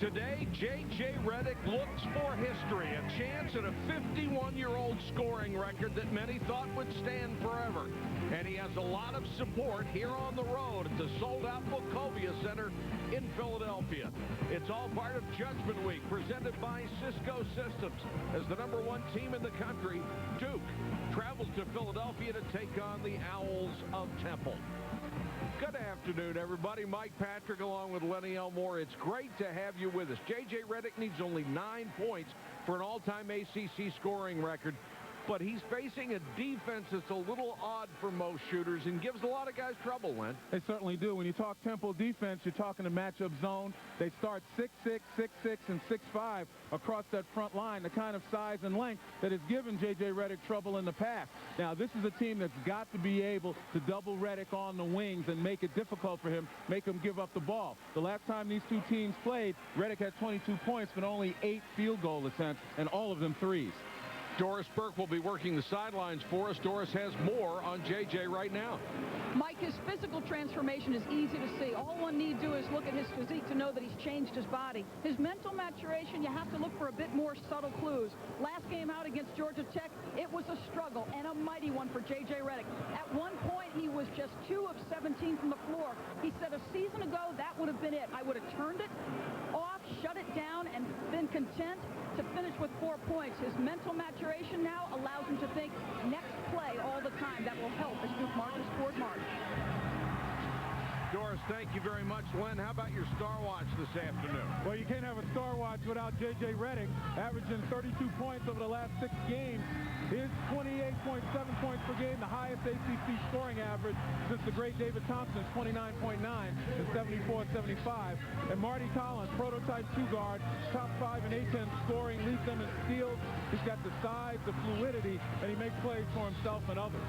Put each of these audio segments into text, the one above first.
Today, J.J. Redick looks for history, a chance at a 51-year-old scoring record that many thought would stand forever. And he has a lot of support here on the road at the sold-out Wachovia Center in Philadelphia. It's all part of Judgment Week, presented by Cisco Systems. As the #1 team in the country, Duke travels to Philadelphia to take on the Owls of Temple. Good afternoon, everybody. Mike Patrick along with Lenny Elmore. It's great to have you with us. J.J. Redick needs only 9 points for an all-time ACC scoring record, but he's facing a defense that's a little odd for most shooters and gives a lot of guys trouble, Len. They certainly do. When you talk Temple defense, you're talking a matchup zone. They start 6'6", 6'6", and 6'5" across that front line, the kind of size and length that has given J.J. Redick trouble in the past. Now, this is a team that's got to be able to double Redick on the wings and make it difficult for him, make him give up the ball. The last time these two teams played, Redick had 22 points, but only 8 field goal attempts, and all of them threes. Doris Burke will be working the sidelines for us. Doris has more on J.J. right now. Mike, his physical transformation is easy to see. All one need do is look at his physique to know that he's changed his body. His mental maturation, you have to look for a bit more subtle clues. Last game out against Georgia Tech, it was a struggle and a mighty one for J.J. Redick. At one point, he was just 2 of 17 from the floor. He said a season ago, that would have been it. I would have turned it off, shut it down, and been content to finish with 4 points. His mental maturation now allows him to think next play all the time. That will help as Duke marches toward March. Doris, thank you very much. Len, how about your Star Watch this afternoon? Well, you can't have a Star Watch without J.J. Redick, averaging 32 points over the last 6 games. His 28.7 points per game, the highest ACC scoring average since the great David Thompson's 29.9 and 74.75. And Marty Collins, prototype 2-guard, top 5 in A-10 scoring, leads them in steals. He's got the size, the fluidity, and he makes plays for himself and others.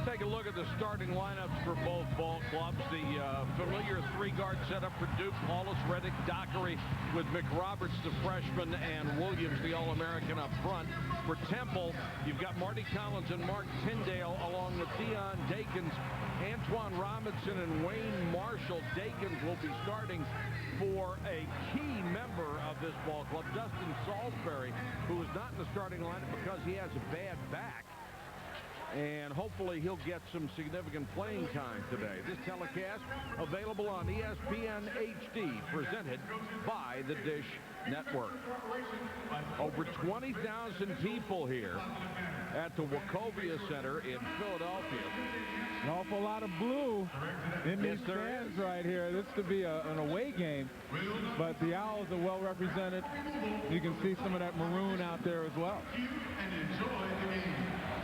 Take a look at the starting lineups for both ball clubs. The familiar 3-guard setup for Duke: Paulus, Redick, Dockery, with McRoberts, the freshman, and Williams, the All-American, up front. For Temple, you've got Marty Collins and Mark Tyndale, along with Deion Dakins, Antoine Robinson, and Wayne Marshall. Dakins will be starting for a key member of this ball club, Dustin Salisbury, who is not in the starting lineup because he has a bad back. And hopefully he'll get some significant playing time today. This telecast available on ESPN HD, presented by the Dish Network. Over 20,000 people here at the Wachovia Center in Philadelphia. An awful lot of blue in these stands right here. This could be an away game, but the Owls are well represented. You can see some of that maroon out there as well.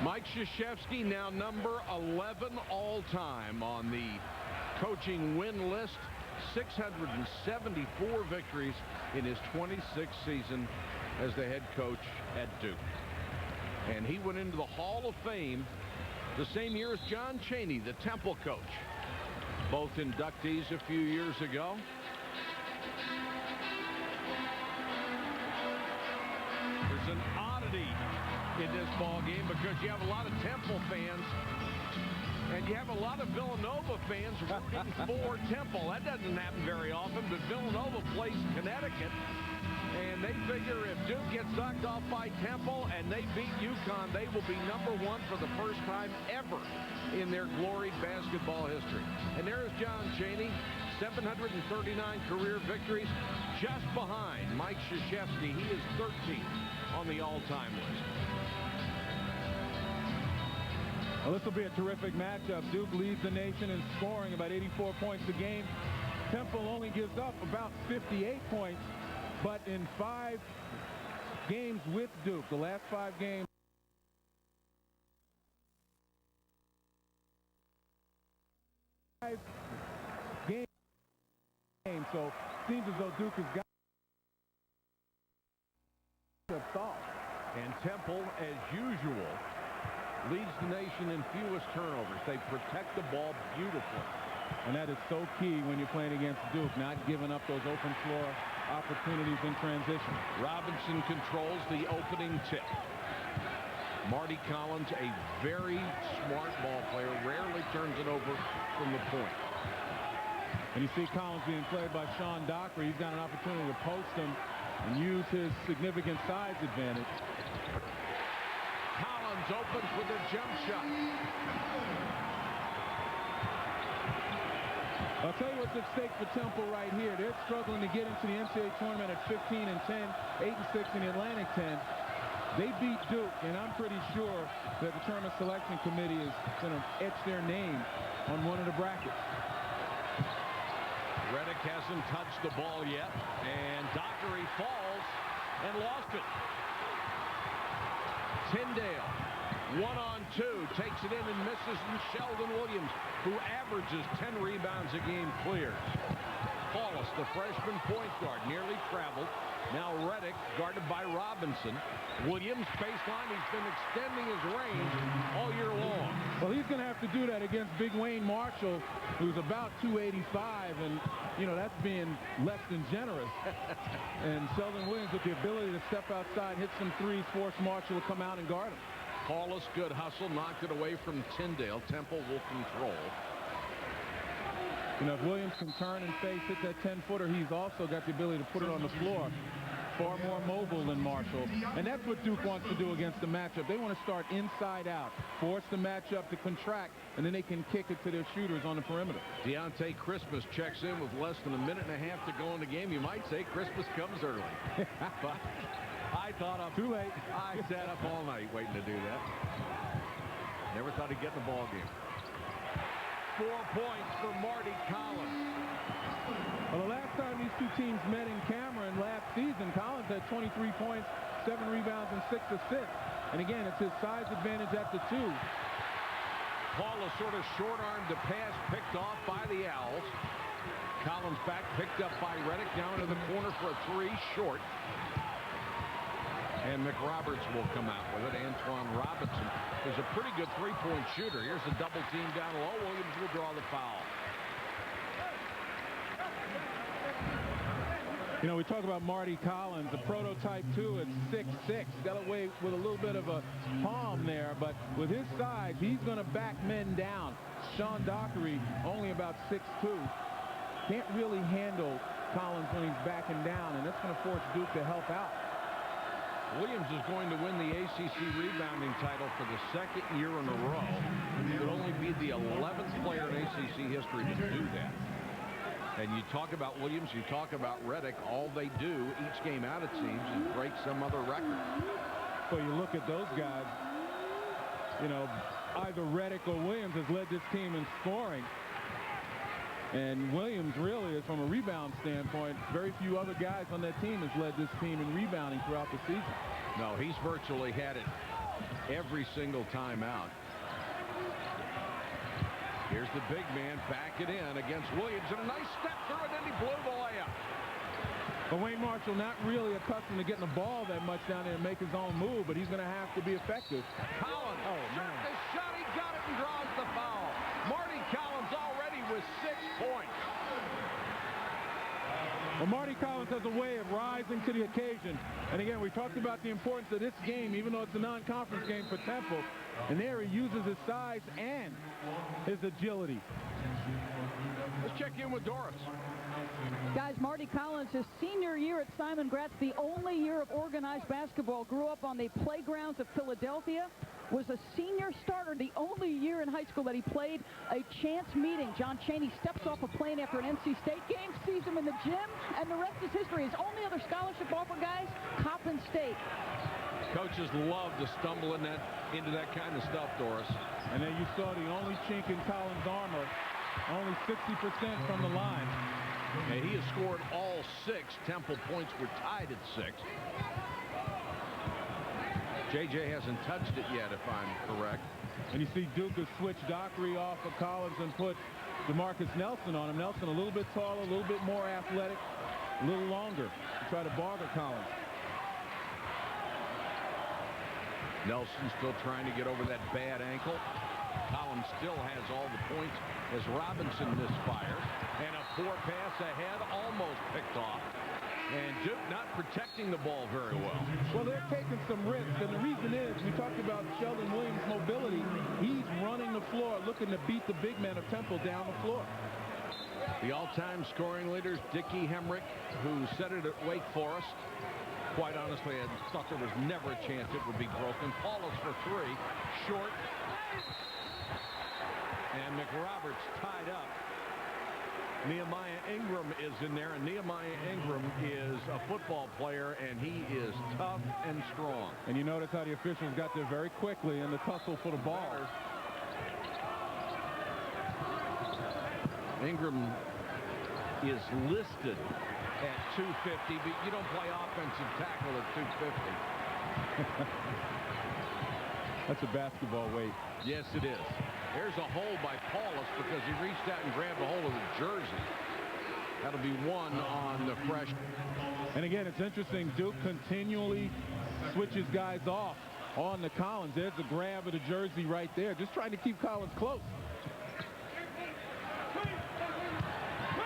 Mike Krzyzewski now number 11 all-time on the coaching win list. 674 victories in his 26th season as the head coach at Duke. And he went into the Hall of Fame the same year as John Chaney, the Temple coach. Both inductees a few years ago. There's an oddity in this ball game because you have a lot of Temple fans and you have a lot of Villanova fans rooting for Temple. That doesn't happen very often, but Villanova plays Connecticut, and they figure if Duke gets knocked off by Temple and they beat UConn, they will be #1 for the first time ever in their gloried basketball history. And there is John Chaney, 739 career victories, just behind Mike Krzyzewski. He is 13th on the all-time list. Well, this will be a terrific matchup. Duke leads the nation in scoring, about 84 points a game. Temple only gives up about 58 points, but in 5 games with Duke, the last 5 games, so it seems as though Duke has got a thought. And Temple, as usual, leads the nation in fewest turnovers. They protect the ball beautifully. And that is so key when you're playing against Duke, not giving up those open floor opportunities in transition. Robinson controls the opening tip. Marty Collins, a very smart ball player, rarely turns it over from the point. And you see Collins being played by Sean Dockery. He's got an opportunity to post him and use his significant size advantage. Collins opens with a jump shot. I'll tell you what's at stake for Temple right here. They're struggling to get into the NCAA tournament at 15-10, 8-6 in the Atlantic 10. They beat Duke, and I'm pretty sure that the tournament selection committee is going to etch their name on one of the brackets. Reddick hasn't touched the ball yet, and Dockery falls and lost it. Tyndale, 1-on-2, takes it in and misses, and Sheldon Williams, who averages 10 rebounds a game, clears. Paulus, the freshman point guard, nearly traveled. Now Reddick, guarded by Robinson. Williams, baseline. He's been extending his range all year long. Well, he's going to have to do that against Big Wayne Marshall, who's about 285, and, you know, that's being less than generous. And Sheldon Williams with the ability to step outside, hit some threes, force Marshall to come out and guard him. Paulus, good hustle, knocked it away from Tyndale. Temple will control. You know, if Williams can turn and face, hit that 10-footer, he's also got the ability to put it on the floor. Far more mobile than Marshall. And that's what Duke wants to do against the matchup. They want to start inside out, force the matchup to contract, and then they can kick it to their shooters on the perimeter. Deontay Christmas checks in with less than a minute and a half to go in the game. You might say Christmas comes early. But I thought too late. I sat up all night waiting to do that. Never thought he'd get in the ball game. 4 points for Marty Collins. Well, the last time these two teams met in Cameron last season, Collins had 23 points, 7 rebounds, and 6 assists. And again, it's his size advantage at the 2. Paulus sort of short-armed the pass, picked off by the Owls. Collins back, picked up by Reddick, down into the corner for a 3, short. And McRoberts will come out with it. Antoine Robinson is a pretty good three-point shooter. Here's a double team down low. Williams will draw the foul. You know, we talk about Marty Collins, the prototype, too, at 6'6". Got away with a little bit of a palm there, but with his size, he's going to back men down. Sean Dockery, only about 6'2". Can't really handle Collins when he's backing down, and that's going to force Duke to help out. Williams is going to win the ACC rebounding title for the second year in a row. He would only be the 11th player in ACC history to do that. And you talk about Williams, you talk about Reddick, all they do each game out, it seems, is break some other record. Well, you look at those guys, you know, either Reddick or Williams has led this team in scoring. And Williams really is, from a rebound standpoint, very few other guys on that team has led this team in rebounding throughout the season. No, he's virtually had it every single time out. Here's the big man, back it in against Williams, and a nice step through it, and he blew the layup. But Wayne Marshall not really accustomed to getting the ball that much down there and make his own move, but he's going to have to be effective. Collins, the shot, he got it and draws the foul. Marty Collins already with 6 points. Well, Marty Collins has a way of rising to the occasion. And again, we talked about the importance of this game, even though it's a non-conference game for Temple. And there he uses his size and his agility. Let's check in with Doris. Guys, Marty Collins, his senior year at Simon Gratz, the only year of organized basketball, grew up on the playgrounds of Philadelphia, was a senior starter, the only year in high school that he played a chance meeting. John Chaney steps off a plane after an NC State game, sees him in the gym, and the rest is history. His only other scholarship offer, guys, Coppin State. Coaches love to stumble into that kind of stuff, Doris. And then you saw the only chink in Collins' armor, only 60% from the line. And he has scored all 6. Temple points were tied at 6. JJ hasn't touched it yet, if I'm correct. And you see Duke has switched Dockery off of Collins and put DeMarcus Nelson on him. Nelson a little bit taller, a little bit more athletic, a little longer to try to bother Collins. Nelson still trying to get over that bad ankle. Collins still has all the points as Robinson misfires. And a poor pass ahead, almost picked off. And Duke not protecting the ball very well. Well, they're taking some risks, and the reason is, we talked about Sheldon Williams' mobility. He's running the floor, looking to beat the big man of Temple down the floor. The all-time scoring leader, Dickie Hemrick, who set it at Wake Forest. Quite honestly, I thought there was never a chance it would be broken. Paulus for three. Short. And McRoberts tied up. Nehemiah Ingram is in there, and Nehemiah Ingram is a football player, and he is tough and strong. And you notice how the officials got there very quickly in the tussle for the ball. Ingram Is listed at 250, but you don't play offensive tackle at 250. That's a basketball weight. Yes, it is. There's a hole by Paulus because he reached out and grabbed a hold of the jersey. That'll be one on the freshman. And again, it's interesting. Duke continually switches guys off on the Collins. There's the grab of the jersey right there. Just trying to keep Collins close.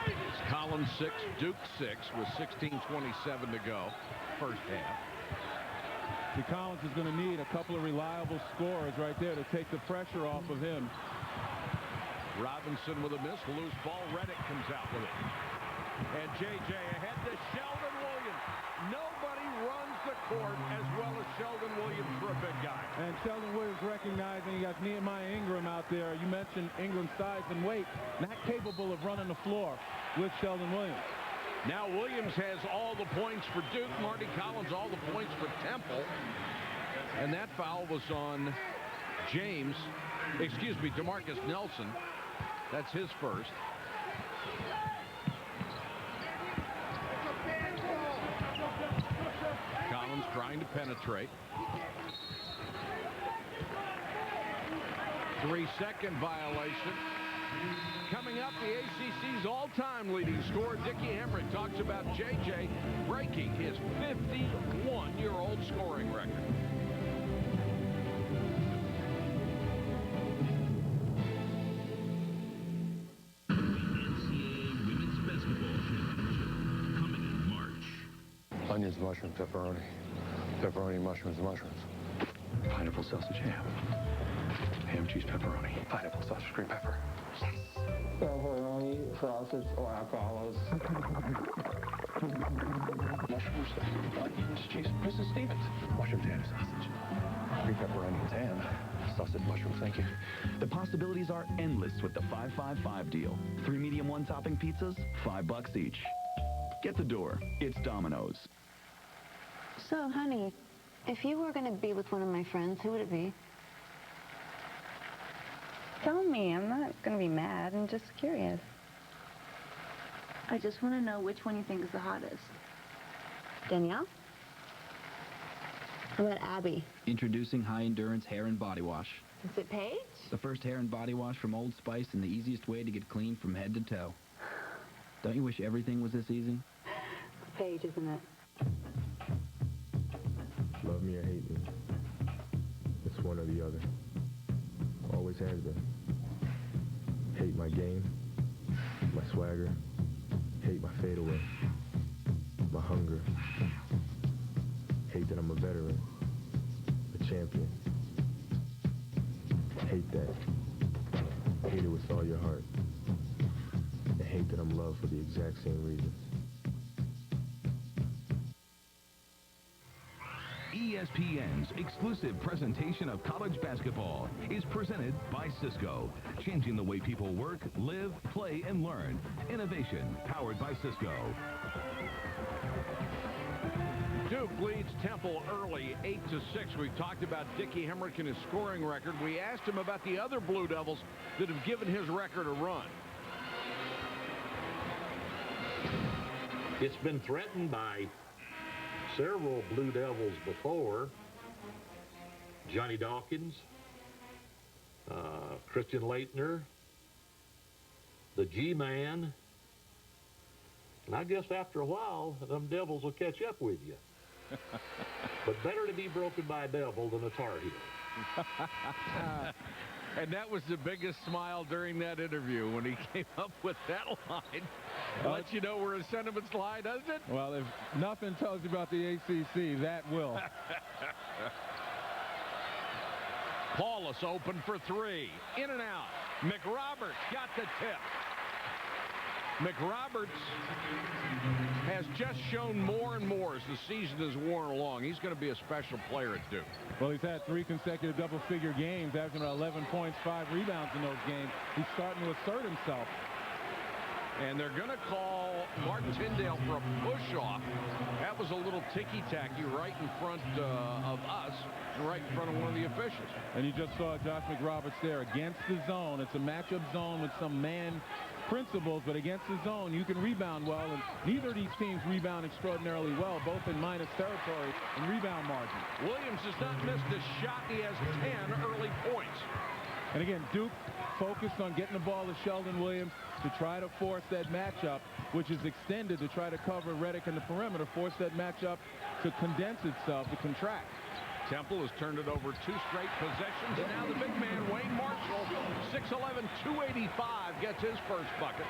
It's Collins 6, Duke 6 with 16:27 to go. First half. See, Collins is going to need a couple of reliable scorers right there to take the pressure off of him. Robinson with a miss. Loose ball. Reddick comes out with it. And J.J. ahead to Sheldon Williams. Nobody runs the court as well as Sheldon Williams for a big guy. And Sheldon Williams recognizing he got Nehemiah Ingram out there. You mentioned Ingram's size and weight. Not capable of running the floor with Sheldon Williams. Now Williams has all the points for Duke. Marty Collins all the points for Temple. And that foul was on DeMarcus Nelson. That's his first. Collins trying to penetrate. 3-second violation. Coming up, the ACC's all-time leading scorer, Dickie Hemrick, talks about J.J. breaking his 51-year-old scoring record. NCAA Women's Basketball Championship coming in March. Onions, mushrooms, pepperoni. Pepperoni, mushrooms, mushrooms. Pineapple sausage ham. Ham, cheese, pepperoni. Pineapple sausage, green pepper. Pepperoni, sausage, guacamole. Mushrooms, onions, cheese. Mrs. Stevens. Mushrooms, ham, sausage. Green pepper, onions, ham. Sausage, mushrooms, thank you. The possibilities are endless with the 5-5-5 deal. 3 medium one-topping pizzas, $5 each. Get the door. It's Domino's. So, honey, if you were going to be with one of my friends, who would it be? Tell me. I'm not going to be mad. I'm just curious. I just want to know which one you think is the hottest. Danielle? How about Abby? Introducing high-endurance hair and body wash. Is it Paige? The first hair and body wash from Old Spice and the easiest way to get clean from head to toe. Don't you wish everything was this easy? Paige, isn't it? Love me or hate me. It's one or the other. Always has been. Hate my game, my swagger, hate my fadeaway, my hunger. Hate that I'm a veteran, a champion. Hate that. Hate it with all your heart. And hate that I'm loved for the exact same reasons. ESPN's exclusive presentation of college basketball is presented by Cisco, changing the way people work, live, play, and learn. Innovation powered by Cisco. Duke leads Temple early, 8-6. We've talked about Dickie Hemrick and his scoring record. We asked him about the other Blue Devils that have given his record a run. It's been threatened by several Blue Devils before. Johnny Dawkins, Christian Leitner, the G-Man. And I guess after a while, them Devils will catch up with you. But better to be broken by a Devil than a Tar Heel. And that was the biggest smile during that interview when he came up with that line. Lets you know where his sentiments lie, doesn't it? Well, if nothing tells you about the ACC, that will. Paulus open for three. In and out. McRoberts got the tip. McRoberts has just shown more and more as the season has worn along. He's going to be a special player at Duke. Well, he's had 3 consecutive double-figure games, averaging 11 points, 5 rebounds in those games. He's starting to assert himself. And they're going to call Martin Tyndale for a push-off. That was a little ticky-tacky right in front of us and right in front of one of the officials. And you just saw Josh McRoberts there against the zone. It's a matchup zone with some man principles, but against the zone, you can rebound well, and neither of these teams rebound extraordinarily well, both in minus territory and rebound margin. Williams has not missed a shot. He has 10 early points. And again, Duke focused on getting the ball to Sheldon Williams to try to force that matchup, which is extended to try to cover Redick in the perimeter, force that matchup to condense itself, to contract. Temple has turned it over 2 straight possessions, and now the big man, Wayne Marshall, 6'11", 285, gets his first bucket.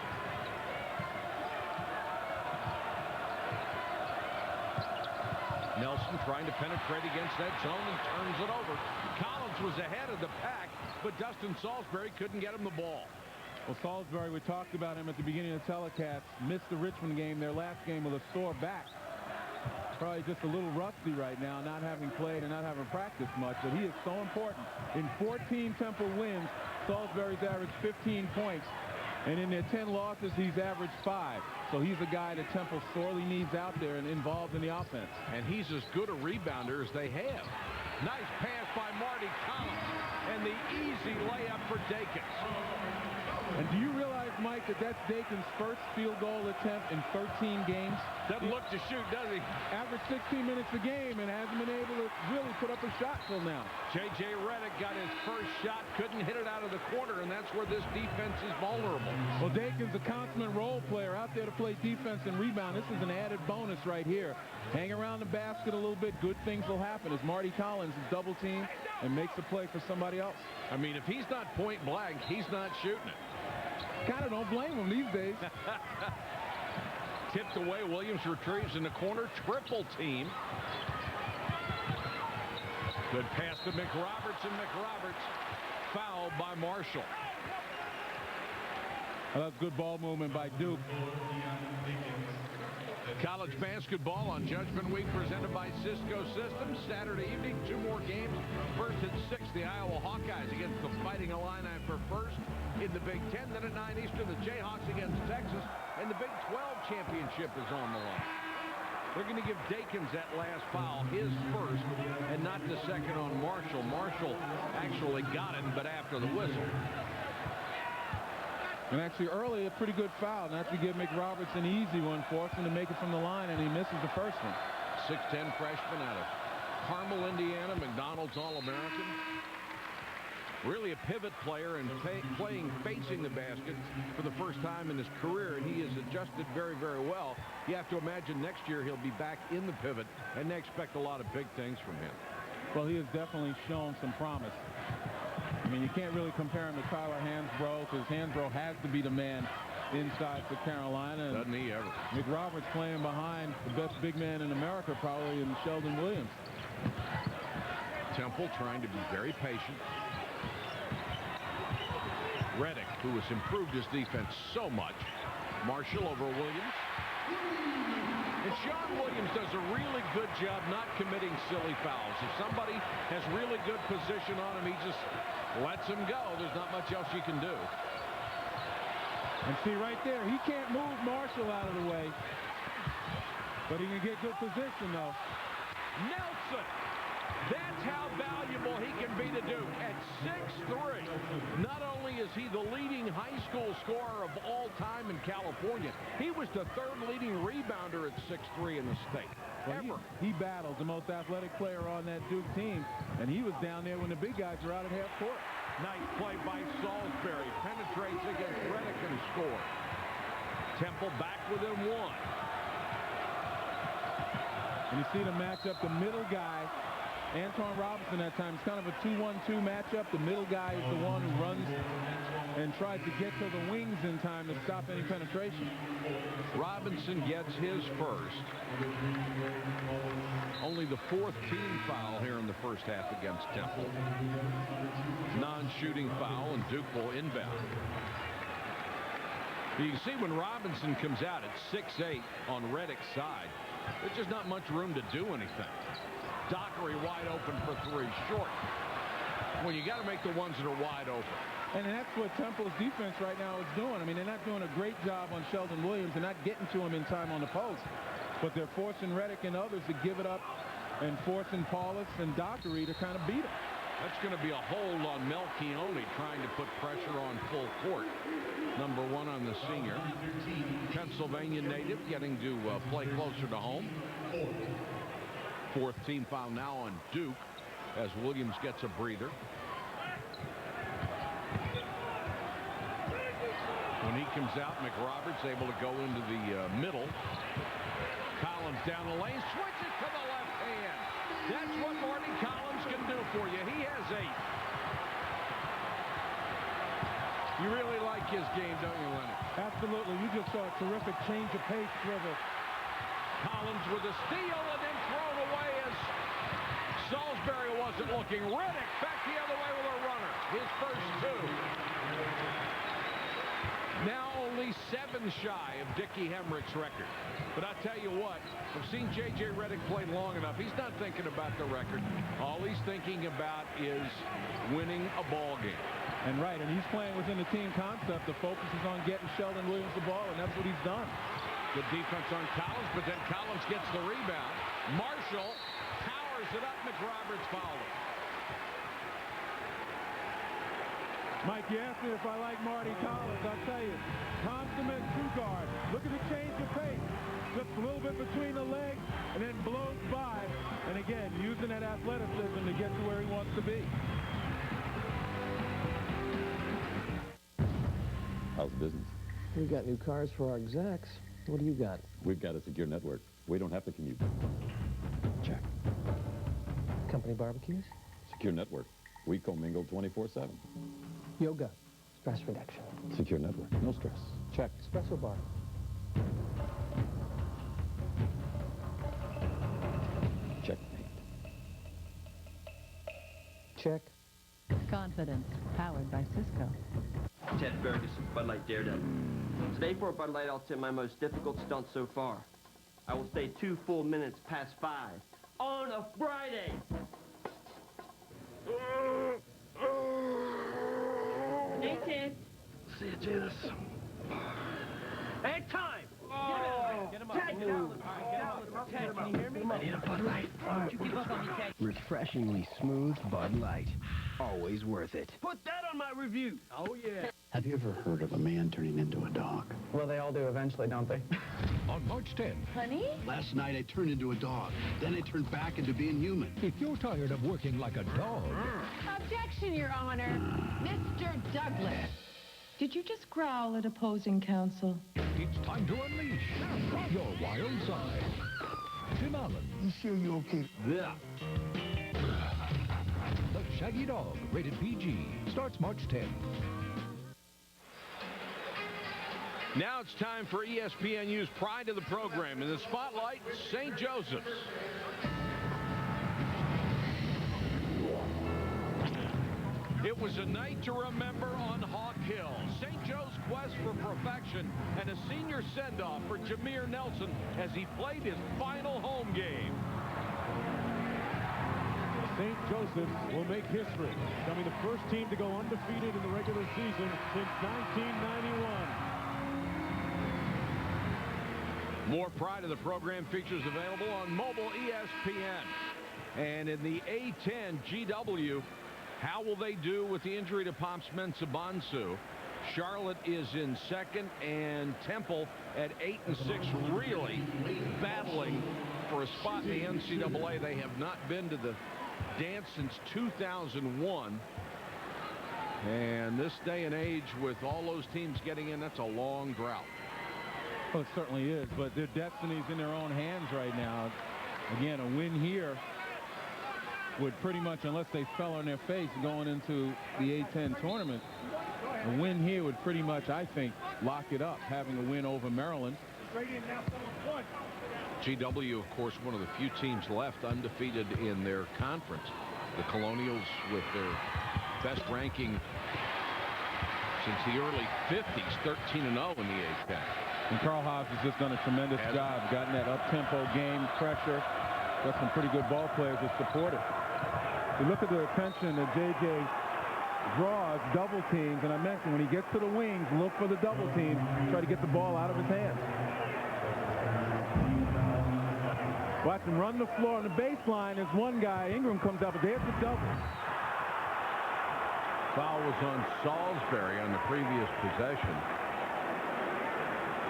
Nelson trying to penetrate against that zone and turns it over. Collins was ahead of the pack, but Dustin Salisbury couldn't get him the ball. Well, Salisbury, we talked about him at the beginning of the telecast, missed the Richmond game, their last game, with a sore back. Probably just a little rusty right now, not having played and not having practiced much, but he is so important. In 14 Temple wins, Salisbury's averaged 15 points, and in their 10 losses, he's averaged 5. So he's a guy that Temple sorely needs out there and involved in the offense. And he's as good a rebounder as they have. Nice pass by Marty Collins, and the easy layup for Dakins. And do you realize, Mike, that that's Dakins' first field goal attempt in 13 games? Doesn't look to shoot, does he? Averaged 16 minutes a game and hasn't been able to really put up a shot till now. J.J. Redick got his first shot, couldn't hit it out of the corner, and that's where this defense is vulnerable. Well, Dakins, a consummate role player, out there to play defense and rebound. This is an added bonus right here. Hang around the basket a little bit, good things will happen as Marty Collins is double teamed and makes a play for somebody else. I mean, if he's not point blank, he's not shooting it. Kind of don't blame him these days. Tipped away, Williams retrieves in the corner, triple team. Good pass to McRoberts, and McRoberts fouled by Marshall. Well, that's good ball movement by Duke. College basketball on Judgment Week presented by Cisco Systems. Saturday evening, 2 more games. First at 6, the Iowa Hawkeyes against the Fighting Illini for first in the Big Ten. Then at 9 Eastern, the Jayhawks against Texas. And the Big 12 championship is on the line. They're going to give Dakins that last foul, his first, and not the second on Marshall. Marshall actually got it, but after the whistle. And actually early, a pretty good foul. Not to give McRoberts an easy one, force him to make it from the line, and he misses the first one. 6'10" freshman out of Carmel, Indiana, McDonald's All-American. Really a pivot player and playing facing the basket for the first time in his career, and he has adjusted very, very well. You have to imagine next year he'll be back in the pivot, and they expect a lot of big things from him. Well, he has definitely shown some promise. I mean, you can't really compare him to Tyler Hansbrough, because Hansbrough has to be the man inside for Carolina. Doesn't he ever? McRoberts playing behind the best big man in America, probably, in Sheldon Williams. Temple trying to be very patient. Redick, who has improved his defense so much. Marshall over Williams. And Sean Williams does a really good job not committing silly fouls. If somebody has really good position on him, he just lets him go. There's not much else you can do. And see right there, he can't move Marshall out of the way. But he can get good position, though. Nelson! That's how valuable he can be to Duke at 6'3". Not only is he the leading high school scorer of all time in California, he was the 3rd leading rebounder at 6'3" in the state. Well, he battled the most athletic player on that Duke team, and he was down there when the big guys were out at half court. Nice play by Salisbury. Penetrates against Redick and scores. Temple back within 1. And you see the matchup, the middle guy, Antoine Robinson at times, kind of a 2-1-2 matchup. The middle guy is the one who runs and tries to get to the wings in time to stop any penetration. Robinson gets his first. Only the 4th team foul here in the first half against Temple. Non-shooting foul, and Duke will inbound. You can see when Robinson comes out at 6'8" on Reddick's side, there's just not much room to do anything. Dockery wide open for three, short. Well, you got to make the ones that are wide open. And that's what Temple's defense right now is doing. I mean, they're not doing a great job on Sheldon Williams. They're not getting to him in time on the post. But they're forcing Reddick and others to give it up and forcing Paulus and Dockery to kind of beat him. That's going to be a hold on Melchione trying to put pressure on full court. Number one on the senior. Pennsylvania native getting to play closer to home. Fourth team foul now on Duke as Williams gets a breather. When he comes out, McRoberts able to go into the middle. Collins down the lane, switches to the left hand. That's what Marty Collins can do for you. He has 8. You really like his game, don't you, Lenny? Absolutely. You just saw a terrific change of pace swivel. Collins with a steal and then thrown away as Salisbury wasn't looking. Reddick back the other way with a runner. His first 2. Now only 7 shy of Dickie Hemrick's record. But I tell you what, I've seen J.J. Reddick play long enough. He's not thinking about the record. All he's thinking about is winning a ball game. And right, and he's playing within the team concept. The focus is on getting Sheldon Williams the ball, and that's what he's done. Good defense on Collins, but then Collins gets the rebound. Marshall powers it up. McRoberts fouled him. Mike, you asked me if I like Marty Collins. I'll tell you, consummate two-guard. Look at the change of pace. Just a little bit between the legs and then blows by. And again, using that athleticism to get to where he wants to be. How's business? We got new cars for our execs. What do you got? We've got a secure network. We don't have to commute. Check. Company barbecues? Secure network. We commingle 24/7. Yoga. Stress reduction. Secure network. No stress. Check. Espresso bar. Checkmate. Check. Confidence. Powered by Cisco. Ted Ferguson, Bud Light Daredevil. Today for Bud Light, I'll attempt my most difficult stunt so far. I will stay 2 full minutes past 5 on a Friday. Hey, Ted. See you, Jesus. Hey, time! Get him up. Ted, get out. Ted, can you hear me? I need a Bud Light. Don't you give up on me, Ted. Refreshingly smooth Bud Light. Always worth it. Put that on my review. Oh, yeah. Have you ever heard of a man turning into a dog? Well, they all do eventually, don't they? On March 10th. Honey? Last night I turned into a dog. Then I turned back into being human. If you're tired of working like a dog. Objection, Your Honor. Mr. Douglas. Did you just growl at opposing counsel? It's time to unleash your wild side. Tim Allen. You sure you're okay? Yeah. The Shaggy Dog, rated PG, starts March 10th. Now it's time for ESPNU's pride of the program. In the spotlight, St. Joseph's. It was a night to remember on Hawk Hill. St. Joe's quest for perfection and a senior send-off for Jameer Nelson as he played his final home game. St. Joseph's will make history, becoming the first team to go undefeated in the regular season since 1991. More pride of the program features available on mobile ESPN. And in the A10 GW, how will they do with the injury to Pops Mensah-Bonsu? Charlotte is in second, and Temple at 8 and 6, really battling for a spot in the NCAA. They have not been to the dance since 2001. And this day and age, with all those teams getting in, that's a long drought. Well, it certainly is, but their destiny's in their own hands right now. Again, a win here would pretty much, unless they fell on their face going into the A10 tournament, a win here would pretty much, I think, lock it up, having a win over Maryland. GW, of course, one of the few teams left undefeated in their conference. The Colonials, with their best ranking since the early 50s, 13-0 in the A-10. And Carl Hobbs has just done a tremendous job, gotten that up-tempo game, pressure. Got some pretty good ball players that support it. You look at the attention that J.J. draws, double teams, and I mentioned when he gets to the wings, look for the double team, try to get the ball out of his hands. Watch him run the floor on the baseline as one guy, Ingram, comes up, but there's the double. Foul was on Salisbury on the previous possession.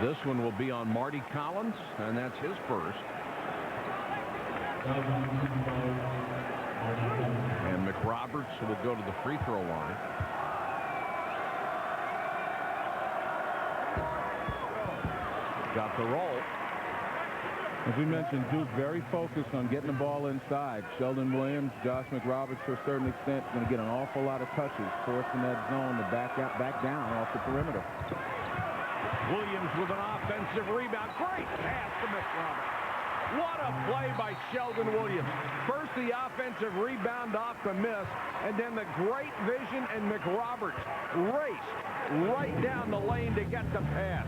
This one will be on Marty Collins, and that's his first. And McRoberts will go to the free throw line. Got the roll. As we mentioned, Duke very focused on getting the ball inside. Sheldon Williams, Josh McRoberts to a certain extent going to get an awful lot of touches, forcing that zone to back down off the perimeter. Williams with an offensive rebound. Great pass to McRoberts. What a play by Sheldon Williams. First the offensive rebound off the miss, and then the great vision, and McRoberts raced right down the lane to get the pass.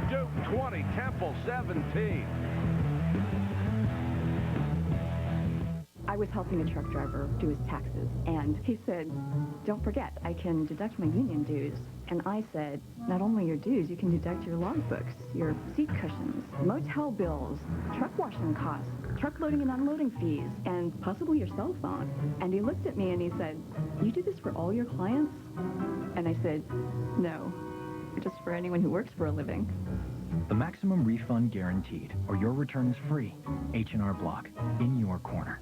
Duke 20, Temple 17. I was helping a truck driver do his taxes, and he said, "Don't forget, I can deduct my union dues." And I said, "Not only your dues, you can deduct your logbooks, your seat cushions, motel bills, truck washing costs, truck loading and unloading fees, and possibly your cell phone." And he looked at me and he said, "You do this for all your clients?" And I said, "No, just for anyone who works for a living." The maximum refund guaranteed, or your return is free. H&R Block, in your corner.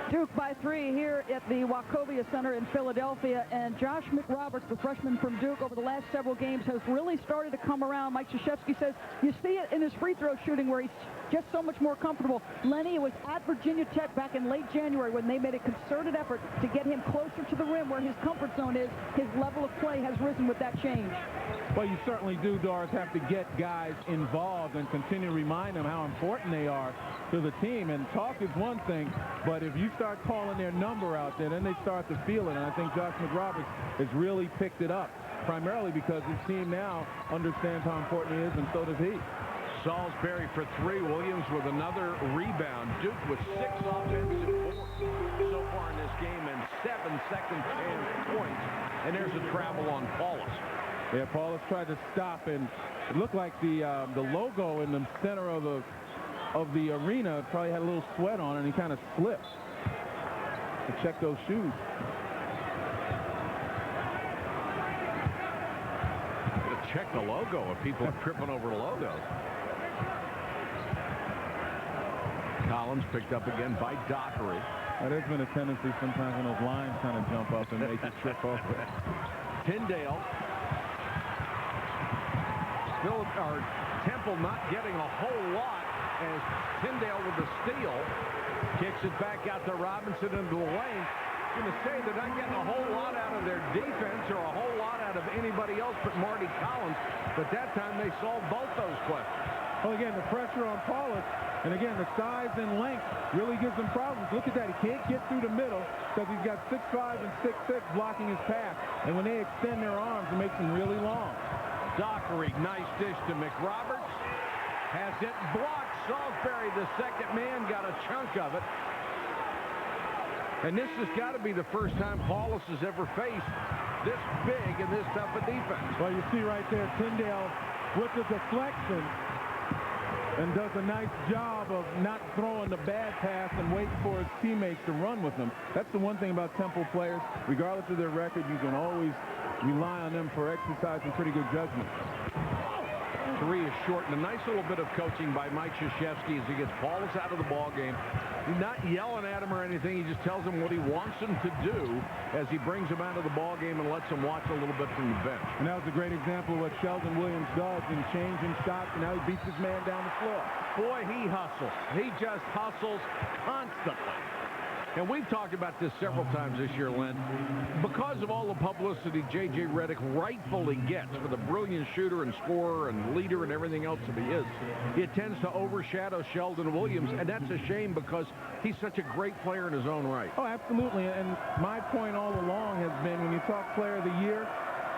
Duke by 3 here at the Wachovia Center in Philadelphia, and Josh McRoberts, the freshman from Duke, over the last several games has really started to come around. Mike Krzyzewski says you see it in his free throw shooting where he's just so much more comfortable. Lenny, it was at Virginia Tech back in late January when they made a concerted effort to get him closer to the rim where his comfort zone is. His level of play has risen with that change. Well, you certainly do, Doris, have to get guys involved and continue to remind them how important they are to the team. And talk is one thing, but if you start calling their number out there, then they start to feel it. And I think Josh McRoberts has really picked it up, primarily because his team now understands how important he is, and so does he. Salisbury for 3. Williams with another rebound. Duke with 6 offensive boards so far in this game and 7 second-chance points. And there's a travel on Paulus. Yeah, Paulus tried to stop, and it looked like the logo in the center of the arena probably had a little sweat on it, and he kind of slipped to check those shoes. To check the logo if people are tripping over the logos. Collins picked up again by Dockery. There's been a tendency sometimes when those lines kind of jump up and make you trip over. Tyndale. Temple not getting a whole lot as Tyndale with the steal kicks it back out to Robinson into the lane. I'm going to say they're not getting a whole lot out of their defense or a whole lot out of anybody else but Marty Collins, but that time they solved both those questions. Well, again, the pressure on Paulus, and again, the size and length really gives him problems. Look at that. He can't get through the middle because he's got 6'5" and 6'6" blocking his pass, and when they extend their arms, it makes them really long. Dockery, nice dish to McRoberts. Has it blocked. Salisbury, the second man, got a chunk of it. And this has got to be the first time Paulus has ever faced this big and this tough a defense. Well, you see right there, Tyndale with the deflection and does a nice job of not throwing the bad pass and waiting for his teammates to run with him. That's the one thing about Temple players. Regardless of their record, you can always rely on them for exercising pretty good judgment. 3 is short, and a nice little bit of coaching by Mike Krzyzewski as he gets Paulus out of the ball game. He's not yelling at him or anything. He just tells him what he wants him to do as he brings him out of the ball game and lets him watch a little bit from the bench. And that was a great example of what Sheldon Williams does in changing shots, and now he beats his man down the floor. Boy, he hustles. He just hustles constantly. And we've talked about this several times this year, Len. Because of all the publicity J.J. Redick rightfully gets for the brilliant shooter and scorer and leader and everything else that he is, it tends to overshadow Sheldon Williams, and that's a shame because he's such a great player in his own right. Oh, absolutely. And my point all along has been when you talk player of the year,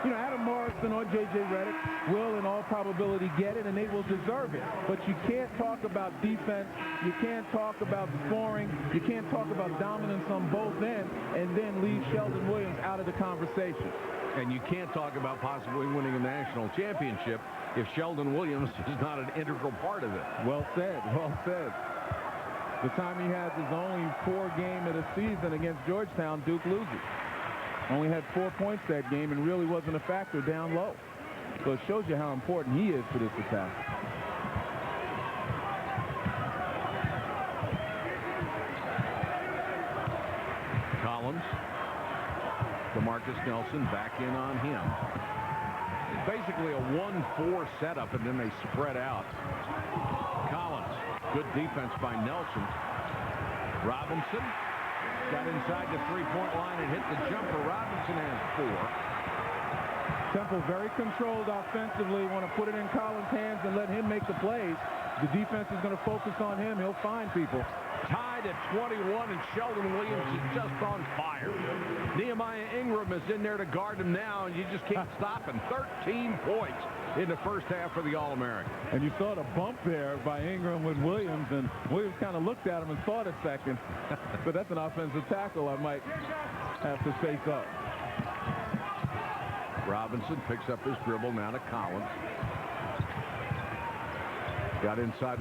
you know, Adam Morrison or J.J. Redick will in all probability get it, and they will deserve it. But you can't talk about defense. You can't talk about scoring. You can't talk about dominance on both ends and then leave Sheldon Williams out of the conversation. And you can't talk about possibly winning a national championship if Sheldon Williams is not an integral part of it. Well said. Well said. The time he had his only 4 game of the season against Georgetown, Duke loses. Only had 4 points that game and really wasn't a factor down low. So it shows you how important he is for this attack. Collins. DeMarcus Nelson back in on him. Basically a 1-4 setup, and then they spread out. Collins. Good defense by Nelson. Robinson. Got inside the three-point line and hit the jumper. Robinson has 4. Temple very controlled offensively. Want to put it in Collins' hands and let him make the plays. The defense is going to focus on him. He'll find people. Tied at 21, and Sheldon Williams is just on fire. Nehemiah Ingram is in there to guard him now, and you just can't stop him. 13 points in the first half for the All-American. And you saw the bump there by Ingram with Williams, and Williams kind of looked at him and thought a second. But that's an offensive tackle I might have to face up. Robinson picks up his dribble now to Collins. Got inside.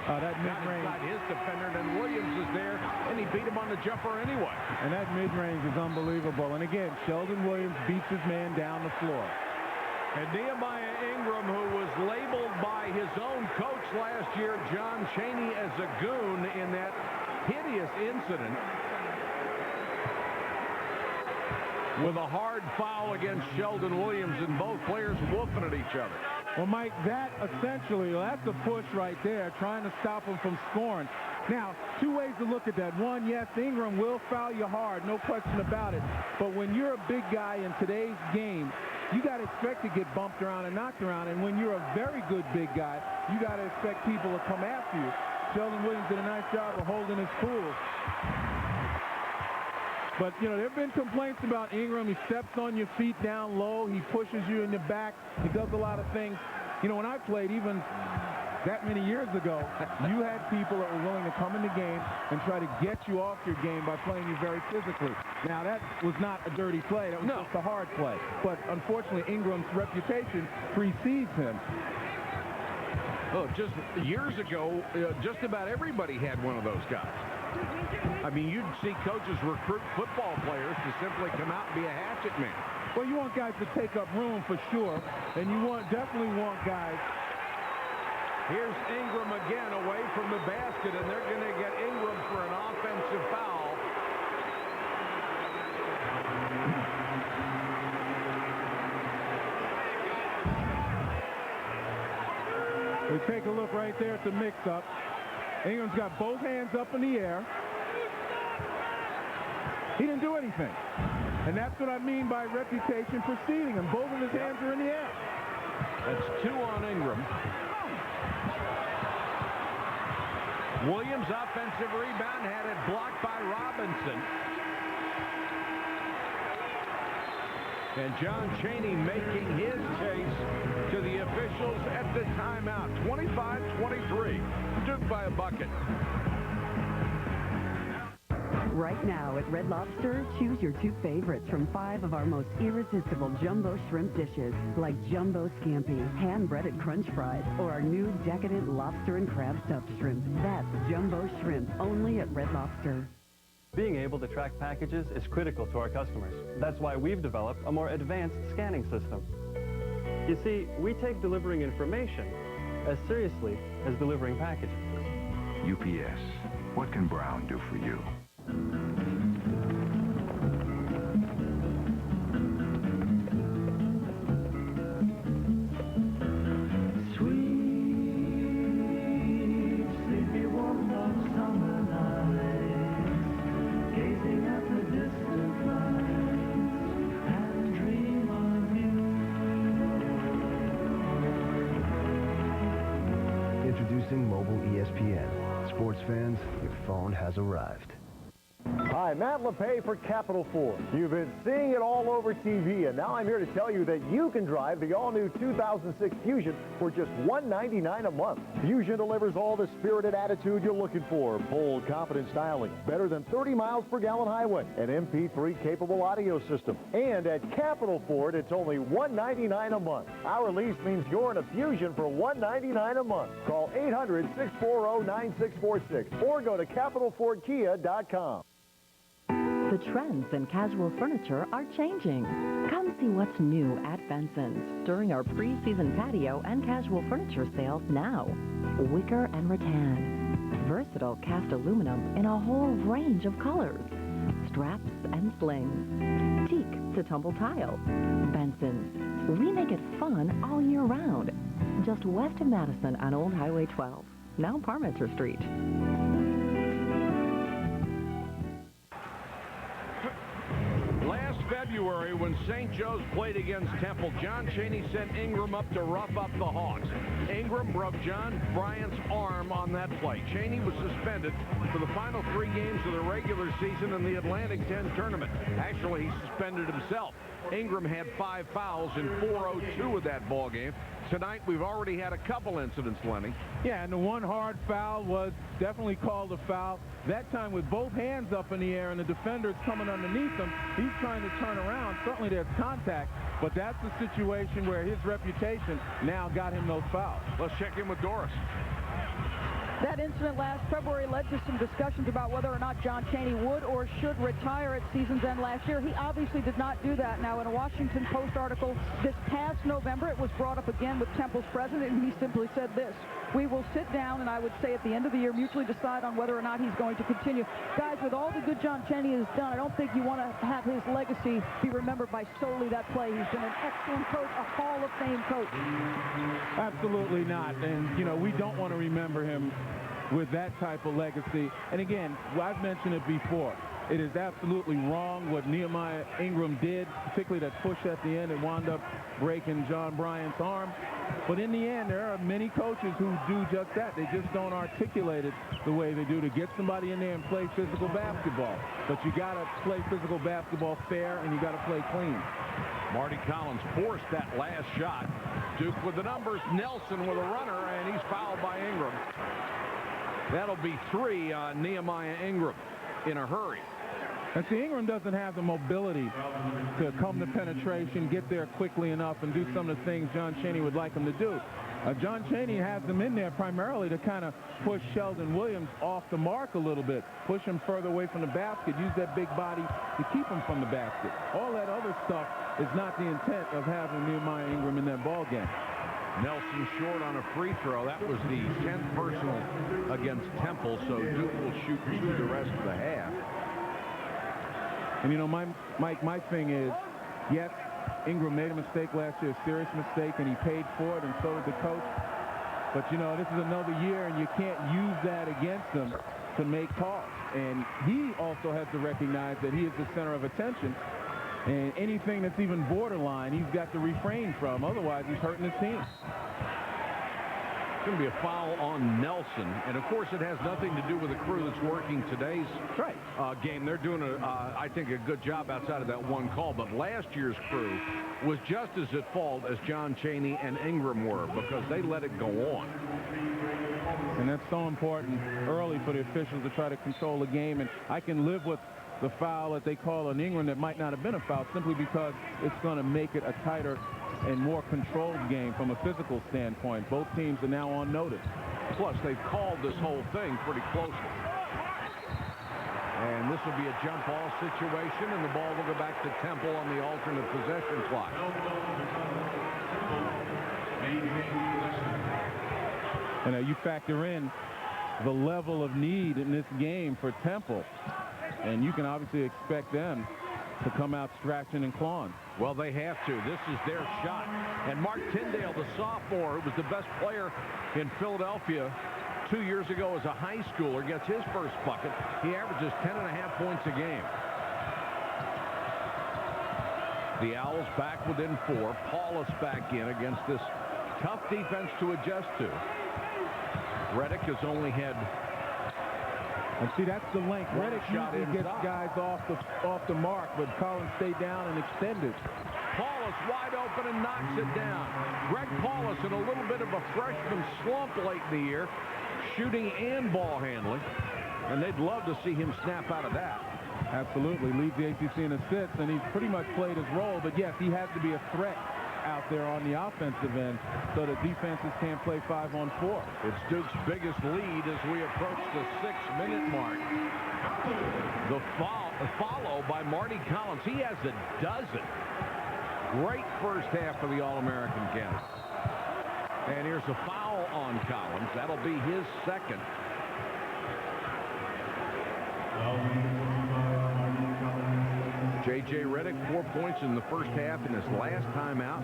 That mid-range. His defender, and Williams is there, and he beat him on the jumper anyway. And that mid-range is unbelievable. And again, Sheldon Williams beats his man down the floor. And Nehemiah Ingram, who was labeled by his own coach last year, John Chaney, as a goon in that hideous incident, with a hard foul against Sheldon Williams, and both players whooping at each other. Well, Mike, that's a push right there, trying to stop him from scoring. Now, 2 ways to look at that. One, yes, Ingram will foul you hard, no question about it. But when you're a big guy in today's game, you got to expect to get bumped around and knocked around. And when you're a very good big guy, you got to expect people to come after you. Sheldon Williams did a nice job of holding his cool. But, you know, there have been complaints about Ingram. He steps on your feet down low. He pushes you in the back. He does a lot of things. You know, when I played, even that many years ago, you had people that were willing to come in the game and try to get you off your game by playing you very physically. Now, that was not a dirty play. That was just a hard play. But, unfortunately, Ingram's reputation precedes him. Oh, just years ago, just about everybody had one of those guys. I mean, you'd see coaches recruit football players to simply come out and be a hatchet man. Well, you want guys to take up room for sure, and you definitely want guys. Here's Ingram again away from the basket, and they're going to get Ingram for an offensive foul. We take a look right there at the mix-up. Ingram's got both hands up in the air. He didn't do anything. And that's what I mean by reputation preceding him. Both of his hands are in the air. That's 2 on Ingram. Williams' offensive rebound had it blocked by Robinson. And John Chaney making his case to the officials at the timeout. 25-23. Duke by a bucket. Right now at Red Lobster, choose your 2 favorites from 5 of our most irresistible jumbo shrimp dishes, like jumbo scampi, hand-breaded crunch fries, or our new decadent lobster and crab stuffed shrimp. That's jumbo shrimp, only at Red Lobster. Being able to track packages is critical to our customers. That's why we've developed a more advanced scanning system. You see, we take delivering information as seriously as delivering packages. UPS, what can Brown do for you? Sweet, sleepy, warm, summer nights. introducing mobile ESPN. Sports fans, your phone has arrived. Hi, Matt LePay for Capital Ford. You've been seeing it all over TV, and now I'm here to tell you that you can drive the all-new 2006 Fusion for just $199 a month. Fusion delivers all the spirited attitude you're looking for, bold, confident styling, better than 30 miles per gallon highway, an MP3-capable audio system. And at Capital Ford, it's only $199 a month. Our lease means you're in a Fusion for $199 a month. Call 800-640-9646 or go to CapitalFordKia.com. The trends in casual furniture are changing. Come see what's new at Benson's during our pre-season patio and casual furniture sales now. Wicker and rattan. Versatile cast aluminum in a whole range of colors. Straps and slings. Teak to tumble tile. Benson's. We make it fun all year round. Just west of Madison on Old Highway 12. Now Parmenter Street. Last February, when St. Joe's played against Temple, John Chaney sent Ingram up to rough up the Hawks. Ingram broke John Bryant's arm on that play. Chaney was suspended for the final 3 games of the regular season in the Atlantic 10 tournament. Actually, he suspended himself. Ingram had 5 fouls in 4:02 of that ball game. Tonight, we've already had a couple incidents, Lenny. Yeah, and the one hard foul was definitely called a foul. That time with both hands up in the air and the defender's coming underneath him. He's trying to turn around. Certainly there's contact, but that's the situation where his reputation now got him those fouls. Let's check in with Doris. That incident last February led to some discussions about whether or not John Chaney would or should retire at season's end last year. He obviously did not do that. Now, in a Washington Post article this past November, it was brought up again with Temple's president, and he simply said this: "We will sit down and I would say at the end of the year mutually decide on whether or not he's going to continue." Guys, with all the good John Chaney has done, I don't think you want to have his legacy be remembered by solely that play. He's been an excellent coach, a Hall of Fame coach. Absolutely not. And, you know, we don't want to remember him with that type of legacy. And again, I've mentioned it before. It is absolutely wrong what Nehemiah Ingram did, particularly that push at the end. It wound up breaking John Bryant's arm. But in the end, there are many coaches who do just that. They just don't articulate it the way they do to get somebody in there and play physical basketball. But you got to play physical basketball fair, and you got to play clean. Marty Collins forced that last shot. Duke with the numbers. Nelson with a runner, and he's fouled by Ingram. That'll be 3 on Nehemiah Ingram in a hurry. And see, Ingram doesn't have the mobility to come to penetration, get there quickly enough, and do some of the things John Chaney would like him to do. John Chaney has him in there primarily to kind of push Sheldon Williams off the mark a little bit, push him further away from the basket, use that big body to keep him from the basket. All that other stuff is not the intent of having Nehemiah Ingram in that ball game. Nelson short on a free throw. That was the 10th personal against Temple, so Duke will shoot 2 the rest of the half. And, you know, Mike, my thing is, yes, Ingram made a mistake last year, a serious mistake, and he paid for it, and so did the coach. But, you know, this is another year, and you can't use that against him to make calls. And he also has to recognize that he is the center of attention. And anything that's even borderline, he's got to refrain from. Otherwise, he's hurting his team. It's going to be a foul on Nelson. And, of course, it has nothing to do with the crew that's working today's game. They're doing, I think, a good job outside of that one call. But last year's crew was just as at fault as John Chaney and Ingram were because they let it go on. And that's so important early for the officials to try to control the game. And I can live with the foul that they call on Ingram that might not have been a foul simply because it's going to make it a tighter and more controlled game from a physical standpoint. Both teams are now on notice. Plus, they've called this whole thing pretty closely. And this will be a jump ball situation, and the ball will go back to Temple on the alternate possession clock. And you factor in the level of need in this game for Temple. And you can obviously expect them to come out scratching and clawing. Well, they have to. This is their shot. And Mark Tyndale, the sophomore, who was the best player in Philadelphia 2 years ago as a high schooler, gets his first bucket. He averages 10.5 points a game. The Owls back within 4. Paulus back in against this tough defense to adjust to. Reddick has only had... And see, that's the length. Reddick usually gets guys off the mark, but Collins stayed down and extended. Paulus wide open and knocks it down. Greg Paulus in a little bit of a freshman slump late in the year, shooting and ball handling, and they'd love to see him snap out of that. Absolutely. Leads the ACC in assists, and he's pretty much played his role, but yes, he has to be a threat out there on the offensive end so that defenses can't play 5-on-4. It's Duke's biggest lead as we approach the 6-minute mark. The follow by Marty Collins. He has a dozen. Great first half for the All-American candidate. And here's a foul on Collins. That'll be his second. J.J. Reddick, 4 points in the first half in his last time out.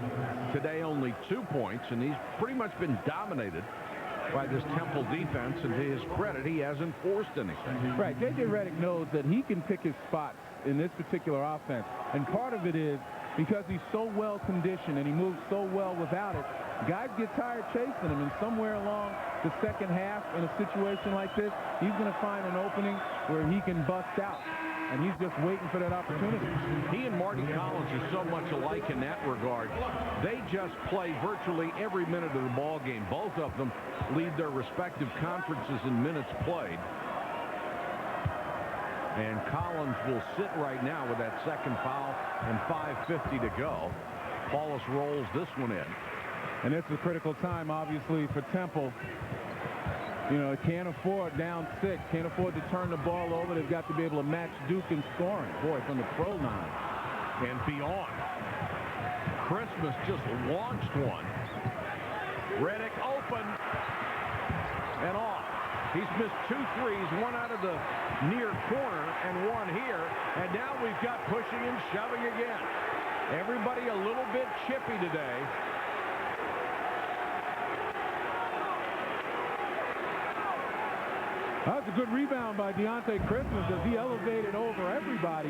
Today only 2 points, and he's pretty much been dominated by this Temple defense, and to his credit, he hasn't forced anything. Right. J.J. Reddick knows that he can pick his spots in this particular offense, and part of it is because he's so well conditioned and he moves so well without it. Guys get tired chasing him, and somewhere along the second half in a situation like this, he's going to find an opening where he can bust out. And he's just waiting for that opportunity. He and Marty Collins are so much alike in that regard. They just play virtually every minute of the ball game. Both of them lead their respective conferences in minutes played. And Collins will sit right now with that second foul and 5:50 to go. Paulus rolls this one in. And it's a critical time, obviously, for Temple. You know, can't afford down 6, can't afford to turn the ball over. They've got to be able to match Duke in scoring. Boy, from the pro line. And beyond. Christmas just launched one. Reddick open and off. He's missed 2 threes, one out of the near corner and one here. And now we've got pushing and shoving again. Everybody a little bit chippy today. That was a good rebound by Deontay Christmas as he elevated over everybody.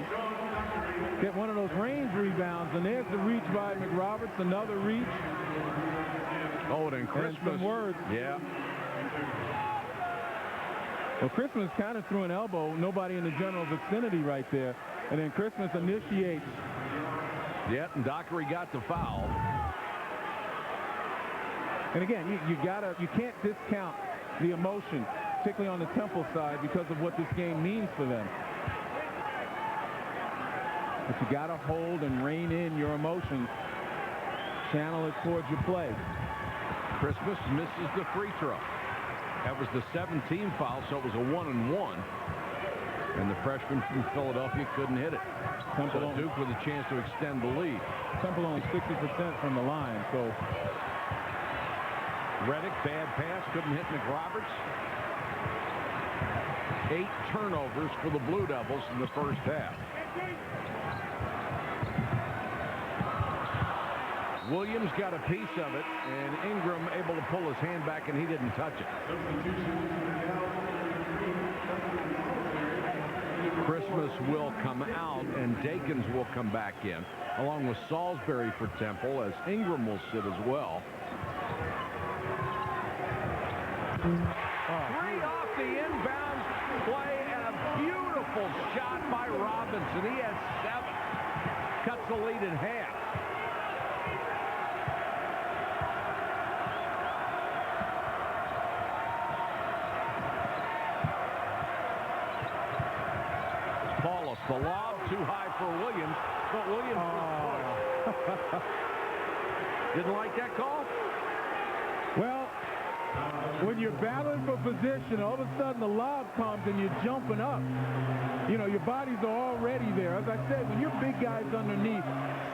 Get one of those range rebounds, and there's the reach by McRoberts, another reach. Oh, and then Christmas. And some words. Yeah. Well, Christmas kind of threw an elbow. Nobody in the general vicinity right there. And then Christmas initiates. Yeah, and Dockery got the foul. And again, you can't discount the emotion, particularly on the Temple side, because of what this game means for them. But you got to hold and rein in your emotions. Channel it towards your play. Christmas misses the free throw. That was the 17th foul, so it was a 1-and-1. And the freshman from Philadelphia couldn't hit it. Temple so Duke with a chance to extend the lead. Temple only 60% from the line, so. Reddick, bad pass, couldn't hit McRoberts. 8 turnovers for the Blue Devils in the first half. Williams got a piece of it, and Ingram able to pull his hand back, and he didn't touch it. Christmas will come out, and Dakins will come back in, along with Salisbury for Temple, as Ingram will sit as well. 3 off the inbounds play, and a beautiful shot by Robinson. He has 7. Cuts the lead in half. Paulus, the lob too high for Williams, but Williams was pushed. Didn't like that call? Well, when you're battling for position, all of a sudden the lob comes and you're jumping up. You know, your bodies are already there. As I said, when you're big guys underneath,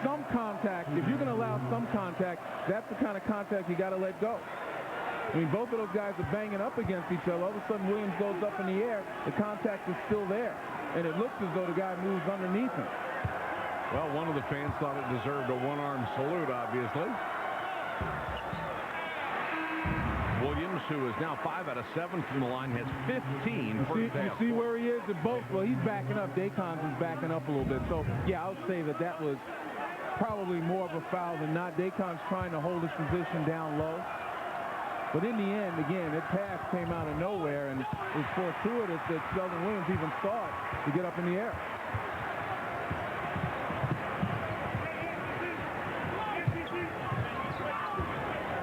some contact, if you're going to allow some contact, that's the kind of contact you got to let go. I mean, both of those guys are banging up against each other. All of a sudden, Williams goes up in the air. The contact is still there. And it looks as though the guy moves underneath him. Well, one of the fans thought it deserved a one-arm salute, obviously. Williams, who is now 5 out of 7 from the line, has 15 first half. You see where he is at both? Well, he's backing up. Dakins is backing up a little bit. So, yeah, I would say that was probably more of a foul than not. Dakins trying to hold his position down low. But in the end, again, that pass came out of nowhere, and it's fortuitous that Sheldon Williams even saw it to get up in the air.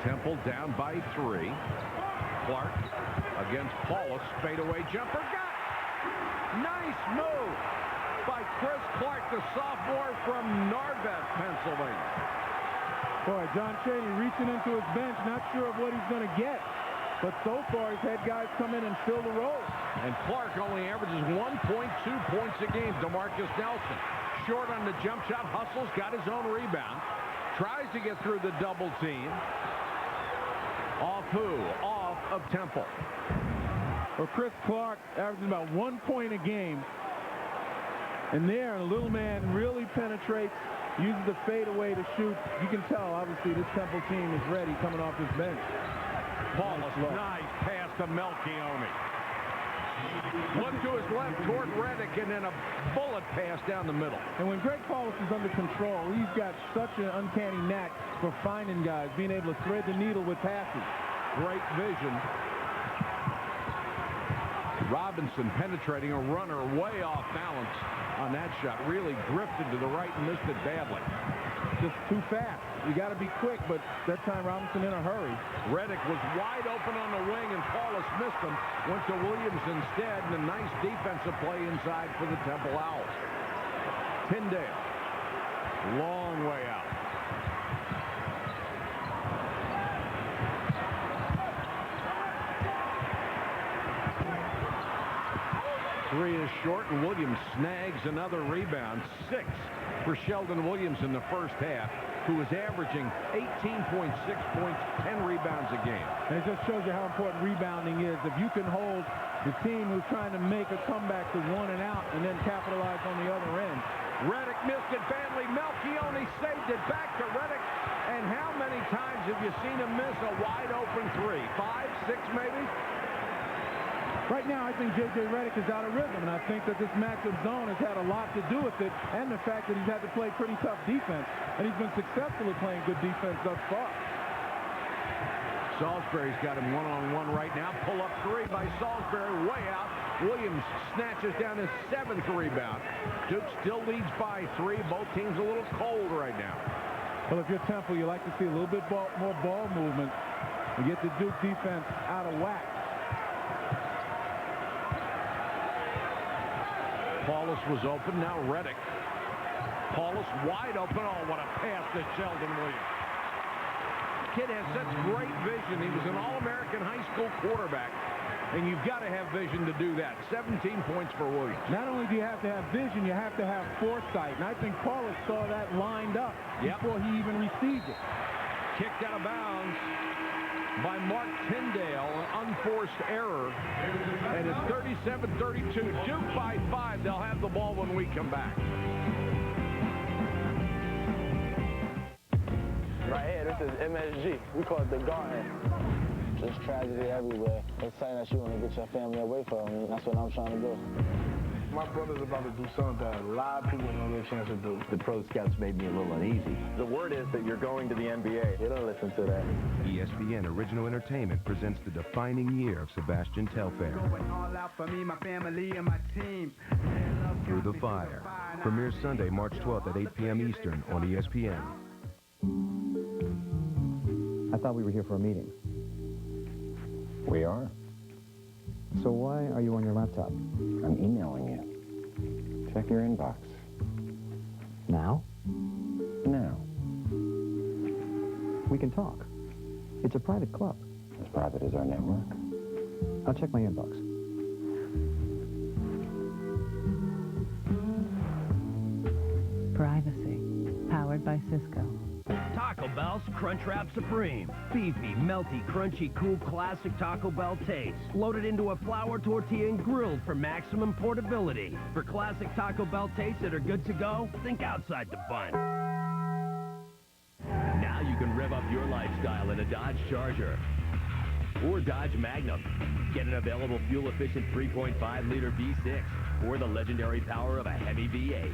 Temple down by 3. Clark against Paulus. Fadeaway jumper. Got it! Nice move by Chris Clark, the sophomore from Narberth, Pennsylvania. Boy, John Cheney reaching into his bench, not sure of what he's going to get. But so far, he's had guys come in and fill the role. And Clark only averages 1.2 points a game. DeMarcus Nelson, short on the jump shot, hustles, got his own rebound. Tries to get through the double team. Off who? Off of Temple. Well, Chris Clark averaging about 1 point a game. And there, the little man really penetrates, uses the fadeaway to shoot. You can tell, obviously, this Temple team is ready coming off his bench. Paulus, nice pass to Melchione. Look to his left toward Reddick, and then a bullet pass down the middle. And when Greg Paulus is under control, he's got such an uncanny knack for finding guys, being able to thread the needle with passes. Great vision. Robinson penetrating a runner way off balance on that shot. Really drifted to the right and missed it badly. Just too fast. You got to be quick, but that time Robinson in a hurry. Reddick was wide open on the wing, and Paulus missed him. Went to Williams instead, and a nice defensive play inside for the Temple Owls. Tyndale, long way out. Three is short, and Williams snags another rebound. 6 for Sheldon Williams in the first half, who is averaging 18.6 points, 10 rebounds a game. And it just shows you how important rebounding is. If you can hold the team who's trying to make a comeback to 1 and out and then capitalize on the other end. Reddick missed it badly. Melchione saved it back to Reddick. And how many times have you seen him miss a wide open 3? 5, 6 maybe? Right now, I think J.J. Reddick is out of rhythm, and I think that this matchup zone has had a lot to do with it, and the fact that he's had to play pretty tough defense, and he's been successful at playing good defense thus far. Salisbury's got him one-on-one right now. Pull-up 3 by Salisbury, way out. Williams snatches down his 7th rebound. Duke still leads by 3. Both teams a little cold right now. Well, if you're Temple, you like to see a little bit more ball movement and get the Duke defense out of whack. Paulus was open, now Reddick. Paulus wide open. Oh, what a pass to Sheldon Williams. Kid has such great vision. He was an All-American high school quarterback, and you've got to have vision to do that. 17 points for Williams. Not only do you have to have vision, you have to have foresight, and I think Paulus saw that lined up before he even received it. Kicked out of bounds by Mark Tyndale, an unforced error, and it's 37-32. Duke by 5. They'll have the ball when we come back. Right here, this is MSG. We call it the Garden. Just tragedy everywhere. It's something that you want to get your family away from, and that's what I'm trying to do. My brother's about to do something that a lot of people don't get a chance to do. The Pro Scouts made me a little uneasy. The word is that you're going to the NBA. You don't listen to that. ESPN Original Entertainment presents the defining year of Sebastian Telfair. Through the Fire. Premieres Sunday, March 12th at 8 p.m. Eastern on ESPN. I thought we were here for a meeting. We are. So why are you on your laptop? I'm emailing you. Check your inbox. Now? Now. We can talk. It's a private club. As private as our network. I'll check my inbox. Privacy. Powered by Cisco. Taco Bell's Crunchwrap Supreme. Beefy, melty, crunchy, cool, classic Taco Bell taste. Loaded into a flour tortilla and grilled for maximum portability. For classic Taco Bell tastes that are good to go, think outside the bun. Now you can rev up your lifestyle in a Dodge Charger or Dodge Magnum. Get an available fuel-efficient 3.5-liter V6 or the legendary power of a heavy V8.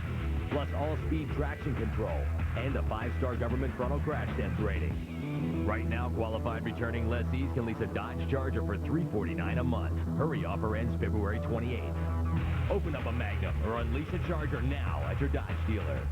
Plus all-speed traction control and a 5-star government frontal crash test rating. Right now, qualified returning lessees can lease a Dodge Charger for $349 a month. Hurry, offer ends February 28th. Open up a Magnum or unleash a Charger now at your Dodge dealer.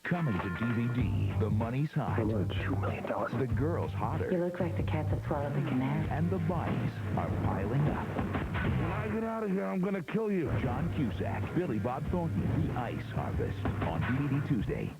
Coming to DVD, The Money's Hot. $2 million. The girl's hotter. You look like the cat that swallowed the canary. And the bodies are piling up. When I get out of here, I'm gonna kill you. John Cusack, Billy Bob Thornton, The Ice Harvest on DVD Tuesday.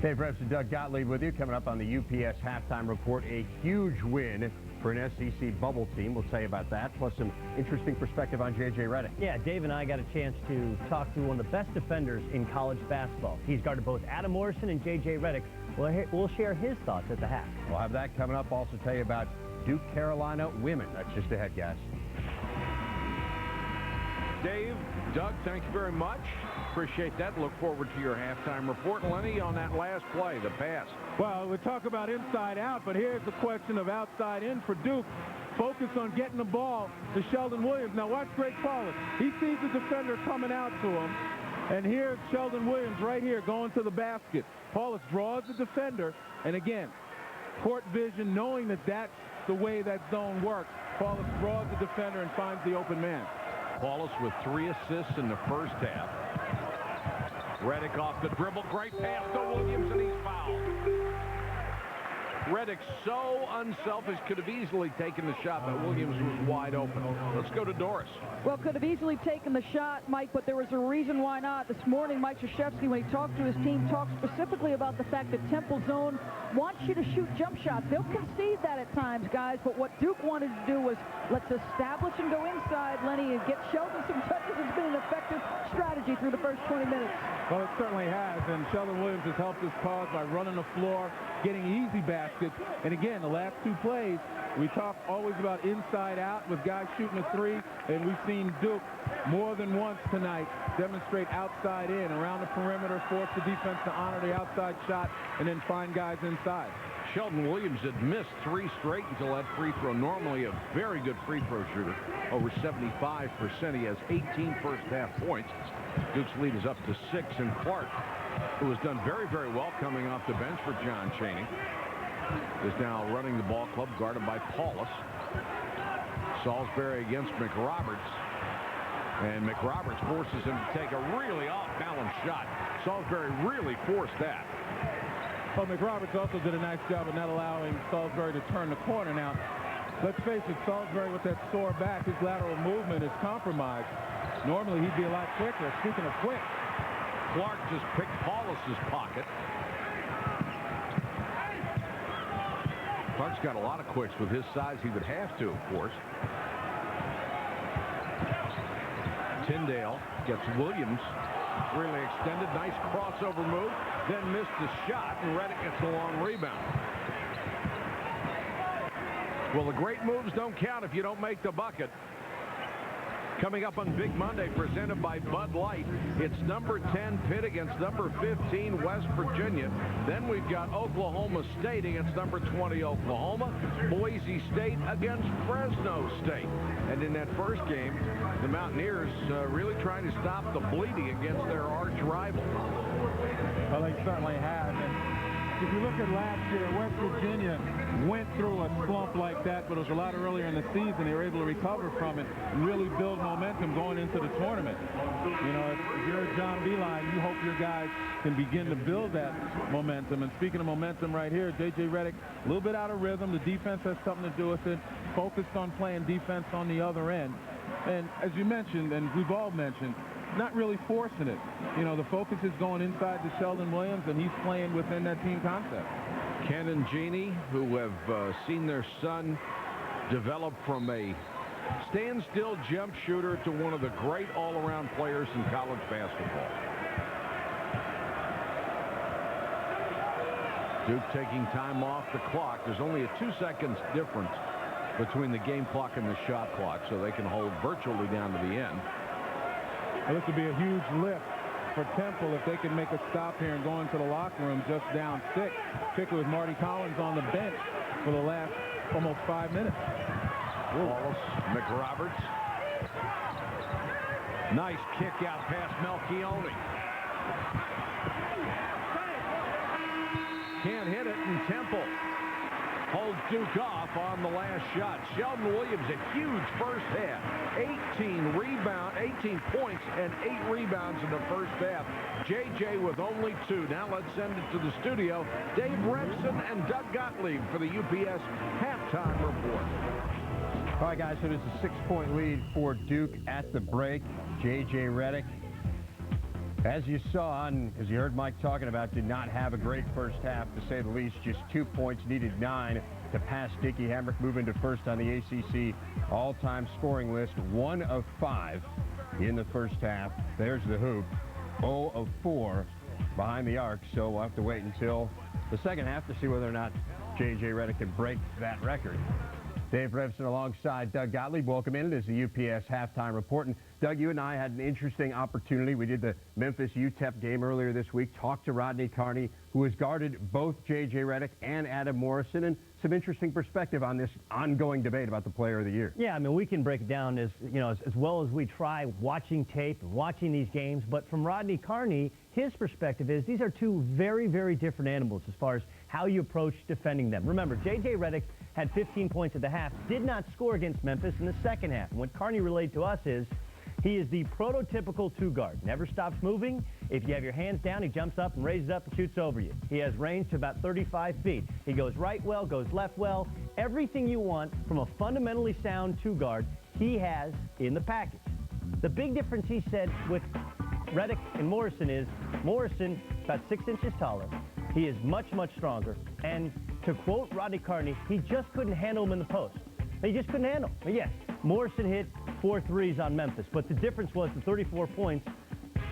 Dave Rebs and Doug Gottlieb with you. Coming up on the UPS halftime report, a huge win for an SEC bubble team. We'll tell you about that, plus some interesting perspective on J.J. Redick. Yeah, Dave and I got a chance to talk to one of the best defenders in college basketball. He's guarded both Adam Morrison and J.J. Redick. We'll share his thoughts at the half. We'll have that coming up. Also tell you about Duke Carolina women. That's just ahead, guys. Dave, Doug, thank you very much. Appreciate that. Look forward to your halftime report. Lenny, on that last play, the pass. Well, we talk about inside out, but here's the question of outside in for Duke. Focus on getting the ball to Sheldon Williams. Now watch Greg Paulus. He sees the defender coming out to him, and here's Sheldon Williams right here going to the basket. Paulus draws the defender, and again, court vision, knowing that that's the way that zone works. Paulus draws the defender and finds the open man. Paulus with 3 assists in the first half. Redick off the dribble. Great pass to Williams, and he's fouled. Redick so unselfish, could have easily taken the shot, but Williams was wide open. Let's go to Doris. Well, could have easily taken the shot, Mike, but there was a reason why not. This morning, Mike Krzyzewski, when he talked to his team, talked specifically about the fact that Temple Zone wants you to shoot jump shots. They'll concede that at times, guys, but what Duke wanted to do was let's establish and go inside, Lenny, and get Sheldon some touches. It's been an effective strategy through the first 20 minutes. Well, it certainly has, and Sheldon Williams has helped his cause by running the floor, getting easy baskets. And again, the last 2 plays, we talk always about inside out with guys shooting a 3, and we've seen Duke more than once tonight demonstrate outside in, around the perimeter, force the defense to honor the outside shot, and then find guys inside. Sheldon Williams had missed 3 straight until that free throw. Normally a very good free throw shooter, over 75%. He has 18 first half points. Duke's lead is up to 6, and Clark, who has done very, very well coming off the bench for John Chaney, is now running the ball club, guarded by Paulus. Salisbury against McRoberts, and McRoberts forces him to take a really off-balance shot. Salisbury really forced that. Well, McRoberts also did a nice job of not allowing Salisbury to turn the corner. Now, let's face it, Salisbury with that sore back, his lateral movement is compromised. Normally, he'd be a lot quicker. Speaking of quick, Clark just picked Paulus's pocket. Clark's got a lot of quicks. With his size, he would have to, of course. Tyndale gets Williams really extended. Nice crossover move. Then missed the shot, and Redick gets a long rebound. Well, the great moves don't count if you don't make the bucket. Coming up on Big Monday, presented by Bud Light, it's number 10 Pitt against number 15 West Virginia. Then we've got Oklahoma State against number 20 Oklahoma. Boise State against Fresno State. And in that first game, the Mountaineers really trying to stop the bleeding against their arch rival. Well, they certainly have. And if you look at last year, West Virginia went through a slump like that, but it was a lot earlier in the season. They were able to recover from it and really build momentum going into the tournament. You know, if you're John Beilein, you hope your guys can begin to build that momentum. And speaking of momentum right here, J.J. Redick, a little bit out of rhythm. The defense has something to do with it. Focused on playing defense on the other end. And as you mentioned, and we've all mentioned, not really forcing it. You know, the focus is going inside to Sheldon Williams, and he's playing within that team concept. Ken and Jeannie, who have seen their son develop from a standstill jump shooter to one of the great all-around players in college basketball. Duke taking time off the clock. There's only a 2 seconds difference between the game clock and the shot clock, so they can hold virtually down to the end. Well, this would be a huge lift for Temple if they can make a stop here and go into the locker room just down 6, particularly with Marty Collins on the bench for the last almost 5 minutes. Wallace, McRoberts. Nice kick out past Melchione. can't hit it, and Temple holds Duke off on the last shot. Sheldon Williams, a huge first half. 18 points and 8 rebounds in the first half. J.J. with only 2. Now let's send it to the studio. Dave Remsen and Doug Gottlieb for the UPS halftime report. All right, guys, so it is a 6-point lead for Duke at the break. J.J. Redick, as you saw, and as you heard Mike talking about, did not have a great first half, to say the least. Just 2 points, needed 9 to pass Dickie Hamrick, move into first on the ACC all-time scoring list. 1 of 5 in the first half. There's the hoop. 0 of 4 behind the arc, so we'll have to wait until the second half to see whether or not J.J. Redick can break that record. Dave Remsen alongside Doug Gottlieb. Welcome in. It is the UPS halftime report. And Doug, you and I had an interesting opportunity. We did the Memphis-UTEP game earlier this week, talked to Rodney Carney, who has guarded both J.J. Redick and Adam Morrison, and some interesting perspective on this ongoing debate about the player of the year. Yeah, I mean, we can break it down as well as we try watching tape and watching these games, but from Rodney Carney, his perspective is these are two very, very different animals as far as how you approach defending them. Remember, J.J. Redick had 15 points at the half, did not score against Memphis in the second half. And what Carney relayed to us is he is the prototypical two-guard. Never stops moving. If you have your hands down, he jumps up and raises up and shoots over you. He has range to about 35 feet. He goes right well, goes left well. Everything you want from a fundamentally sound two-guard, he has in the package. The big difference, he said, with Redick and Morrison is Morrison about 6 inches taller. He is much, much stronger. And to quote Rodney Carney, he just couldn't handle him in the post. He just couldn't handle him. But yes, Morrison hit 4 threes on Memphis, but the difference was the 34 points.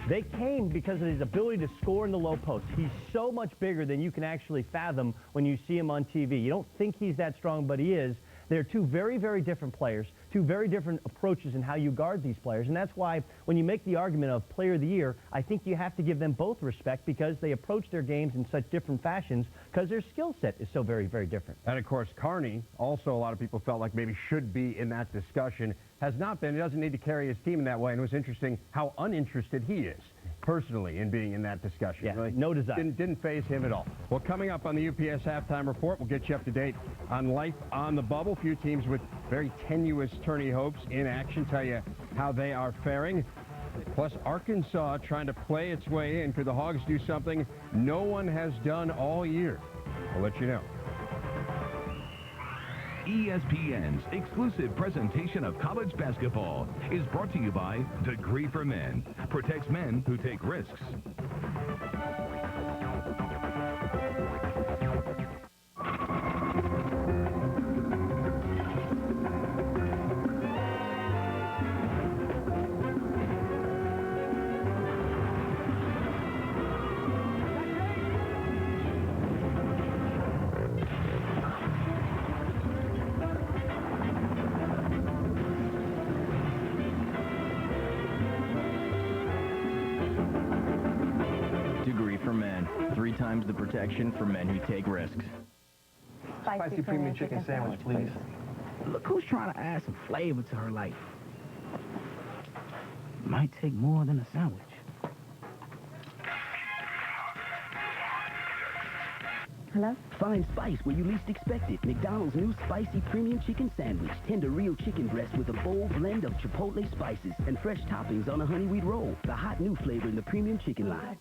They came because of his ability to score in the low post. He's so much bigger than you can actually fathom when you see him on TV. You don't think he's that strong, but he is. They're two very, very different players, two very different approaches in how you guard these players. And that's why when you make the argument of player of the year, I think you have to give them both respect because they approach their games in such different fashions because their skill set is so very, very different. And, of course, Carney, also a lot of people felt like maybe should be in that discussion, has not been. He doesn't need to carry his team in that way. And it was interesting how uninterested he is personally in being in that discussion. Yeah, really no desire. Didn't faze him at all. Well, coming up on the UPS halftime report, we'll get you up to date on life on the bubble. Few teams with very tenuous tourney hopes in action. Tell you how they are faring. Plus, Arkansas trying to play its way in. Could the Hogs do something no one has done all year? We'll let you know. ESPN's exclusive presentation of college basketball is brought to you by Degree for Men. Protects men who take risks. Times the protection for men who take risks. Spicy premium chicken sandwich, please. Look who's trying to add some flavor to her life. Might take more than a sandwich. Hello? Find spice where you least expect it. McDonald's new spicy premium chicken sandwich. Tender real chicken breast with a bold blend of chipotle spices and fresh toppings on a honey wheat roll. The hot new flavor in the premium chicken line.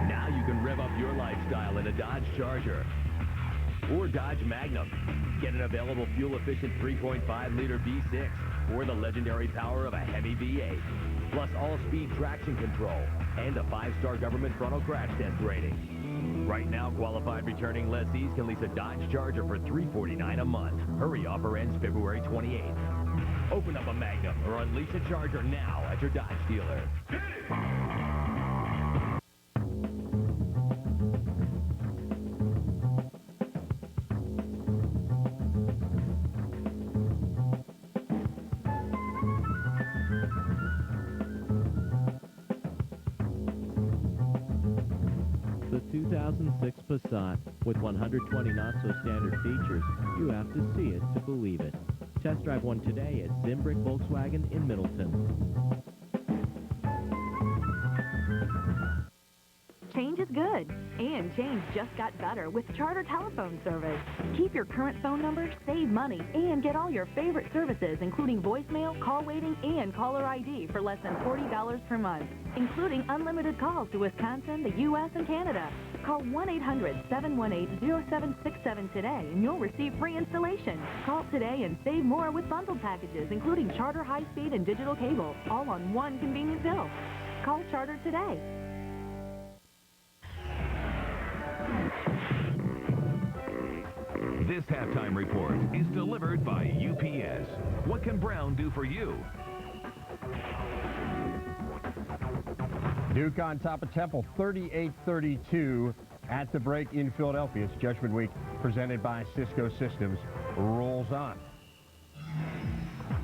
Now you can rev up your lifestyle in a Dodge Charger or Dodge Magnum. Get an available fuel-efficient 3.5-liter V6 or the legendary power of a heavy V8. Plus all-speed traction control and a 5-star government frontal crash test rating. Right now, qualified returning lessees can lease a Dodge Charger for $349 a month. Hurry, offer ends February 28th. Open up a Magnum or unleash a Charger now at your Dodge dealer. The 2006 Passat with 120 not-so-standard features. You have to see it to believe it. Test drive one today at Zimbrick Volkswagen in Middleton. Change is good, and change just got better with Charter telephone service. Keep your current phone number, save money, and get all your favorite services, including voicemail, call waiting, and caller ID for less than $40 per month, including unlimited calls to Wisconsin, the U.S., and Canada. Call 1-800-718-0767 today, and you'll receive free installation. Call today and save more with bundled packages, including Charter high-speed and digital cable, all on one convenient bill. Call Charter today. This halftime report is delivered by UPS. What can Brown do for you? Duke on top of Temple, 38-32 at the break in Philadelphia. It's Judgment Week presented by Cisco Systems. Rolls on.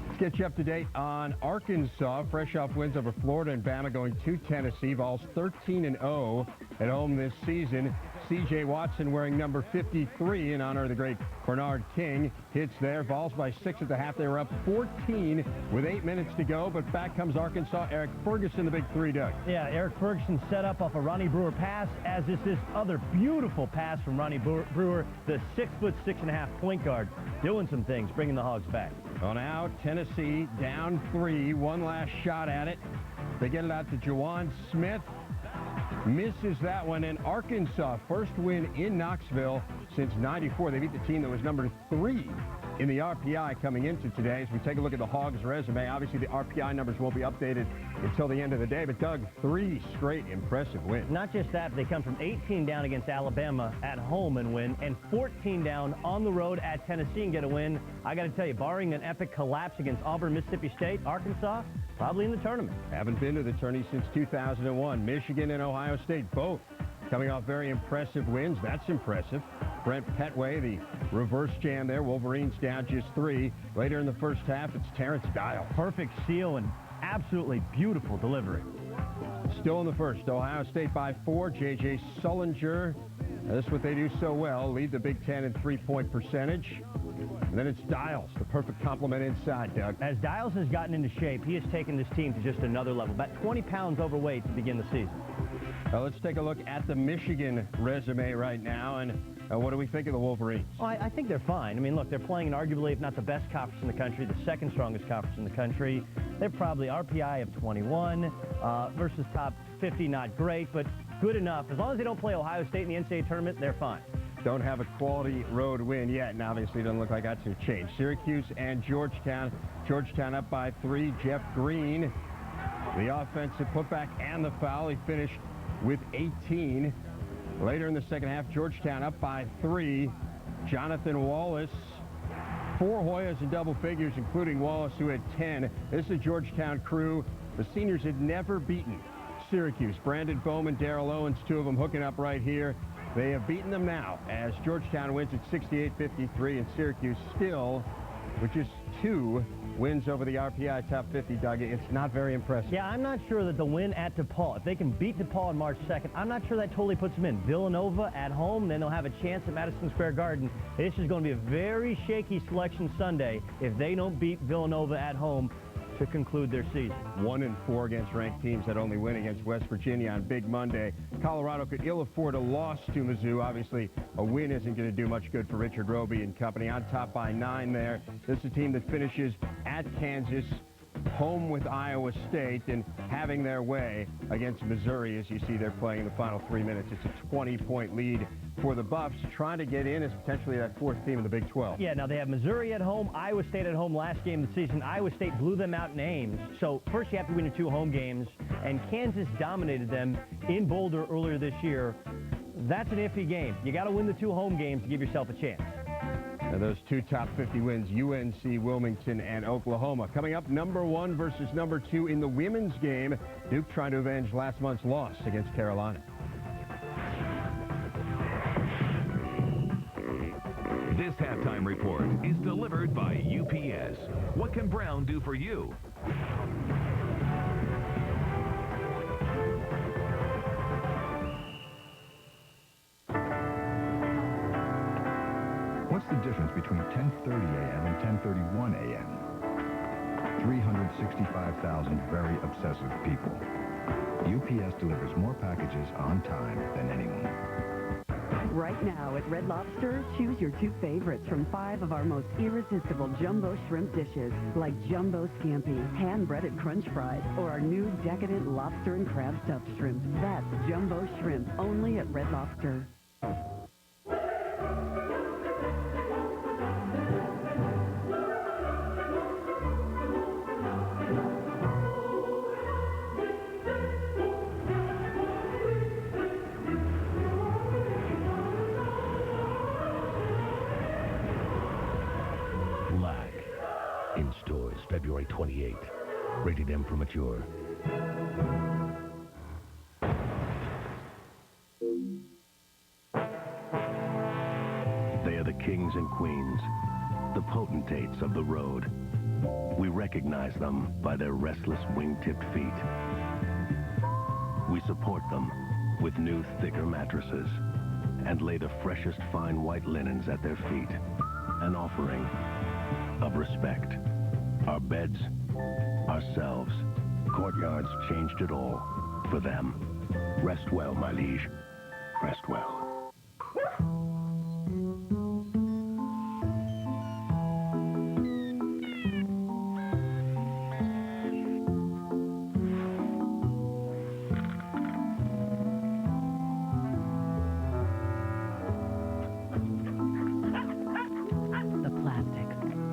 Let's get you up to date on Arkansas. Fresh off wins over Florida and Bama, going to Tennessee. Vols 13-0 at home this season. C.J. Watson wearing number 53 in honor of the great Bernard King. Hits there. Vols by 6 at the half. They were up 14 with 8 minutes to go, but back comes Arkansas. Eric Ferguson, the big three, Doug. Yeah, Eric Ferguson set up off a Ronnie Brewer pass, as is this other beautiful pass from Ronnie Brewer, the 6'6.5" point guard, doing some things, bringing the Hogs back. Well, now Tennessee down 3. One last shot at it. They get it out to Jawan Smith. Misses that one, and Arkansas, first win in Knoxville since '94. They beat the team that was number 3 in the RPI coming into today. As we take a look at the Hogs' resume, obviously the RPI numbers won't be updated until the end of the day, but Doug, 3 straight impressive wins. Not just that, they come from 18 down against Alabama at home and win, and 14 down on the road at Tennessee and get a win. I got to tell you, barring an epic collapse against Auburn, Mississippi State, Arkansas probably in the tournament. Haven't been to the tourney since 2001. Michigan and Ohio State both coming off very impressive wins. That's impressive. Brent Petway, the reverse jam there. Wolverines down just 3. Later in the first half, it's Terrence Dial. Perfect seal and absolutely beautiful delivery. Still in the first, Ohio State by 4. J.J. Sullinger, that's what they do so well, lead the Big Ten in three-point percentage. And then it's Dials, the perfect complement inside, Doug. As Dials has gotten into shape, he has taken this team to just another level. About 20 pounds overweight to begin the season. Let's take a look at the Michigan resume right now, and what do we think of the Wolverines? Well, I think they're fine. I mean, look, they're playing in arguably, if not the best conference in the country, the second strongest conference in the country. They're probably RPI of 21 versus top 50, not great, but good enough. As long as they don't play Ohio State in the NCAA tournament, they're fine. Don't have a quality road win yet, and obviously it doesn't look like that's going to change. Syracuse and Georgetown. Georgetown up by 3. Jeff Green, the offensive putback and the foul. He finished with 18. Later in the second half, Georgetown up by 3. Jonathan Wallace, 4 Hoyas in double figures, including Wallace, who had 10. This is a Georgetown crew the seniors had never beaten. Syracuse, Brandon Bowman, Darrell Owens, 2 of them hooking up right here. They have beaten them now as Georgetown wins at 68-53, and Syracuse still with just 2 wins over the RPI top 50, Doug. It's not very impressive. Yeah, I'm not sure that the win at DePaul, if they can beat DePaul on March 2nd, I'm not sure that totally puts them in. Villanova at home, then they'll have a chance at Madison Square Garden. This is going to be a very shaky selection Sunday if they don't beat Villanova at home to conclude their season. 1-4 against ranked teams that only win against West Virginia on Big Monday. Colorado could ill afford a loss to Mizzou. Obviously, a win isn't going to do much good for Richard Roby and company. On top by 9 there. This is a team that finishes at Kansas, home with Iowa State, and having their way against Missouri. As you see, they're playing the final 3 minutes. It's a 20-point lead for the Buffs, trying to get in as potentially that 4th team in the Big 12. Yeah, now they have Missouri at home, Iowa State at home last game of the season. Iowa State blew them out in Ames. So first you have to win your 2 home games, and Kansas dominated them in Boulder earlier this year. That's an iffy game. You got to win the 2 home games to give yourself a chance. And those 2 top 50 wins, UNC, Wilmington, and Oklahoma. Coming up, number 1 versus number 2 in the women's game. Duke trying to avenge last month's loss against Carolina. This halftime report is delivered by UPS. What can Brown do for you? What's the difference between 10:30 a.m. and 10:31 a.m.? 365,000 very obsessive people. UPS delivers more packages on time than anyone. Right now at Red Lobster, choose your two favorites from 5 of our most irresistible jumbo shrimp dishes, like jumbo scampi, hand-breaded crunch fries, or our new decadent lobster and crab stuffed shrimp. That's jumbo shrimp, only at Red Lobster. In stores February 28th. Rated M for mature. They are the kings and queens, the potentates of the road. We recognize them by their restless wing-tipped feet. We support them with new, thicker mattresses and lay the freshest fine white linens at their feet, an offering of respect. Our beds, ourselves, Courtyards changed it all for them. Rest well, my liege. Rest well.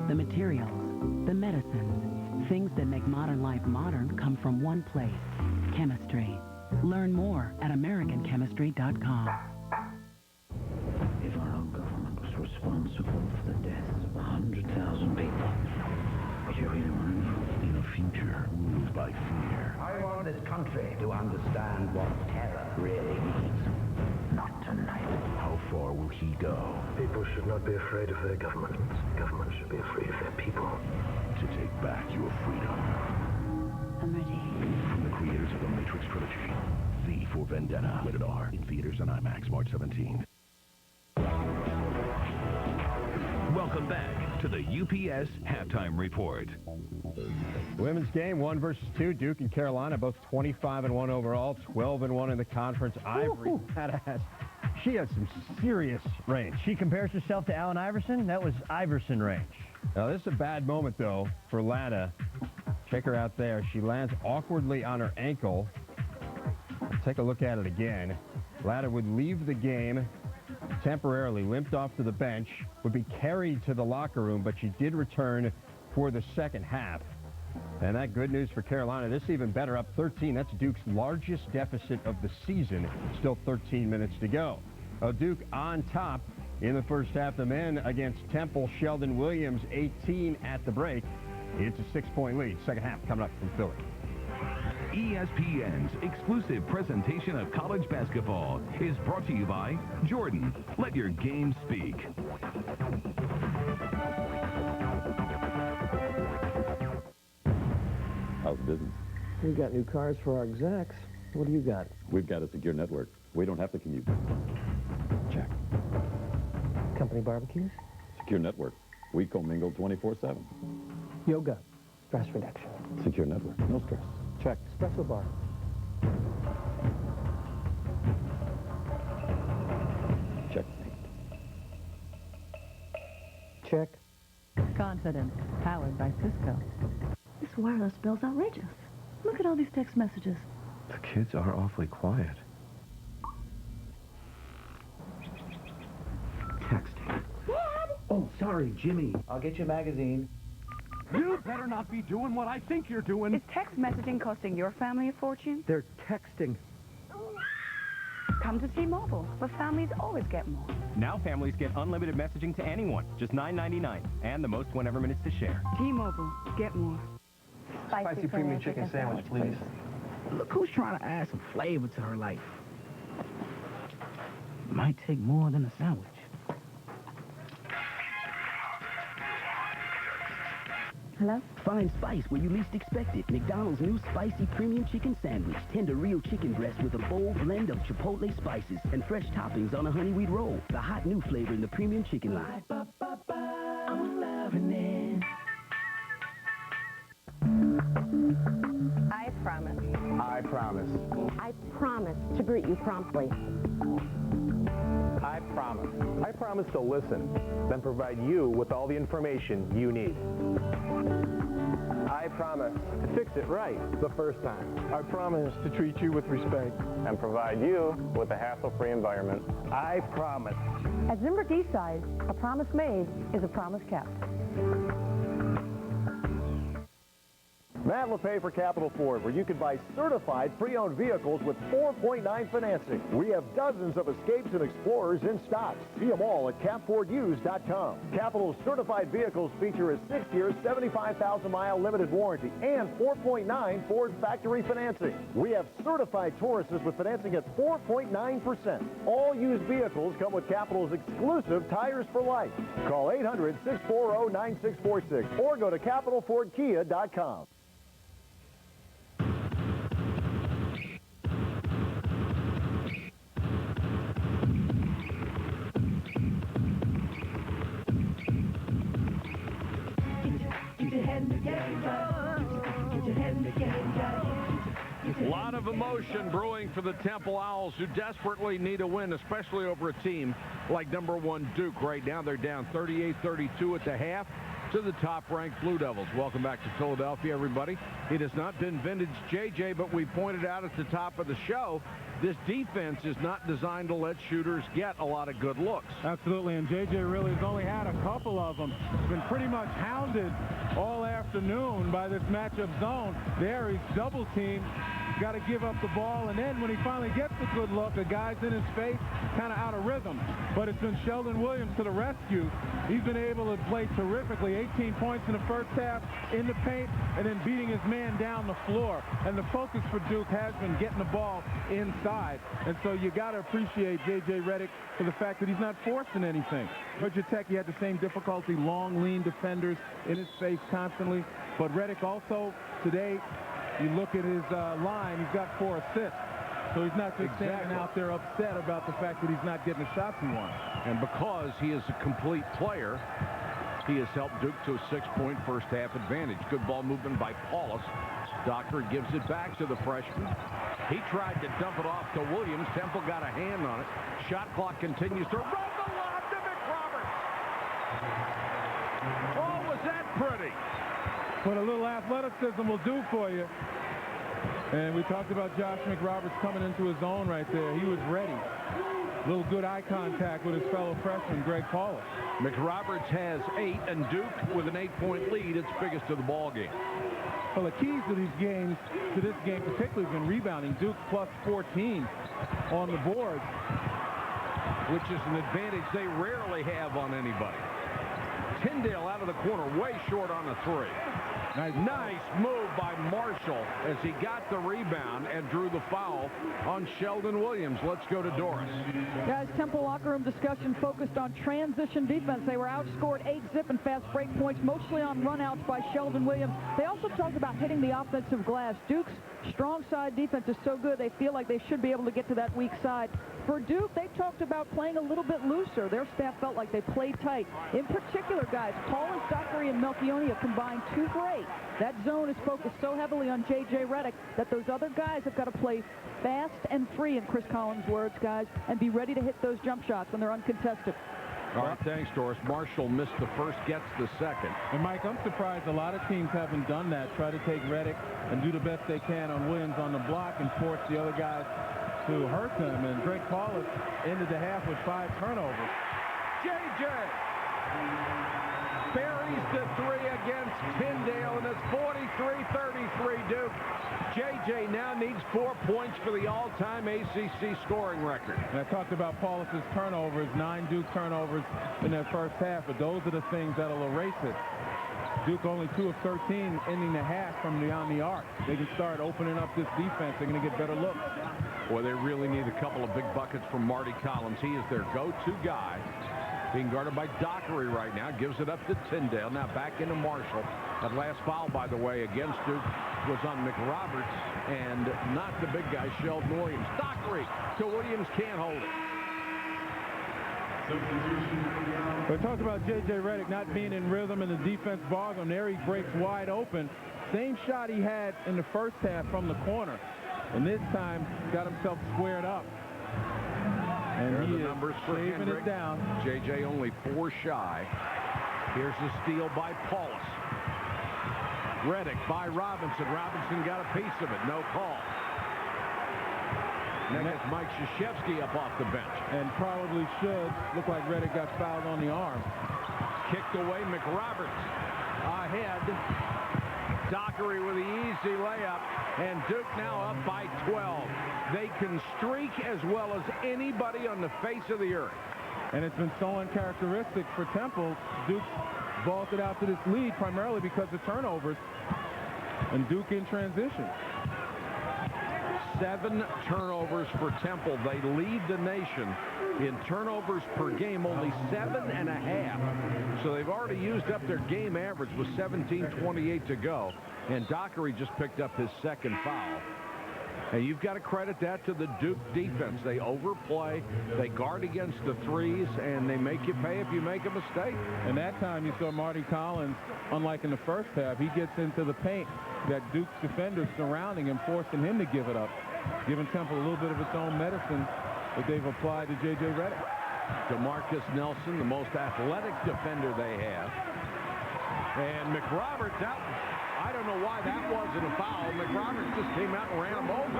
The materials, the medicines, things that make modern life modern come from one place, chemistry. Learn more at AmericanChemistry.com. If our own government was responsible for the deaths of 100,000 people, would you really want to know? In a future ruled by fear. I want this country to understand what terror really means. Not tonight. How far will he go? People should not be afraid of their government. Government should be afraid of their people. To take back your freedom. I'm ready. From the creators of the Matrix trilogy, V for Vendetta. Rated R. In theaters and IMAX March 17th. Welcome back to the UPS Halftime Report. Women's game, 1 versus 2. Duke and Carolina, both 25-1 overall, 12-1 in the conference. Ivory, she has some serious range. She compares herself to Allen Iverson. That was Iverson range. Now, this is a bad moment, though, for Lada. Check her out there. She lands awkwardly on her ankle. Take a look at it again. Lada would leave the game temporarily, limped off to the bench, would be carried to the locker room, but she did return for the second half. And that good news for Carolina. This even better, up 13. That's Duke's largest deficit of the season. Still 13 minutes to go. Duke on top in the first half. The men against Temple. Sheldon Williams, 18 at the break. It's a 6-point lead. Second half coming up from Philly. ESPN's exclusive presentation of college basketball is brought to you by Jordan. Let your game speak. How's business? We got new cars for our execs. What do you got? We've got a secure network. We don't have to commute. Check. Company barbecues? Secure network. We commingle 24/7. Yoga. Stress reduction. Secure network. No stress. Check. Espresso bar. Checkmate. Check. Confidence, powered by Cisco. This wireless bill's outrageous. Look at all these text messages. The kids are awfully quiet. Texting. Oh, sorry, Jimmy. I'll get you a magazine. You better not be doing what I think you're doing. Is text messaging costing your family a fortune? They're texting. Come to T-Mobile, where families always get more. Now families get unlimited messaging to anyone, just $9.99, and the most whenever minutes to share. T-Mobile, get more. Spicy premium chicken sandwich, please. Look who's trying to add some flavor to her life. Might take more than a sandwich. Hello? Find spice where you least expect it. McDonald's new spicy premium chicken sandwich. Tender real chicken breast with a bold blend of chipotle spices and fresh toppings on a honey wheat roll. The hot new flavor in the premium chicken line. I'm loving it. I promise. I promise. promise. I promise to greet you promptly. I promise. I promise to listen, then provide you with all the information you need. I promise to fix it right the first time. I promise to treat you with respect and provide you with a hassle-free environment. I promise. At Zimbrick Eastside, a promise made is a promise kept. Matt LePay for Capital Ford, where you can buy certified pre-owned vehicles with 4.9 financing. We have dozens of Escapes and Explorers in stock. See them all at capfordused.com. Capital's certified vehicles feature a 6-year, 75,000-mile limited warranty and 4.9 Ford factory financing. We have certified Tauruses with financing at 4.9%. All used vehicles come with Capital's exclusive Tires for Life. Call 800-640-9646 or go to capitalfordkia.com. A lot of emotion brewing for the Temple Owls, who desperately need a win, especially over a team like #1 Duke. Right now, they're down 38-32 at the half to the top-ranked Blue Devils. Welcome back to Philadelphia, everybody. It has not been vintage JJ, but we pointed out at the top of the show, this defense is not designed to let shooters get a lot of good looks. Absolutely, and JJ really has only had a couple of them. He's been pretty much hounded all afternoon by this matchup zone. There he's double-teamed. Got to give up the ball, and then when he finally gets a good look, the guy's in his face, kind of out of rhythm. But it's been Sheldon Williams to the rescue. He's been able to play terrifically. 18 points in the first half in the paint, and then beating his man down the floor. And the focus for Duke has been getting the ball inside. And so you got to appreciate J.J. Redick for the fact that he's not forcing anything. Virginia Tech, he had the same difficulty, long, lean defenders in his face constantly. But Redick also today, you look at his line, he's got 4 assists. So he's not just standing out there upset about the fact that he's not getting the shots he wants. And because he is a complete player, he has helped Duke to a 6-point first-half advantage. Good ball movement by Paulus. Dockery gives it back to the freshman. He tried to dump it off to Williams. Temple got a hand on it. Shot clock continues to run the lob to McRoberts. Oh, was that pretty? What a little athleticism will do for you. And we talked about Josh McRoberts coming into his own right there. He was ready. A little good eye contact with his fellow freshman, Greg Paulus. McRoberts has 8, and Duke, with an 8-point lead, it's biggest of the ball game. Well, the keys to these games, to this game particularly, have been rebounding. Duke plus 14 on the board, which is an advantage they rarely have on anybody. Tyndale out of the corner, way short on the 3. Nice move by Marshall as he got the rebound and drew the foul on Sheldon Williams. Let's go to Doris. Guys, Temple locker room discussion focused on transition defense. They were outscored 8-zip and fast break points, mostly on runouts by Sheldon Williams. They also talked about hitting the offensive glass. Duke's strong side defense is so good, they feel like they should be able to get to that weak side. For Duke, they talked about playing a little bit looser. Their staff felt like they played tight. In particular, guys, Paulus, Dockery, and Melchioni have combined 2 for 8. That zone is focused so heavily on J.J. Redick that those other guys have got to play fast and free, in Chris Collins' words, guys, and be ready to hit those jump shots when they're uncontested. All right, thanks, Doris. Marshall missed the first, gets the second. And, Mike, I'm surprised a lot of teams haven't done that. Try to take Redick and do the best they can on Williams on the block and force the other guys to hurt them. And Greg Paulus ended the half with 5 turnovers. J.J. buries the 3 against Tyndale, and it's 43-33 Duke. J.J. now needs 4 points for the all-time ACC scoring record. And I talked about Paulus's turnovers, 9 Duke turnovers in that first half, but those are the things that'll erase it. Duke only 2 of 13, ending the half from beyond the arc. They can start opening up this defense. They're going to get better looks. Boy, they really need a couple of big buckets from Marty Collins. He is their go-to guy. Being guarded by Dockery right now. Gives it up to Tyndale. Now back into Marshall. That last foul, by the way, against Duke was on McRoberts and not the big guy, Sheldon Williams. Dockery to Williams, can't hold it. We talked about J.J. Redick not being in rhythm and the defense bogged him. There he breaks wide open. Same shot he had in the first half from the corner. And this time, got himself squared up. And there are he the is numbers for shaving Kendrick. it down. J.J. only 4 shy. Here's the steal by Paulus. Reddick by Robinson. Robinson got a piece of it. No call. Next, Mike Krzyzewski up off the bench. And probably should. Look like Reddick got fouled on the arm. Kicked away. McRoberts ahead. Dockery with the easy layup. And Duke now up by 12. They can streak as well as anybody on the face of the earth. And it's been so uncharacteristic for Temple. Duke's vaulted out to this lead primarily because of turnovers. And Duke in transition. 7 turnovers for Temple. They lead the nation in turnovers per game, only 7.5. So they've already used up their game average with 17:28 to go. And Dockery just picked up his second foul. And you've got to credit that to the Duke defense. They overplay, they guard against the threes, and they make you pay if you make a mistake. And that time you saw Marty Collins, unlike in the first half, he gets into the paint that Duke's defenders surrounding him, forcing him to give it up, giving Temple a little bit of its own medicine that they've applied to J.J. Reddick. DeMarcus Nelson, the most athletic defender they have. And McRoberts out. I don't know why that wasn't a foul. McRoberts just came out and ran him over.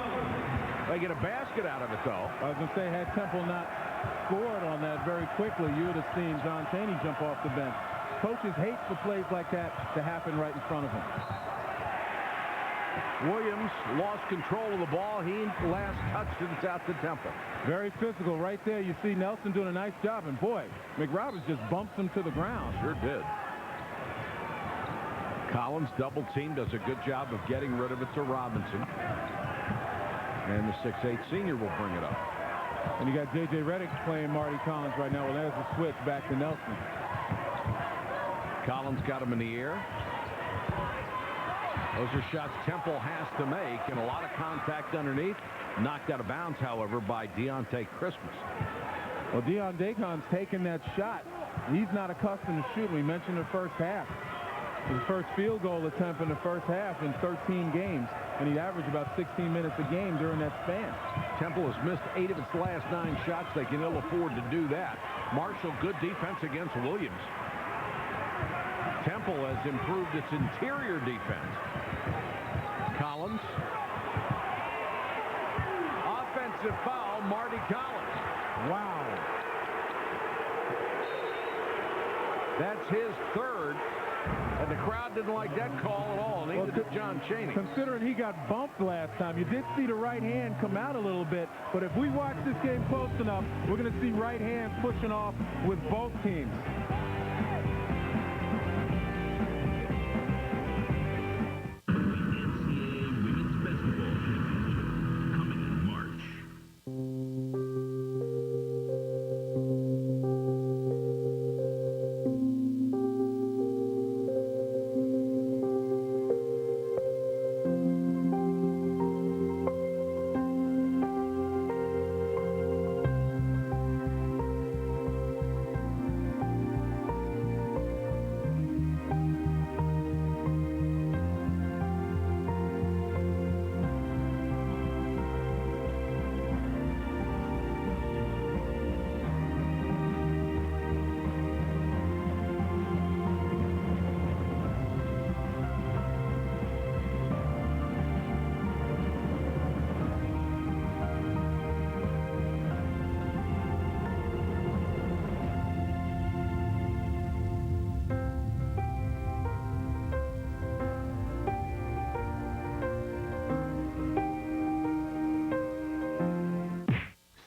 They get a basket out of it, though. I was going to say, had Temple not scored on that very quickly, you would have seen John Chaney jump off the bench. Coaches hate for plays like that to happen right in front of him. Williams lost control of the ball. He last touched it. It's out to Temple. Very physical. Right there, you see Nelson doing a nice job. And, boy, McRoberts just bumps him to the ground. Sure did. Collins double team, does a good job of getting rid of it to Robinson. And the 6'8 senior will bring it up. And you got J.J. Reddick playing Marty Collins right now. Well, there's a switch back to Nelson. Collins got him in the air. Those are shots Temple has to make, and a lot of contact underneath. Knocked out of bounds, however, by Deontay Christmas. Well, Deion Dacon's taking that shot. He's not accustomed to shooting. We mentioned the first half. His first field goal attempt in the first half in 13 games, and he averaged about 16 minutes a game during that span. Temple has missed 8 of its last 9 shots. They can ill afford to do that. Marshall, good defense against Williams. Temple has improved its interior defense. Collins. Offensive foul, Marty Collins. Wow. That's his third. And the crowd didn't like that call at all. Neither did John Chaney. Considering he got bumped last time, you did see the right hand come out a little bit. But if we watch this game close enough, we're going to see right hands pushing off with both teams. NCAA Women's Basketball Championship coming in March.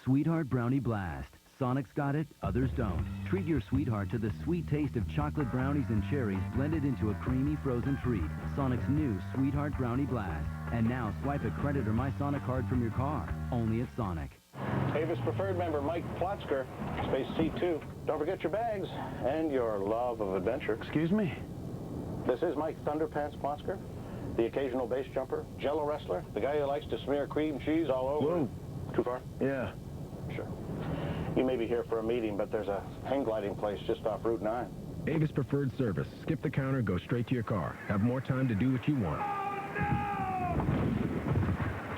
Sweetheart Brownie Blast. Sonic's got it, others don't. Treat your sweetheart to the sweet taste of chocolate brownies and cherries blended into a creamy frozen treat. Sonic's new Sweetheart Brownie Blast. And now swipe a credit or My Sonic card from your car. Only at Sonic. Avis Preferred member Mike Plotzker, space C2. Don't forget your bags and your love of adventure. Excuse me? This is Mike Thunderpants Plotzker, the occasional base jumper, jello wrestler, the guy who likes to smear cream cheese all over. Whoa. Too far? Yeah. Sure. You may be here for a meeting, but there's a hang gliding place just off Route 9. Avis Preferred Service. Skip the counter, go straight to your car. Have more time to do what you want.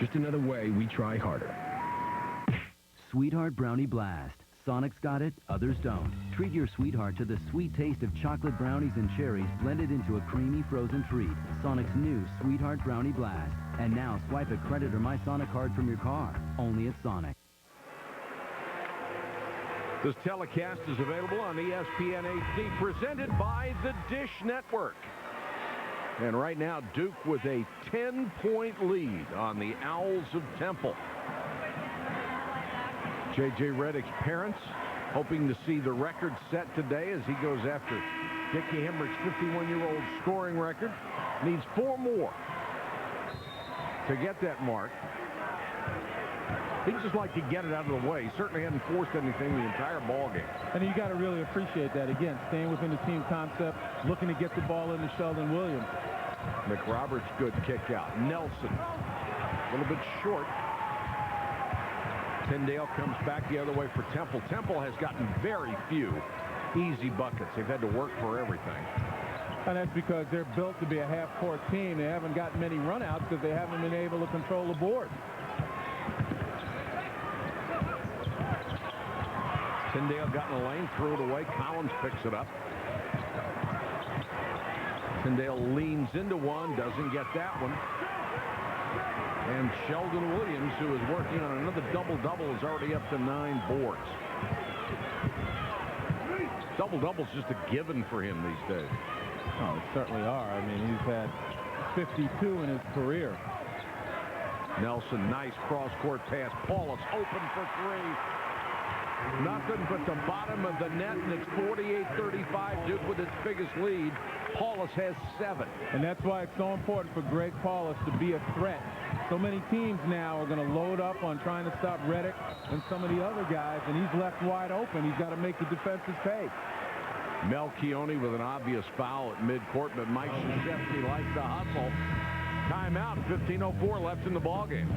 Just another way we try harder. Sweetheart Brownie Blast. Sonic's got it, others don't. Treat your sweetheart to the sweet taste of chocolate brownies and cherries blended into a creamy frozen treat. Sonic's new Sweetheart Brownie Blast. And now swipe a credit or My Sonic card from your car. Only at Sonic. This telecast is available on ESPN HD, presented by the Dish Network. And right now, Duke with a 10-point lead on the Owls of Temple. J.J. Redick's parents hoping to see the record set today as he goes after Dickie Hemrick's 51-year-old scoring record. Needs 4 more to get that mark. He'd just like to get it out of the way. He certainly hadn't forced anything the entire ball game. And you got to really appreciate that. Again, staying within the team concept, looking to get the ball into Sheldon Williams. McRoberts, good kick out. Nelson, a little bit short. Tyndale comes back the other way for Temple. Temple has gotten very few easy buckets. They've had to work for everything. And that's because they're built to be a half-court team. They haven't gotten many runouts because they haven't been able to control the board. Tyndale got in the lane, threw it away. Collins picks it up. Tyndale leans into one, doesn't get that one. And Sheldon Williams, who is working on another double-double, is already up to 9 boards. Double-double's just a given for him these days. Oh, they certainly are. I mean, he's had 52 in his career. Nelson, nice cross-court pass. Paulus open for 3. Nothing but the bottom of the net, and it's 48-35. Duke with its biggest lead. Paulus has 7. And that's why it's so important for Greg Paulus to be a threat. So many teams now are going to load up on trying to stop Redick and some of the other guys, and he's left wide open. He's got to make the defenses pay. Melchione with an obvious foul at midcourt, but Mike Krzyzewski likes to hustle. Timeout, 15:04 left in the ballgame.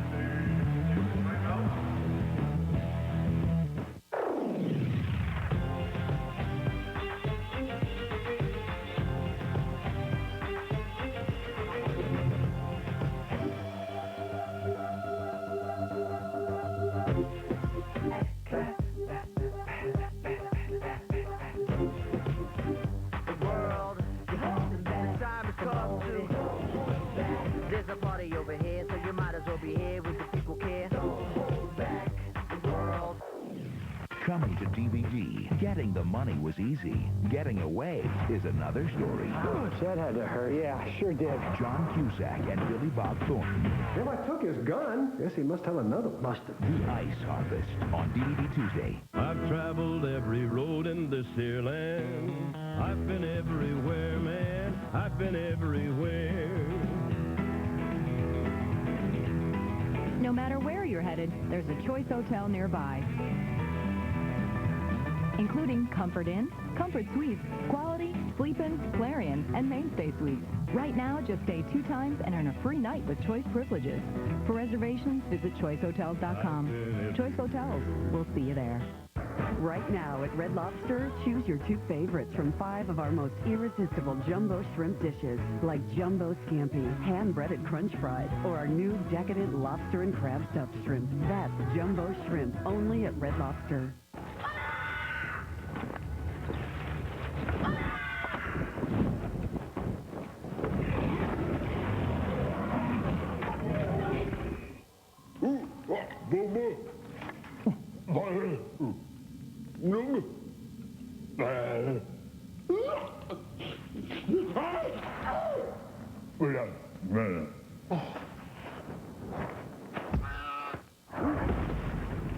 Coming to DVD, getting the money was easy. Getting away is another story. Ouch, that had to hurt. Yeah, sure did. John Cusack and Billy Bob Thornton. Well, I took his gun. Guess he must have another one. Must have. The Ice Harvest on DVD Tuesday. I've traveled every road in this here land. I've been everywhere, man. I've been everywhere. No matter where you're headed, there's a Choice Hotel nearby, including Comfort Inn, Comfort Suites, Quality, Sleep In, Clarion, and Mainstay Suites. Right now, just stay 2 times and earn a free night with Choice privileges. For reservations, visit choicehotels.com. Choice Hotels. We'll see you there. Right now at Red Lobster, choose your 2 favorites from 5 of our most irresistible jumbo shrimp dishes, like jumbo scampi, hand-breaded crunch fries, or our new decadent lobster and crab stuffed shrimp. That's jumbo shrimp, only at Red Lobster.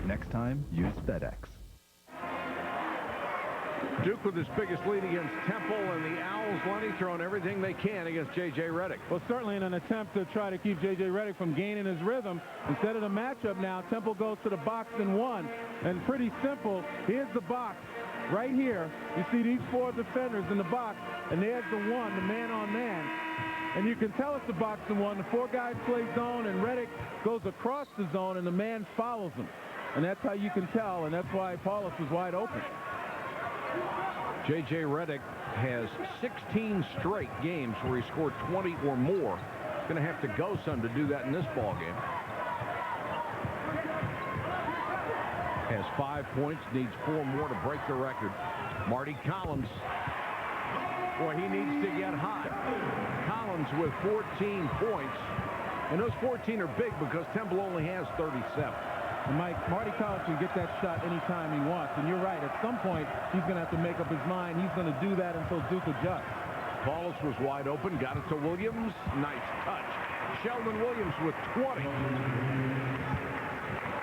Next time, use FedEx. Duke with his biggest lead against Temple, and the Owls, Lenny, throwing everything they can against J.J. Redick. Well, certainly in an attempt to try to keep J.J. Redick from gaining his rhythm. Instead of the matchup now, Temple goes to the box and 1. And pretty simple, here's the box right here. You see these 4 defenders in the box, and there's the 1, the man-on-man. And you can tell it's the box and 1. The 4 guys play zone, and Redick goes across the zone, and the man follows him. And that's how you can tell, and that's why Paulus was wide open. J.J. Redick has 16 straight games where he scored 20 or more. Going to have to go some to do that in this ball game. has 5 points, needs 4 more to break the record. Marty Collins, boy, he needs to get hot. Collins with 14 points, and those 14 are big because Temple only has 37. And Marty Collins can get that shot anytime he wants, and you're right. At some point, he's going to have to make up his mind. He's going to do that until Duke adjusts. Paulus was wide open, got it to Williams. Nice touch. Sheldon Williams with 20.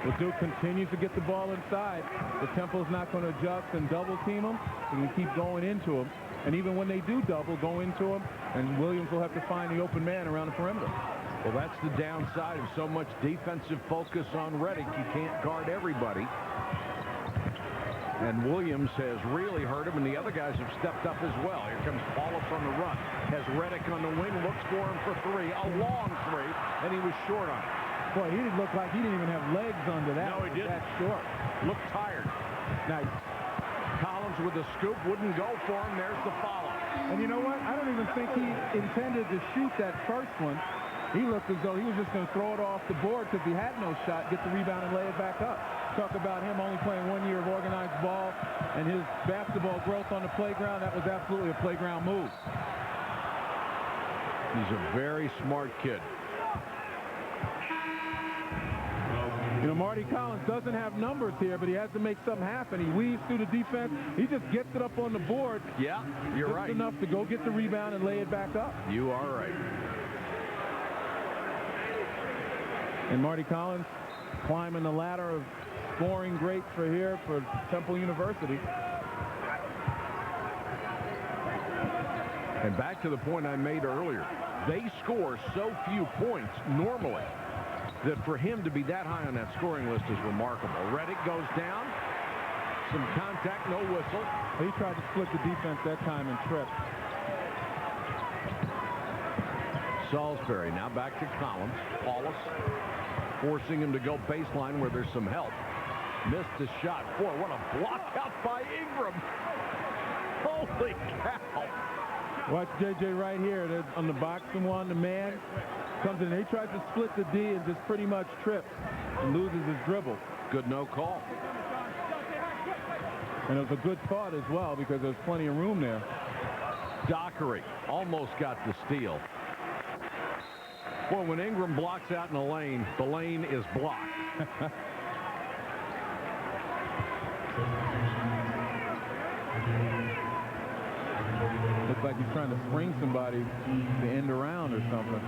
Well, Duke continues to get the ball inside. The Temple's not going to adjust and double team him. They're going to keep going into him. And even when they do double, go into him, and Williams will have to find the open man around the perimeter. Well, that's the downside of so much defensive focus on Reddick. You can't guard everybody. And Williams has really hurt him, and the other guys have stepped up as well. Here comes Paulus on the run. Has Reddick on the wing, looks for him for 3. A long 3, and he was short on it. Boy, he didn't look like he didn't even have legs under that. No, he didn't. That short. Looked tired. Nice. Collins with the scoop, wouldn't go for him. There's the follow. And you know what? I don't even think he intended to shoot that first one. He looked as though he was just going to throw it off the board because he had no shot, get the rebound, and lay it back up. Talk about him only playing 1 year of organized ball and his basketball growth on the playground. That was absolutely a playground move. He's a very smart kid. You know, Marty Collins doesn't have numbers here, but he has to make something happen. He weaves through the defense. He just gets it up on the board. Yeah, you're right. Just enough to go get the rebound and lay it back up. You are right. And Marty Collins climbing the ladder of scoring greats for here for Temple University. And back to the point I made earlier, they score so few points normally that for him to be that high on that scoring list is remarkable. Reddick goes down. Some contact, no whistle. He tried to split the defense that time and tripped. Salisbury now back to Collins. Paulus forcing him to go baseline where there's some help. Missed the shot. Boy, what a block out by Ingram. Holy cow. Watch J.J. right here. They're on the boxing one. The man comes in. He tries to split the D and just pretty much trips and loses his dribble. Good no call. And it was a good thought as well because there's plenty of room there. Dockery almost got the steal. Boy, when Ingram blocks out in the lane is blocked. Looks like he's trying to spring somebody to end around or something.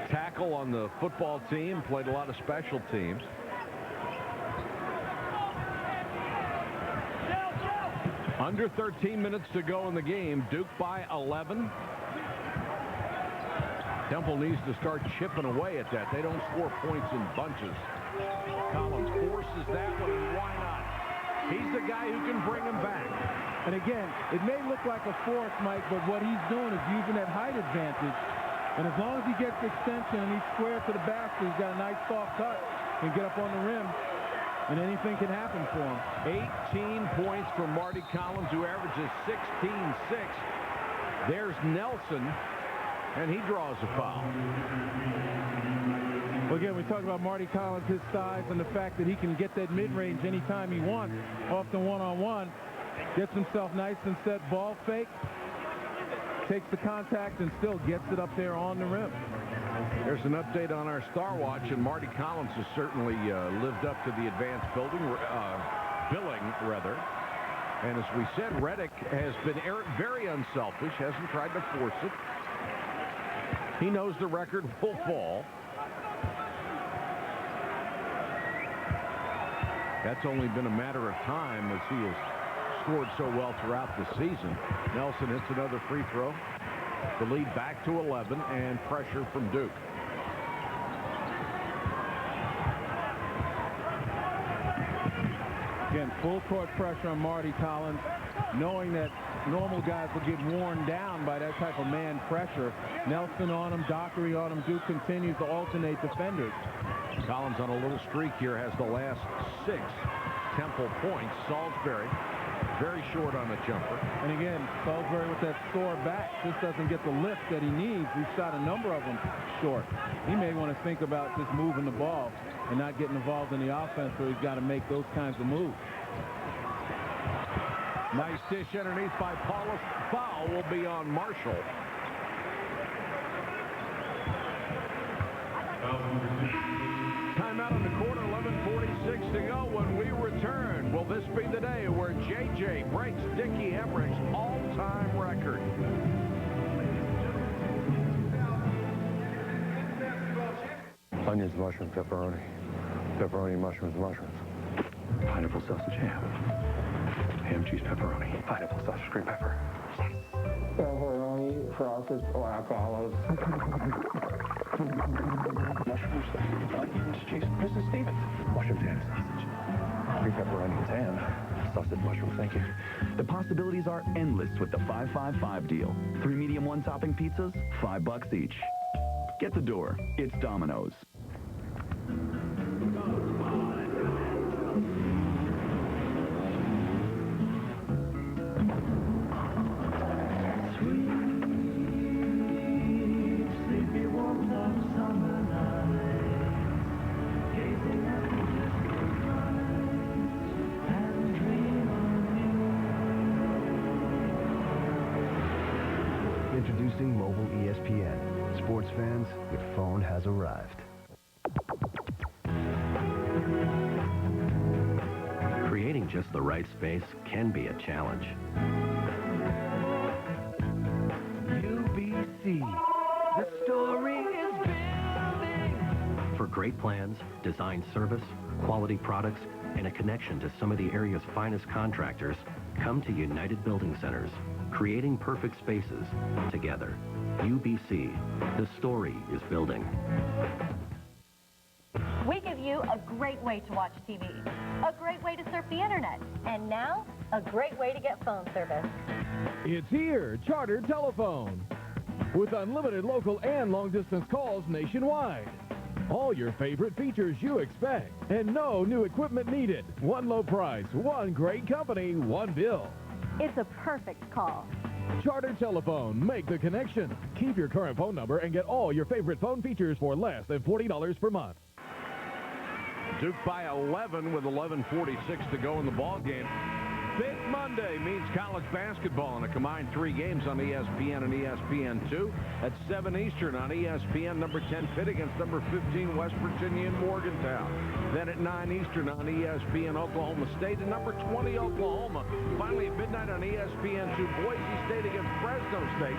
Tackle on the football team, played a lot of special teams. Under 13 minutes to go in the game. Duke by 11. Temple needs to start chipping away at that. They don't score points in bunches. Collins forces that one, and why not? He's the guy who can bring him back. And again, it may look like a force, Mike, but what he's doing is using that height advantage. And as long as he gets extension and he's square to the basket, he's got a nice soft touch and get up on the rim, and anything can happen for him. 18 points for Marty Collins, who averages 16-6. There's Nelson, and he draws a foul. Well, again, we talk about Marty Collins, his size, and the fact that he can get that mid-range anytime he wants, often one-on-one. Gets himself nice and set, ball fake, takes the contact, and still gets it up there on the rim. There's an update on our Star Watch, and Marty Collins has certainly lived up to the advanced billing, rather. And as we said, Reddick has been very unselfish, hasn't tried to force it. He knows the record will fall. That's only been a matter of time as he has scored so well throughout the season. Nelson hits another free throw. The lead back to 11, and pressure from Duke. Again, full court pressure on Marty Collins, knowing that normal guys will get worn down by that type of man pressure. Nelson on him, Dockery on him. Duke continues to alternate defenders. Collins on a little streak here, has the last 6 Temple points. Salisbury very short on the jumper. And again, Salisbury with that sore back just doesn't get the lift that he needs. He's shot a number of them short. He may want to think about just moving the ball. and not getting involved in the offense where he's got to make those kinds of moves. Nice dish underneath by Paulus. Foul will be on Marshall. Timeout on the quarter, 11:46 to go. When we return, will this be the day where J.J. breaks Dickie Emmerich's all-time record? Onions, mushrooms, pepperoni. Pepperoni, mushrooms, mushrooms. Pineapple sausage ham. Ham, cheese, pepperoni. Pineapple sausage, green pepper. Pepperoni, sausage, black olives. Mushrooms, onions, cheese. Mrs. Stevens. Mushrooms, ham, sausage. Green pepper, onions, ham. Sausage, mushrooms, thank you. The possibilities are endless with the 5-5-5 deal. 3 medium one-topping pizzas, $5 each. Get the door. It's Domino's. Introducing mobile ESPN. Sports fans, your phone has arrived. Creating just the right space can be a challenge. UBC. The story is building. For great plans, design service, quality products, and a connection to some of the area's finest contractors, come to United Building Centers, creating perfect spaces together. UBC, the story is building. We give you a great way to watch TV, a great way to surf the internet, and now, a great way to get phone service. It's here, Charter Telephone, with unlimited local and long-distance calls nationwide. All your favorite features you expect, and no new equipment needed. One low price, one great company, one bill. It's a perfect call. Charter Telephone, make the connection. Keep your current phone number and get all your favorite phone features for less than $40 per month. Duke by 11 with 11:46 to go in the ball game. Big Monday means college basketball in a combined 3 games on ESPN and ESPN2 at 7 Eastern on ESPN. Number 10 Pitt against number 15 West Virginia and Morgantown. Then at 9 Eastern on ESPN Oklahoma State and number 20 Oklahoma. Finally at midnight on ESPN2 Boise State against Fresno State.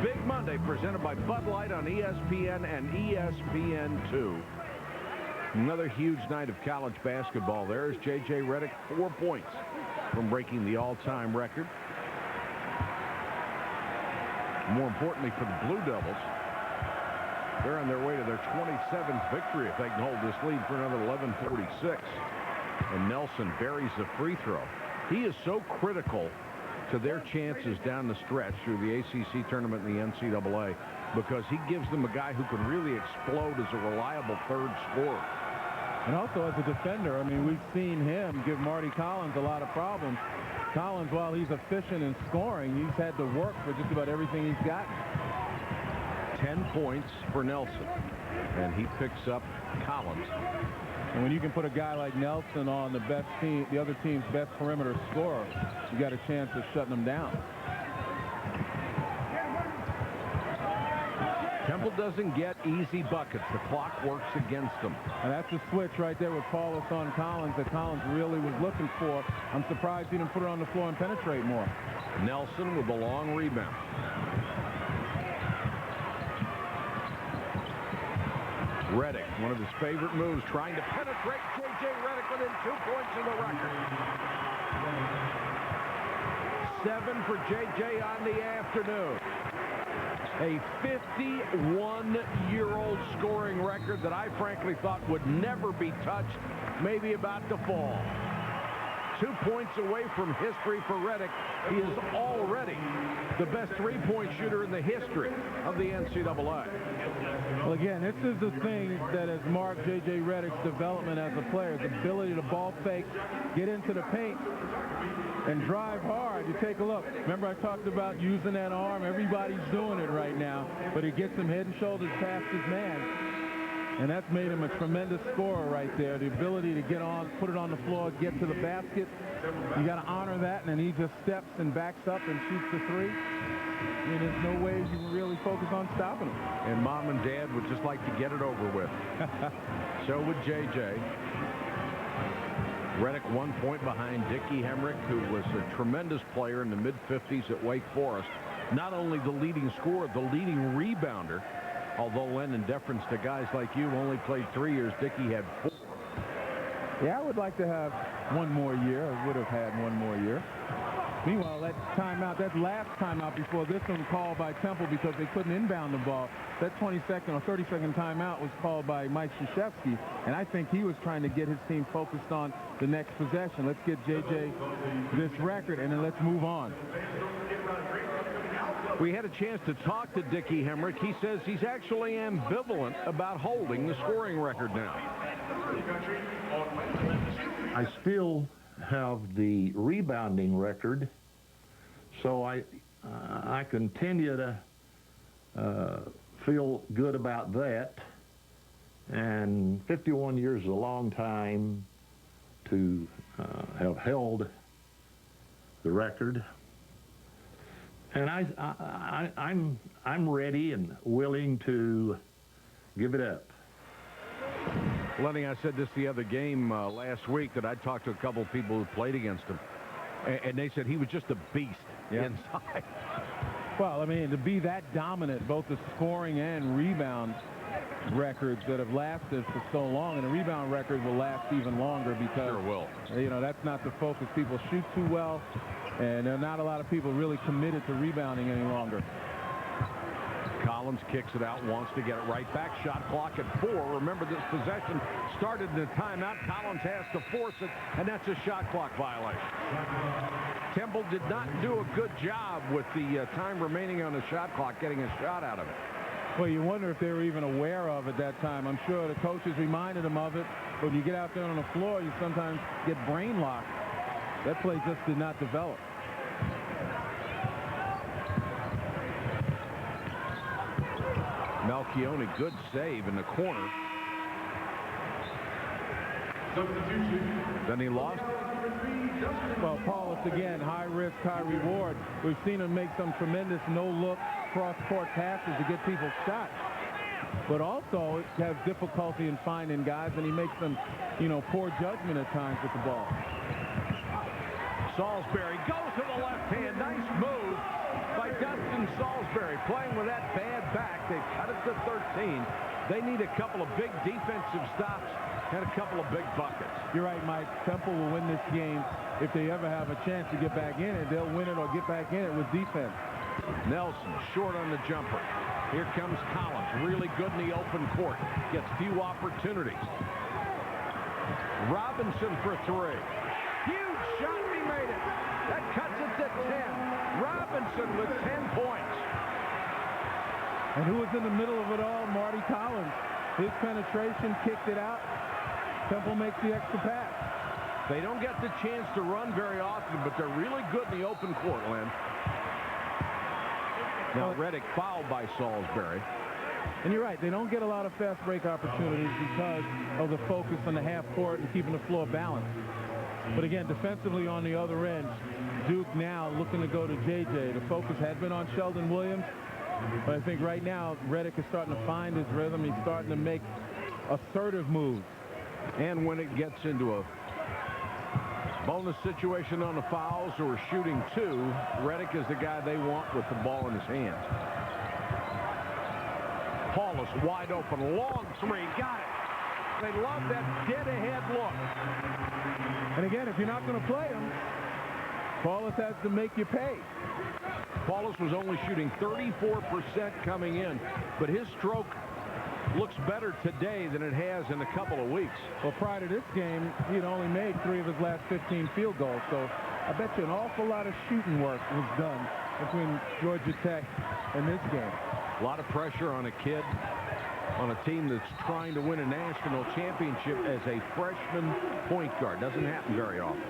Big Monday presented by Bud Light on ESPN and ESPN2. Another huge night of college basketball. There's J.J. Redick, 4 points from breaking the all-time record. More importantly for the Blue Devils, they're on their way to their 27th victory if they can hold this lead for another 11:46. And Nelson buries a free throw. He is so critical to their chances down the stretch through the ACC tournament and the NCAA because he gives them a guy who can really explode as a reliable third scorer. And also as a defender, I mean, we've seen him give Marty Collins a lot of problems. Collins, while he's efficient in scoring, he's had to work for just about everything he's gotten. 10 points for Nelson, and he picks up Collins. And when you can put a guy like Nelson on the best team, the other team's best perimeter scorer, you got a chance of shutting them down. Temple doesn't get easy buckets. The clock works against them. And that's a switch right there with Paulus on Collins that Collins really was looking for. I'm surprised he didn't put it on the floor and penetrate more. Nelson with a long rebound. Redick, one of his favorite moves, trying to penetrate. J.J. Redick within 2 points of the record. 7 for J.J. on the afternoon. A 51-year-old scoring record that I frankly thought would never be touched, maybe about to fall. 2 points away from history for Redick. He is already the best three-point shooter in the history of the NCAA. Well, again, this is the thing that has marked J.J. Redick's development as a player, his ability to ball fake, get into the paint, and drive hard. You take a look. Remember I talked about using that arm? Everybody's doing it right now, but it gets him head and shoulders past his man. And that's made him a tremendous scorer right there. The ability to get on, put it on the floor, get to the basket. You got to honor that, and then he just steps and backs up and shoots the three. I mean, there's no way you can really focus on stopping him. And Mom and Dad would just like to get it over with. So would JJ. Reddick 1 point behind Dickie Hemrick, who was a tremendous player in the mid-50s at Wake Forest. Not only the leading scorer, the leading rebounder. Although lending deference to guys like you, only played 3 years. Dickie had 4. Yeah, I would like to have one more year. I would have had one more year. Meanwhile, that timeout, that last timeout before this one called by Temple because they couldn't inbound the ball, that 22nd or 30-second timeout was called by Mike Krzyzewski, and I think he was trying to get his team focused on the next possession. Let's get J.J. this record, and then let's move on. We had a chance to talk to Dickie Hemrick. He says he's actually ambivalent about holding the scoring record now. I still have the rebounding record, so I continue to feel good about that. And 51 years is a long time to have held the record. And I'm ready and willing to give it up. Lenny, I said this the other game last week that I talked to a couple of people who played against him, and they said he was just a beast inside. Well, I mean, to be that dominant, both the scoring and rebound records that have lasted for so long, and the rebound record will last even longer because, sure will. You know, that's not the focus. People shoot too well, and there are not a lot of people really committed to rebounding any longer. Collins kicks it out, wants to get it right back. Shot clock at 4. Remember, this possession started in a timeout. Collins has to force it, and that's a shot clock violation. Temple did not do a good job with the time remaining on the shot clock getting a shot out of it. Well, you wonder if they were even aware of it that time. I'm sure the coaches reminded them of it, but when you get out there on the floor, you sometimes get brain locked. That play just did not develop. Malchione, good save in the corner. Then he lost. Well, Paulus again, high risk, high reward. We've seen him make some tremendous no-look cross-court passes to get people shots, but also has difficulty in finding guys, and he makes some, you know, poor judgment at times with the ball. Salisbury goes to the left hand. Nice move by Dustin Salisbury. Playing with that bad back. They've cut it to 13. They need a couple of big defensive stops and a couple of big buckets. You're right, Mike. Temple will win this game if they ever have a chance to get back in it. They'll win it or get back in it with defense. Nelson short on the jumper. Here comes Collins. Really good in the open court. Gets few opportunities. Robinson for 3. Huge shot, and he made it. That cuts it to 10. Robinson with 10 points. And who was in the middle of it all? Marty Collins. His penetration kicked it out. Temple makes the extra pass. They don't get the chance to run very often, but they're really good in the open court, Len. Now, Reddick fouled by Salisbury. And you're right, they don't get a lot of fast break opportunities because of the focus on the half court and keeping the floor balanced. But again, defensively on the other end, Duke now looking to go to J.J. The focus had been on Sheldon Williams, but I think right now Reddick is starting to find his rhythm. He's starting to make assertive moves. And when it gets into a bonus situation on the fouls or shooting 2, Reddick is the guy they want with the ball in his hands. Paulus wide open, long 3, got it. They love that dead-ahead look. And again, if you're not going to play him, Paulus has to make you pay. Paulus was only shooting 34% coming in, but his stroke looks better today than it has in a couple of weeks. Well, prior to this game, he'd only made 3 of his last 15 field goals, so I bet you an awful lot of shooting work was done between Georgia Tech and this game. A lot of pressure on a kid on a team that's trying to win a national championship as a freshman point guard. Doesn't happen very often.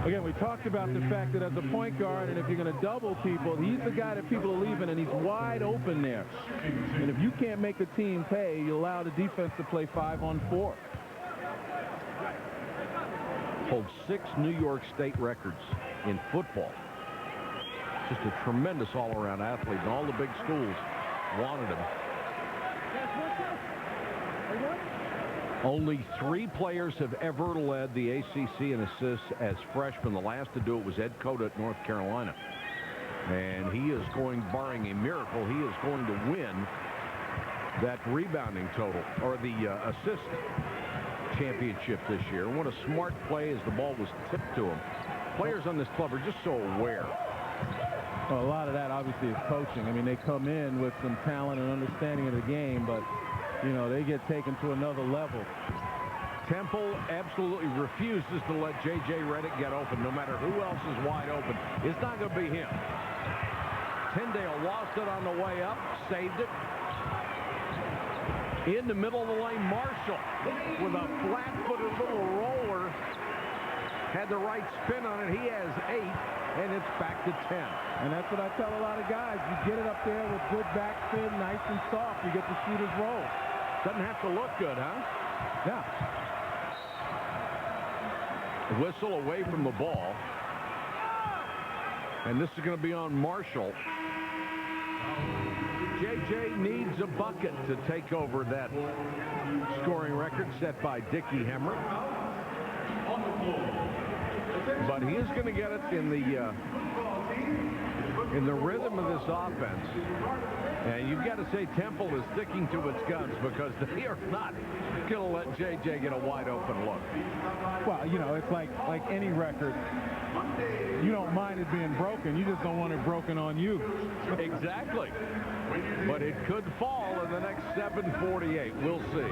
Again, we talked about the fact that as a point guard, and if you're going to double people, he's the guy that people are leaving, and he's wide open there. And if you can't make the team pay, you allow the defense to play 5-on-4. Holds 6 New York State records in football. Just a tremendous all-around athlete, and all the big schools wanted him. Only 3 players have ever led the ACC in assists as freshmen. The last to do it was Ed Cota at North Carolina. And he is going, barring a miracle, he is going to win that rebounding total, or the assist championship this year. And what a smart play as the ball was tipped to him. Players on this club are just so aware. Well, a lot of that obviously is coaching. I mean, they come in with some talent and understanding of the game, but you know, they get taken to another level. Temple absolutely refuses to let J.J. Redick get open, no matter who else is wide open. It's not going to be him. Tyndale lost it on the way up, saved it. In the middle of the lane, Marshall with a flat-footed little roller. Had the right spin on it. He has 8, and it's back to 10. And that's what I tell a lot of guys. You get it up there with good backspin, nice and soft. You get the shooters roll. Doesn't have to look good, huh? Yeah. Whistle away from the ball. And this is going to be on Marshall. J.J. needs a bucket to take over that scoring record set by Dickie Hemmer. But he is going to get it in the rhythm of this offense. And you've got to say Temple is sticking to its guns, because they are not going to let J.J. get a wide open look. Well, you know, it's like any record. You don't mind it being broken. You just don't want it broken on you. Exactly. But it could fall in the next 7:48. We'll see.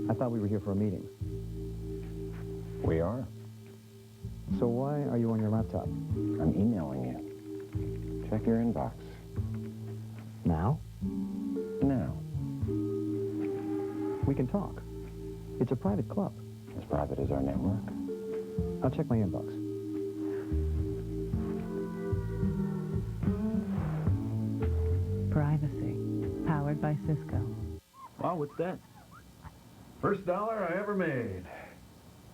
I thought we were here for a meeting. We are. So why are you on your laptop? I'm emailing you. Check your inbox. Now? Now. We can talk. It's a private club. As private as our network. I'll check my inbox. Privacy. Powered by Cisco. Wow, what's that? First dollar I ever made.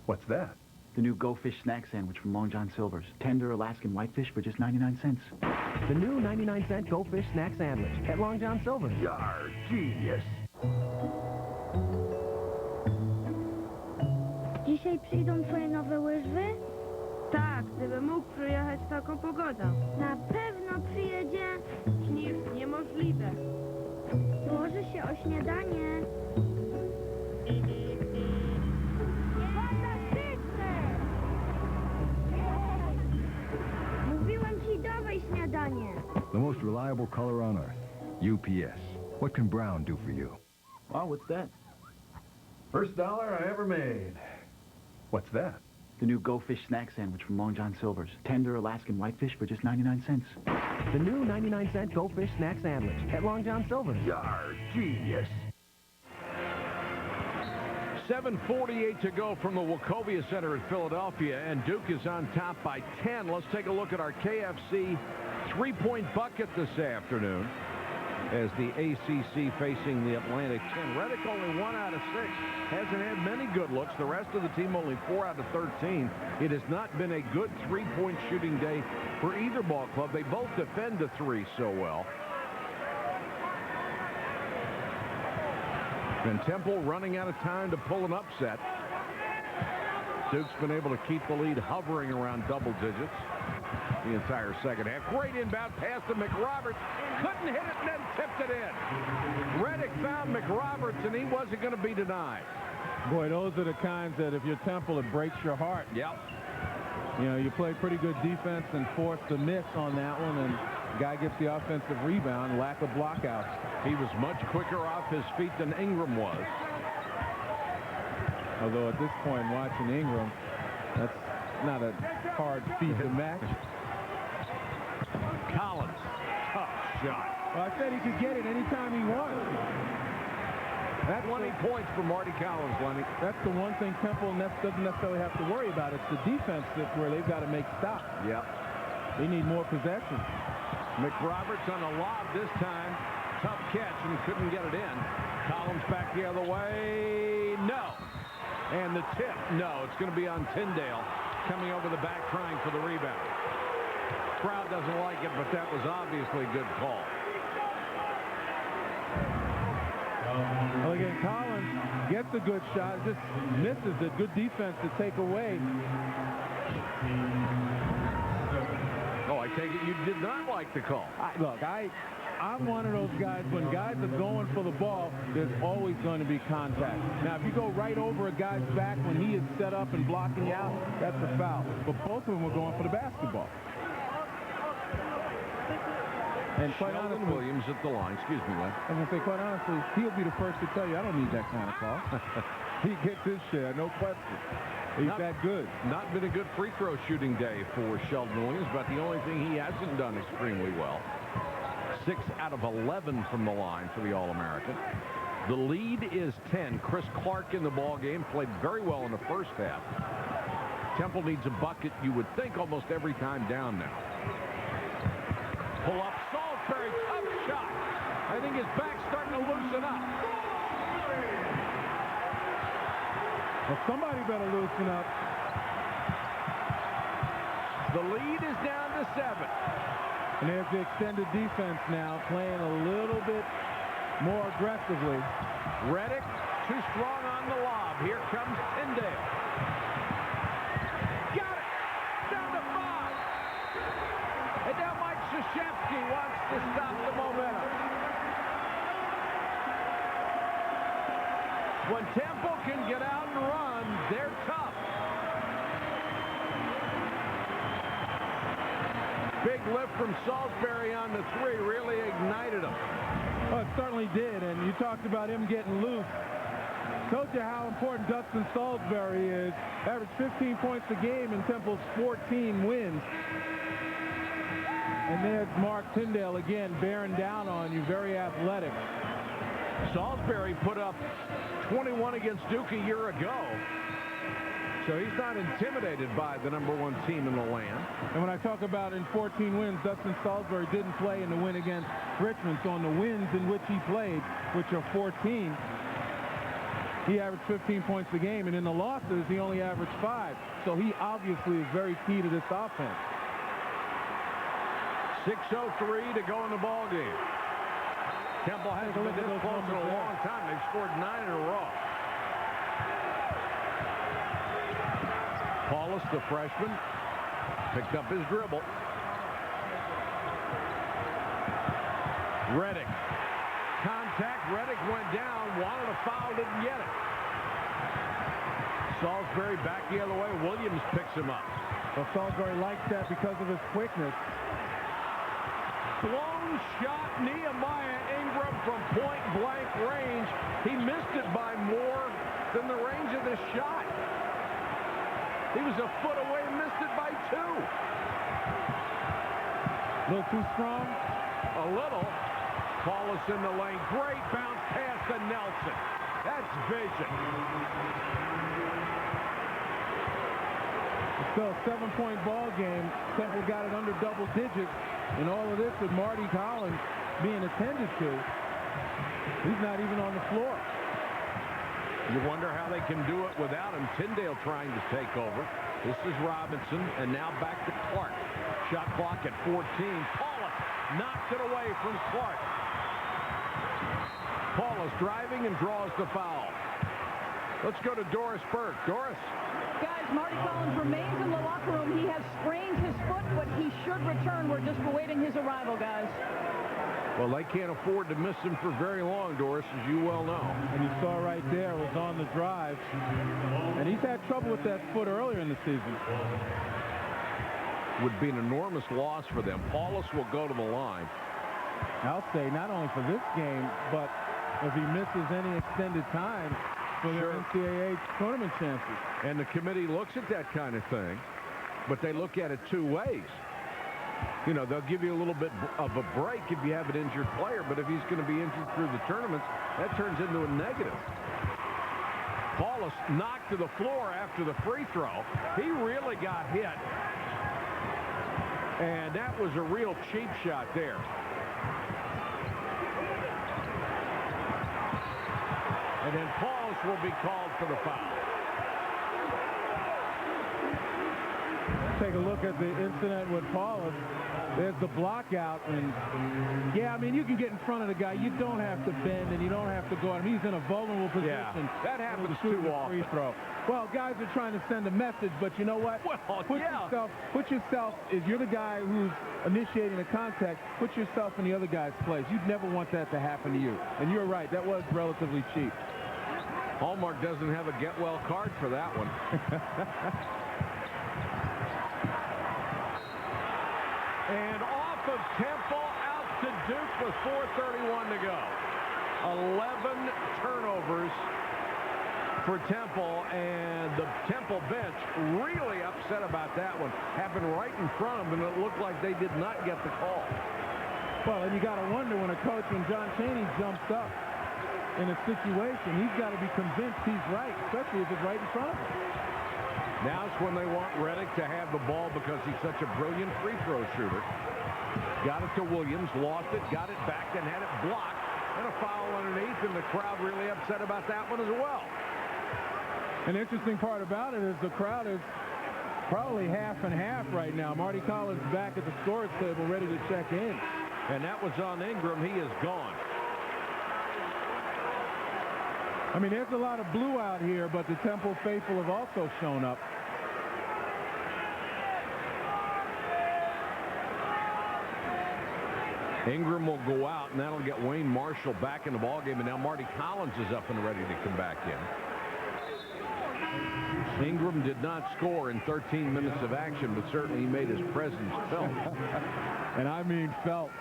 What's that? The new Go Fish snack sandwich from Long John Silver's. Tender Alaskan whitefish for just 99 cents. The new 99-cent Go Fish snack sandwich at Long John Silver's. Yar, genius. Dzisiaj przyjdą twoje nowe łyżwy? Tak, gdybym mógł przyjechać w taką pogodę. Na pewno przyjedzie. Nic niemożliwe. Położy się o śniadanie. Fantastyczne! Mówiłam ci, dawaj śniadanie. The most reliable color on earth. UPS. What can brown do for you? Wow, what's that? First dollar I ever made. What's that? The new Go Fish snack sandwich from Long John Silver's. Tender Alaskan whitefish for just 99 cents. The new 99-cent Go Fish snack sandwich at Long John Silver's. Yar, genius. 7:48 to go from the Wachovia Center in Philadelphia, and Duke is on top by 10. Let's take a look at our KFC three-point bucket this afternoon as the ACC facing the Atlantic 10. Redick only 1 out of 6. Hasn't had many good looks. The rest of the team only 4 out of 13. It has not been a good three-point shooting day for either ball club. They both defend the three so well. And Temple running out of time to pull an upset. Duke's been able to keep the lead hovering around double digits the entire second half. Great inbound pass to McRoberts. Couldn't hit it and then tipped it in. Redick found McRoberts, and he wasn't going to be denied. Boy, those are the kinds that if you're Temple, it breaks your heart. Yep. You know, you play pretty good defense and forced a miss on that one, and the guy gets the offensive rebound, lack of blockouts. He was much quicker off his feet than Ingram was. Although at this point, watching Ingram, that's not a hard feat to match. Collins, tough shot. Well, I said he could get it anytime he wants. That's 20 points for Marty Collins, Lenny. That's the one thing Temple doesn't necessarily have to worry about. It's the defense where they've got to make stops. Yep. They need more possession. McRoberts on a lob this time. Tough catch and couldn't get it in. Collins back the other way. No. And the tip. No. It's going to be on Tyndale coming over the back trying for the rebound. Crowd doesn't like it, but that was obviously a good call. Well, again, Collins gets a good shot, just misses it. Good defense to take away. Oh, I take it you did not like the call. Look, I'm one of those guys, when guys are going for the ball, there's always going to be contact. Now, if you go right over a guy's back when he is set up and blocking you out, that's a foul. But both of them were going for the basketball. And quite honestly, Williams at the line. Excuse me, Len. I'm going to say, quite honestly, he'll be the first to tell you, I don't need that kind of call. He gets his share, no question. He's that good. Not been a good free throw shooting day for Sheldon Williams, but the only thing he hasn't done extremely well. 6 out of 11 from the line for the All-American. The lead is 10. Chris Clark in the ball game played very well in the first half. Temple needs a bucket, you would think, almost every time down now. Pull up. Salisbury, tough shot. I think his back's starting to loosen up. Well, somebody better loosen up. The lead is down to 7. And there's the extended defense now playing a little bit more aggressively. Reddick too strong on the lob. Here comes Tyndale. Got it. Down to 5. And now Mike Krzyzewski wants to stop the momentum. When Temple can get out and run, they're tough. Big lift from Salisbury on the 3 really ignited him. Oh, it certainly did, and you talked about him getting loose. Told you how important Dustin Salisbury is. Averaged 15 points a game in Temple's 14 wins. And there's Mark Tyndale again bearing down on you, very athletic. Salisbury put up 21 against Duke a year ago. So he's not intimidated by the #1 team in the land. And when I talk about in 14 wins, Dustin Salisbury didn't play in the win against Richmond. So on the wins in which he played, which are 14, he averaged 15 points a game. And in the losses, he only averaged 5. So he obviously is very key to this offense. 6:03 to go in the ball game. Temple hasn't been this close in a long time. They've scored 9 in a row. Paulus, the freshman, picked up his dribble. Reddick. Contact. Reddick went down. Wanted a foul. Didn't get it. Salisbury back the other way. Williams picks him up. Well, Salisbury likes that because of his quickness. Blown shot. Nehemiah Ingram from point-blank range. He missed it by more than the range of the shot. He was a foot away and missed it by 2. A little too strong? A little. Paulus in the lane. Great bounce pass to Nelson. That's vision. So, 7-point ball game. Temple got it under double digits. And all of this with Marty Collins being attended to. He's not even on the floor. You wonder how they can do it without him. Tyndale trying to take over. This is Robinson, and now back to Clark. Shot clock at 14. Paulus knocks it away from Clark. Paulus driving and draws the foul. Let's go to Doris Burke. Doris. Guys, Marty Collins remains in the locker room. He has sprained his foot, but he should return. We're just awaiting his arrival, guys. Well, they can't afford to miss him for very long, Doris, as you well know. And you saw right there was on the drive. And he's had trouble with that foot earlier in the season. Would be an enormous loss for them. Paulus will go to the line. I'll say not only for this game, but if he misses any extended time for their NCAA tournament chances. And the committee looks at that kind of thing, but they look at it 2 ways. You know, they'll give you a little bit of a break if you have an injured player, but if he's going to be injured through the tournaments, that turns into a negative. Paulus knocked to the floor after the free throw. He really got hit. And that was a real cheap shot there. And then Paulus will be called for the foul. Take a look at the incident with Paulus. There's the block out, and yeah, I mean, you can get in front of the guy. You don't have to bend, and you don't have to go on him. He's in a vulnerable position. Yeah, that happens too often. Free throw. Well, guys are trying to send a message, but you know what? Well, put yourself, if you're the guy who's initiating the contact, put yourself in the other guy's place. You'd never want that to happen to you. And you're right, that was relatively cheap. Hallmark doesn't have a get-well card for that one. And off of Temple, out to Duke with 4:31 to go. 11 turnovers for Temple, and the Temple bench really upset about that one. Happened right in front of them, and it looked like they did not get the call. Well, and you got to wonder when a coach, when John Chaney jumps up in a situation, he's got to be convinced he's right, especially if it's right in front of him. Now's when they want Reddick to have the ball because he's such a brilliant free throw shooter. Got it to Williams, lost it, got it back, and had it blocked. And a foul underneath, and the crowd really upset about that one as well. An interesting part about it is the crowd is probably half and half right now. Marty Collins back at the scorer's table ready to check in. And that was on Ingram. He is gone. I mean, there's a lot of blue out here, but the Temple faithful have also shown up. Ingram will go out, and that'll get Wayne Marshall back in the ballgame, and now Marty Collins is up and ready to come back in. Ingram did not score in 13 minutes of action, but certainly he made his presence felt. And I mean felt.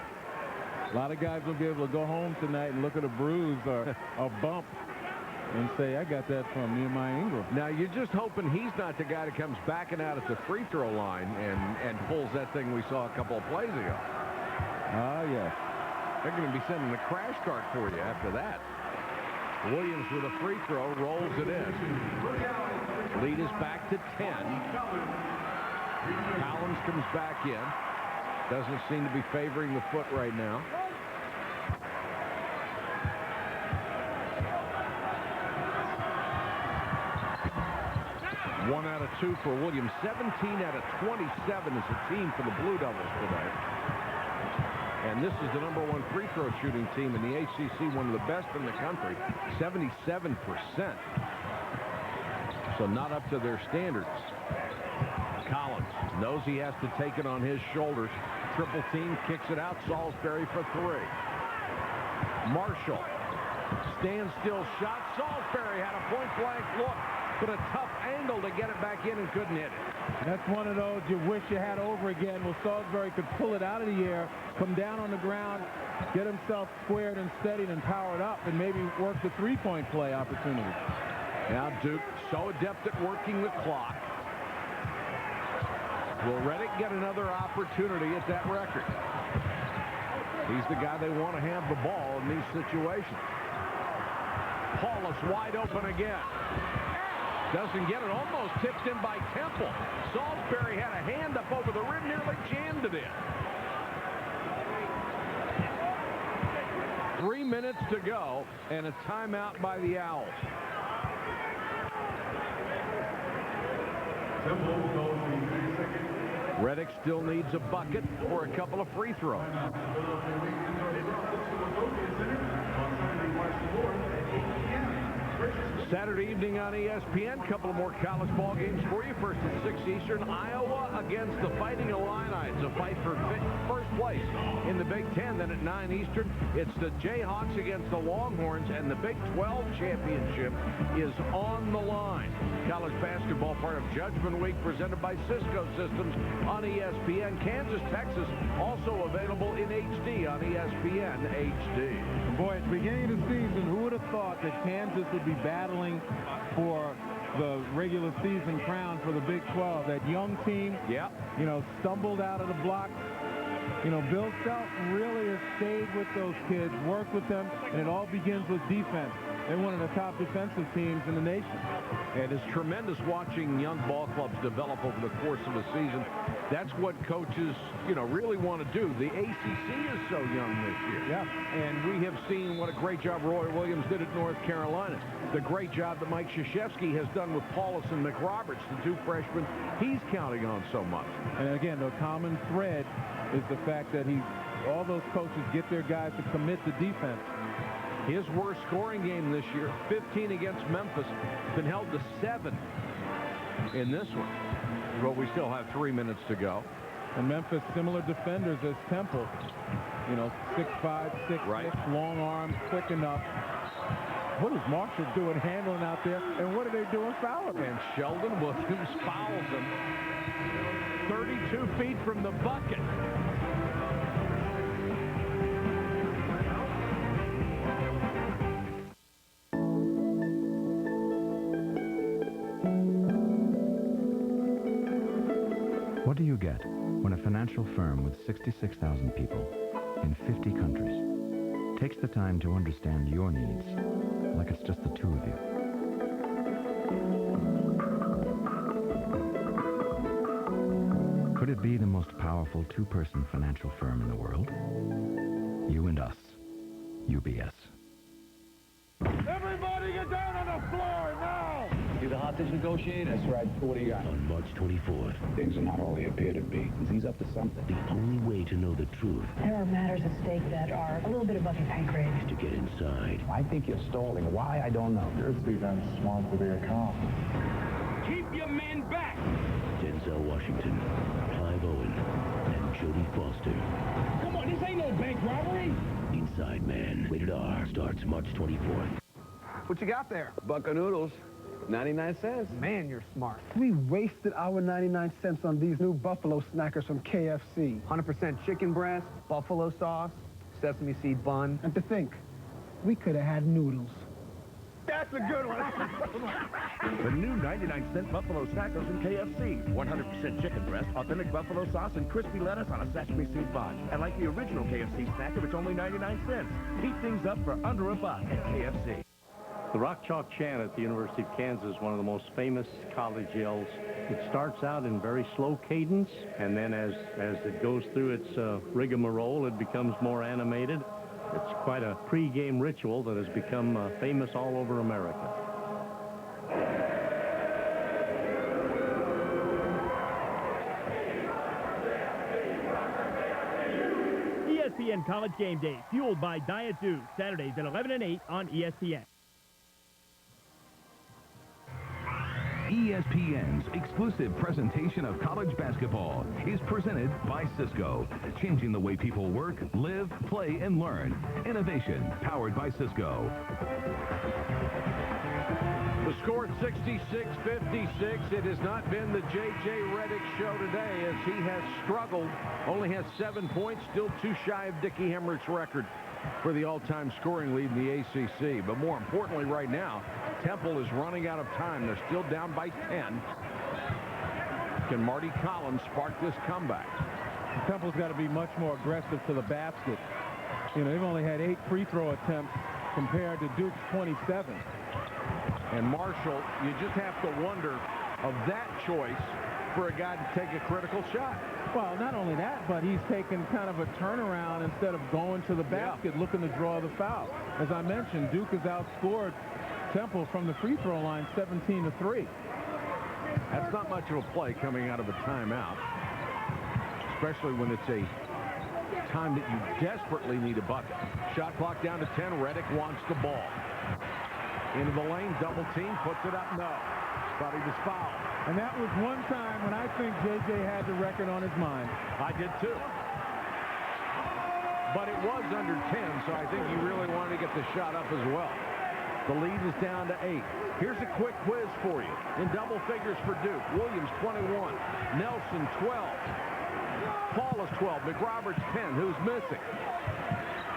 A lot of guys will be able to go home tonight and look at a bruise or a bump and say, I got that from Nehemiah Ingram. Now, you're just hoping he's not the guy that comes backing out at the free throw line and pulls that thing we saw a couple of plays ago. Ah, yes. They're going to be sending a crash cart for you after that. Williams with a free throw, rolls it in. Lead is back to 10. Collins comes back in. Doesn't seem to be favoring the foot right now. One out of two for Williams. 17 out of 27 as a team for the Blue Devils tonight. And this is the #1 free throw shooting team in the ACC, one of the best in the country, 77%. So not up to their standards. Collins knows he has to take it on his shoulders. Triple team, kicks it out. Salisbury for three. Marshall, standstill shot. Salisbury had a point-blank look, but a tough angle to get it back in and couldn't hit it. That's one of those you wish you had over again. Well, Salisbury could pull it out of the air, come down on the ground, get himself squared and steadied and powered up, and maybe work the three-point play opportunity. Now Duke so adept at working the clock. Will Reddick get another opportunity at that record? He's the guy they want to have the ball in these situations. Paulus wide open again. Doesn't get it. Almost tipped in by Temple. Salisbury had a hand up over the rim, nearly jammed it in. 3 minutes to go, and a timeout by the Owls. Reddick still needs a bucket or a couple of free throws. Saturday evening on ESPN, a couple of more college ball games for you. First at 6 Eastern, Iowa against the Fighting Illini. It's a fight for first place in the Big Ten. Then at 9 Eastern, it's the Jayhawks against the Longhorns, and the Big 12 championship is on the line. College basketball, part of Judgment Week, presented by Cisco Systems on ESPN. Kansas, Texas, also available in HD on ESPN HD. Boy, at the beginning of the season, who would have thought that Kansas would be battling for the regular season crown for the Big 12? That young team, yeah, you know, stumbled out of the block You know, Bill Self really has stayed with those kids, worked with them, and it all begins with defense. They're one of the top defensive teams in the nation. And it's tremendous watching young ball clubs develop over the course of a season. That's what coaches, you know, really want to do. The ACC is so young this year. Yeah. And we have seen what a great job Roy Williams did at North Carolina. The great job that Mike Krzyzewski has done with Paulus and McRoberts, the two freshmen he's counting on so much. And again, the common thread is the fact that all those coaches get their guys to commit to defense. His worst scoring game this year, 15 against Memphis, been held to 7 in this one. But we still have 3 minutes to go. And Memphis, similar defenders as Temple. You know, 6'5", 6'6", long arms, quick enough. What is Marshall doing handling out there? And what are they doing fouling? And Sheldon Williams fouls him 32 feet from the bucket. What do you get when a financial firm with 66,000 people in 50 countries takes the time to understand your needs like it's just the two of you? Could it be the most powerful two-person financial firm in the world? You and us. UBS. Everybody get down on the floor now! You're the hostage negotiator? That's right. What do you got? On March 24th. Things are not all they appear to be. He's up to something. The only way to know the truth There are matters at stake that are a little bit above your pay grade. is to get inside. I think you're stalling. Why? I don't know. You're too damn smart to be a cop. Keep your men back! Denzel Washington, Clive Owen, and Jodie Foster. Come on, this ain't no bank robbery. Inside Man, rated R, starts March 24th. What you got there? Buck of noodles, 99 cents. Man, you're smart. We wasted our 99 cents on these new buffalo snackers from KFC. 100% chicken breast, buffalo sauce, sesame seed bun. And to think, we could have had noodles. That's a good one. The new 99-cent buffalo snackers from KFC. 100% chicken breast, authentic buffalo sauce, and crispy lettuce on a sesame seed bun. And like the original KFC snacker, it's only 99 cents. Heat things up for under $1 at KFC. The Rock Chalk Chant at the University of Kansas is one of the most famous college yells. It starts out in very slow cadence, and then as it goes through its rigmarole, it becomes more animated. It's quite a pre-game ritual that has become famous all over America. ESPN College Game Day, fueled by Diet Dew, Saturdays at 11 and 8 on ESPN. ESPN's exclusive presentation of college basketball is presented by Cisco. Changing the way people work, live, play, and learn. Innovation powered by Cisco. The score at 66-56. It has not been the J.J. Redick show today as he has struggled. Only has 7 points, still too shy of Dickie Hemrick's record for the all-time scoring lead in the ACC. But more importantly right now, Temple is running out of time. They're still down by 10. Can Marty Collins spark this comeback? Temple's got to be much more aggressive to the basket. You know, they've only had 8 free throw attempts compared to Duke's 27. And Marshall, you just have to wonder of that choice for a guy to take a critical shot. Well, not only that, but he's taken kind of a turnaround instead of going to the basket, looking to draw the foul. As I mentioned, Duke has outscored Temple from the free throw line 17-3. That's not much of a play coming out of a timeout, especially when it's a time that you desperately need a bucket. Shot clock down to 10. Redick wants the ball. Into the lane, double team, puts it up, no. Thought he was fouled. And that was one time when I think J.J. had the record on his mind. I did too. But it was under 10, so I think he really wanted to get the shot up as well. The lead is down to 8. Here's a quick quiz for you. In double figures for Duke, Williams 21, Nelson 12, Paulus 12, McRoberts 10. Who's missing?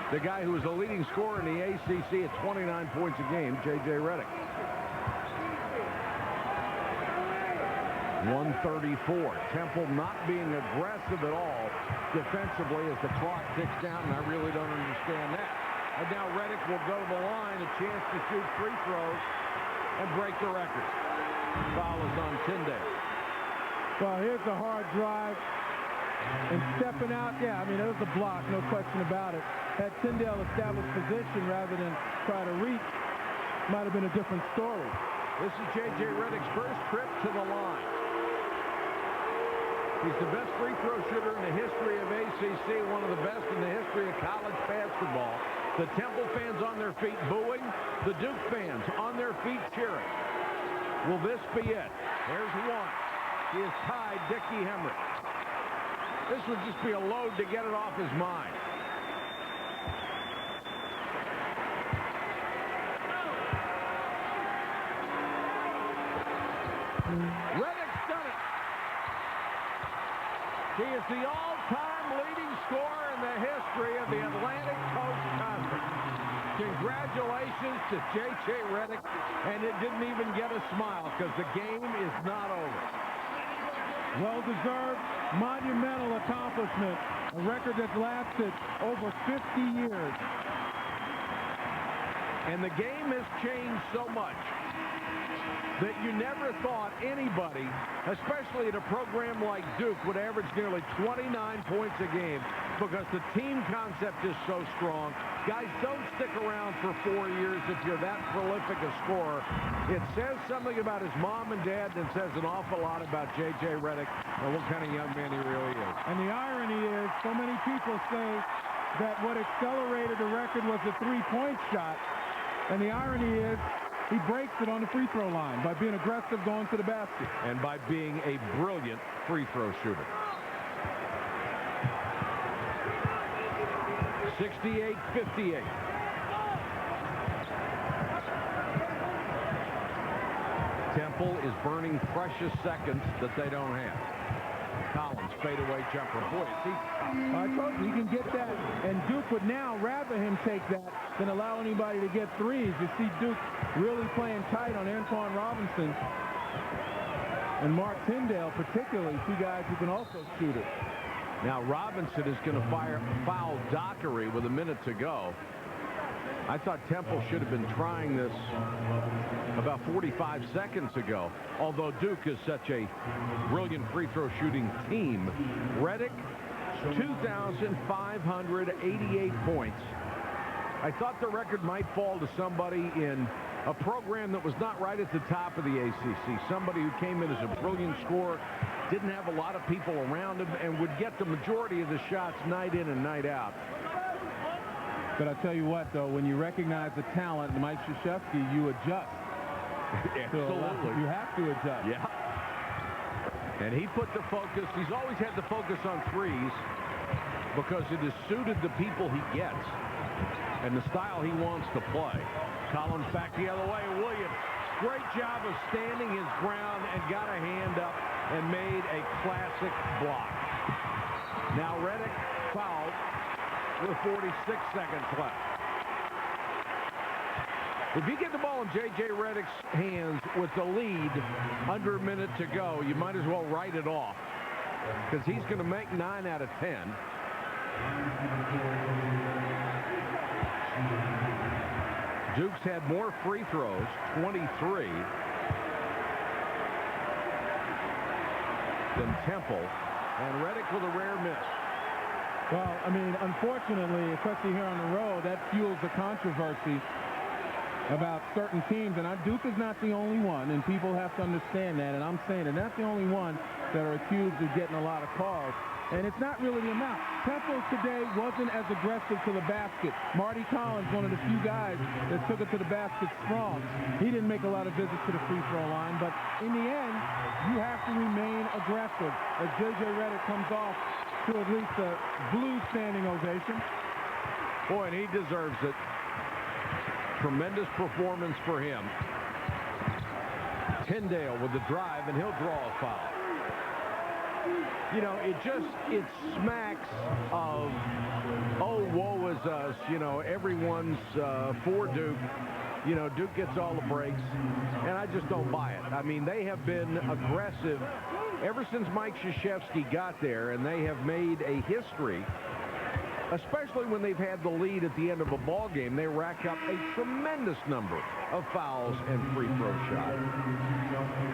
The guy who was the leading scorer in the ACC at 29 points a game, J.J. Redick. 134. Temple not being aggressive at all defensively as the clock ticks down, and I really don't understand that. And now Reddick will go to the line, a chance to shoot free throws and break the record. Foul is on Tyndale. Well, here's a hard drive. And stepping out, yeah, I mean, it was a block, no question about it. Had Tyndale established position rather than try to reach, might have been a different story. This is J.J. Redick's first trip to the line. He's the best free throw shooter in the history of ACC, one of the best in the history of college basketball. The Temple fans on their feet booing, the Duke fans on their feet cheering. Will this be it? There's one. He has tied Dickie Hemrick. This would just be a load to get it off his mind. Reddick's done it. He is the all-time leading scorer in the history of the Atlantic Coast Conference. Congratulations to J.J. Redick, and it didn't even get a smile because the game is not over. Well-deserved, monumental accomplishment, a record that's lasted over 50 years. And the game has changed so much that you never thought anybody, especially at a program like Duke, would average nearly 29 points a game because the team concept is so strong. Guys don't stick around for 4 years if you're that prolific a scorer. It says something about his mom and dad and says an awful lot about J.J. Redick and what kind of young man he really is. And the irony is so many people say that what accelerated the record was the three-point shot. And the irony is he breaks it on the free throw line by being aggressive going to the basket. And by being a brilliant free throw shooter. 68-58. Temple is burning precious seconds that they don't have. Collins, fadeaway jumper. Boy, I told you, he can get that. And Duke would now rather him take that than allow anybody to get threes. You see Duke really playing tight on Antoine Robinson and Mark Tyndale, particularly, two guys who can also shoot it. Now Robinson is going to foul Dockery with a minute to go. I thought Temple should have been trying this about 45 seconds ago, although Duke is such a brilliant free throw shooting team. Redick, 2,588 points. I thought the record might fall to somebody in a program that was not right at the top of the ACC, somebody who came in as a brilliant scorer, didn't have a lot of people around him, and would get the majority of the shots night in and night out. But I tell you what, though, when you recognize the talent, Mike Krzyzewski, you adjust. Absolutely. You have to adjust. Yeah. And he put the focus, he's always had the focus on threes because it has suited the people he gets and the style he wants to play. Collins back the other way. Williams, great job of standing his ground and got a hand up and made a classic block. Now Redick fouled with 46 seconds left. If you get the ball in J.J. Redick's hands with the lead under a minute to go, you might as well write it off because he's going to make 9 out of 10. Duke's had more free throws, 23, than Temple, and Redick with a rare miss. Well, I mean, unfortunately, especially here on the road, that fuels the controversy about certain teams. And Duke is not the only one, and people have to understand that. And I'm saying they're not the only one that are accused of getting a lot of calls. And it's not really the amount. Temple today wasn't as aggressive to the basket. Marty Collins, one of the few guys that took it to the basket strong. He didn't make a lot of visits to the free throw line. But in the end, you have to remain aggressive as J.J. Redick comes off to at least a blue standing ovation. Boy, and he deserves it. Tremendous performance for him. Tyndale with the drive, and he'll draw a foul. You know, it smacks of, oh, woe is us. You know, everyone's for Duke. you know, Duke gets all the breaks, and I just don't buy it. I mean, they have been aggressive ever since Mike Krzyzewski got there, and they have made a history, especially when they've had the lead at the end of a ball game. They rack up a tremendous number of fouls and free throw shots.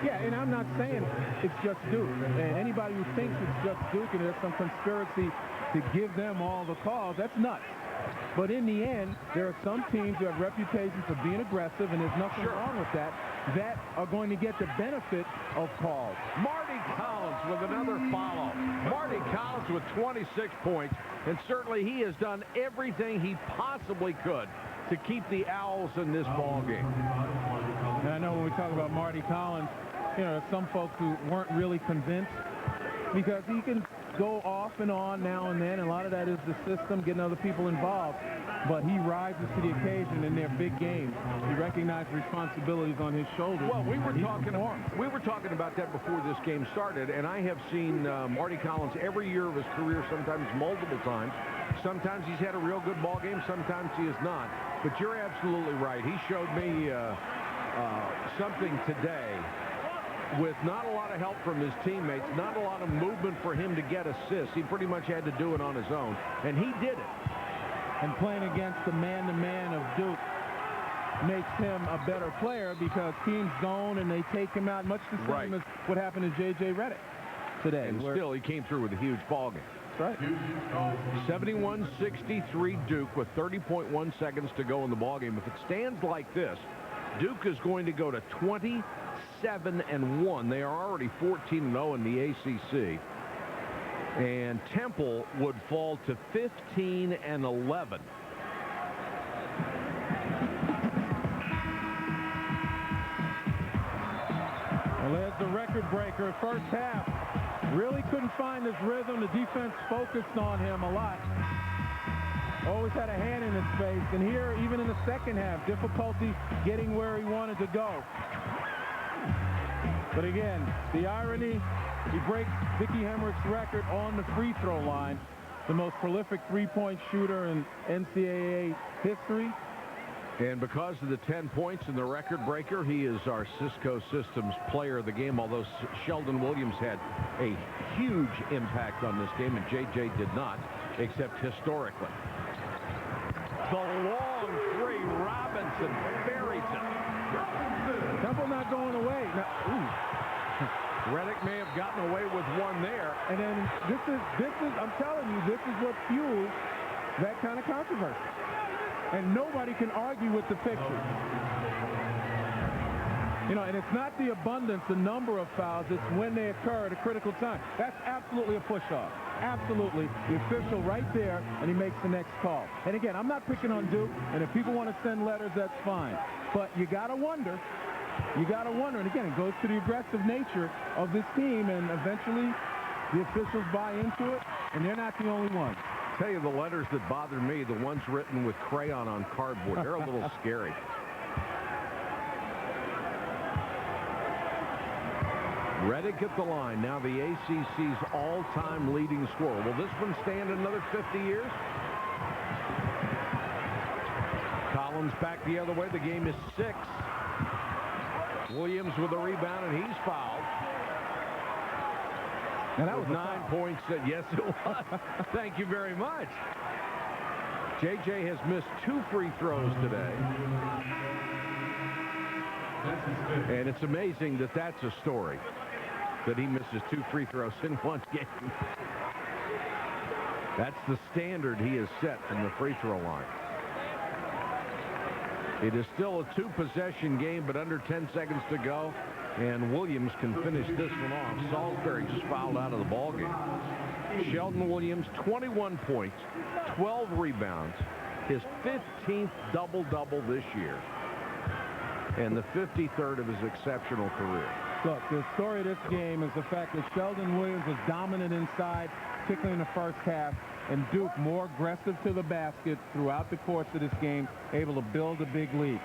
Yeah, and I'm not saying it's just Duke. And anybody who thinks it's just Duke and there's some conspiracy to give them all the calls, that's nuts. But in the end, there are some teams who have reputations for being aggressive, and there's nothing wrong with that, that are going to get the benefit of calls. Marty Collins with another follow. Marty Collins with 26 points, and certainly he has done everything he possibly could to keep the Owls in this ball game. And I know when we talk about Marty Collins, you know, there's some folks who weren't really convinced because he can go off and on now and then. A lot of that is the system, getting other people involved. But he rises to the occasion in their big games. He recognized responsibilities on his shoulders. Well, we were talking about that before this game started, and I have seen Marty Collins every year of his career, sometimes multiple times. Sometimes he's had a real good ball game, sometimes he is not. But you're absolutely right. He showed me something today with not a lot of help from his teammates, not a lot of movement for him to get assists. He pretty much had to do it on his own, and he did it. And playing against the man-to-man of Duke makes him a better player because teams zone and they take him out, much the same as what happened to J.J. Redick today. And still, he came through with a huge ball game. That's right. 71-63 Duke with 30.1 seconds to go in the ball game. If it stands like this, Duke is going to go to 27-1. They are already 14-0 in the ACC. And Temple would fall to 15-11. Well, there's the record breaker. First half, really couldn't find his rhythm. The defense focused on him a lot. Always had a hand in his face. And here, even in the second half, difficulty getting where he wanted to go. But again, the irony, he breaks Dickie Hemrick's record on the free throw line, the most prolific three-point shooter in NCAA history. And because of the 10 points and the record breaker, he is our Cisco Systems player of the game, although Sheldon Williams had a huge impact on this game, and J.J. did not, except historically. The long three, Robinson, Barrington. Temple not going away. Redick may have gotten away with one there. And then this is, I'm telling you, this is what fuels that kind of controversy. And nobody can argue with the picture. You know, and it's not the abundance, the number of fouls, it's when they occur at a critical time. That's absolutely a push-off. Absolutely. The official right there, and he makes the next call. And again, I'm not picking on Duke, and if people want to send letters, that's fine. But you got to wonder. You got to wonder, and again, it goes to the aggressive nature of this team, and eventually the officials buy into it, and they're not the only ones. I'll tell you the letters that bother me, the ones written with crayon on cardboard. They're a little scary. Redick at the line, now the ACC's all-time leading scorer. Will this one stand another 50 years? Collins back the other way. The game is 6. Williams with a rebound, and he's fouled. And that was 9 points. Yes, it was. Thank you very much. J.J. has missed 2 free throws today. And it's amazing that that's a story, that he misses 2 free throws in one game. That's the standard he has set from the free throw line. It is still a 2-possession game, but under 10 seconds to go, and Williams can finish this one off. Salisbury just fouled out of the ball game. Sheldon Williams, 21 points, 12 rebounds, his 15th double-double this year, and the 53rd of his exceptional career. Look, the story of this game is the fact that Sheldon Williams was dominant inside, particularly in the first half, and Duke more aggressive to the basket throughout the course of this game, able to build a big lead.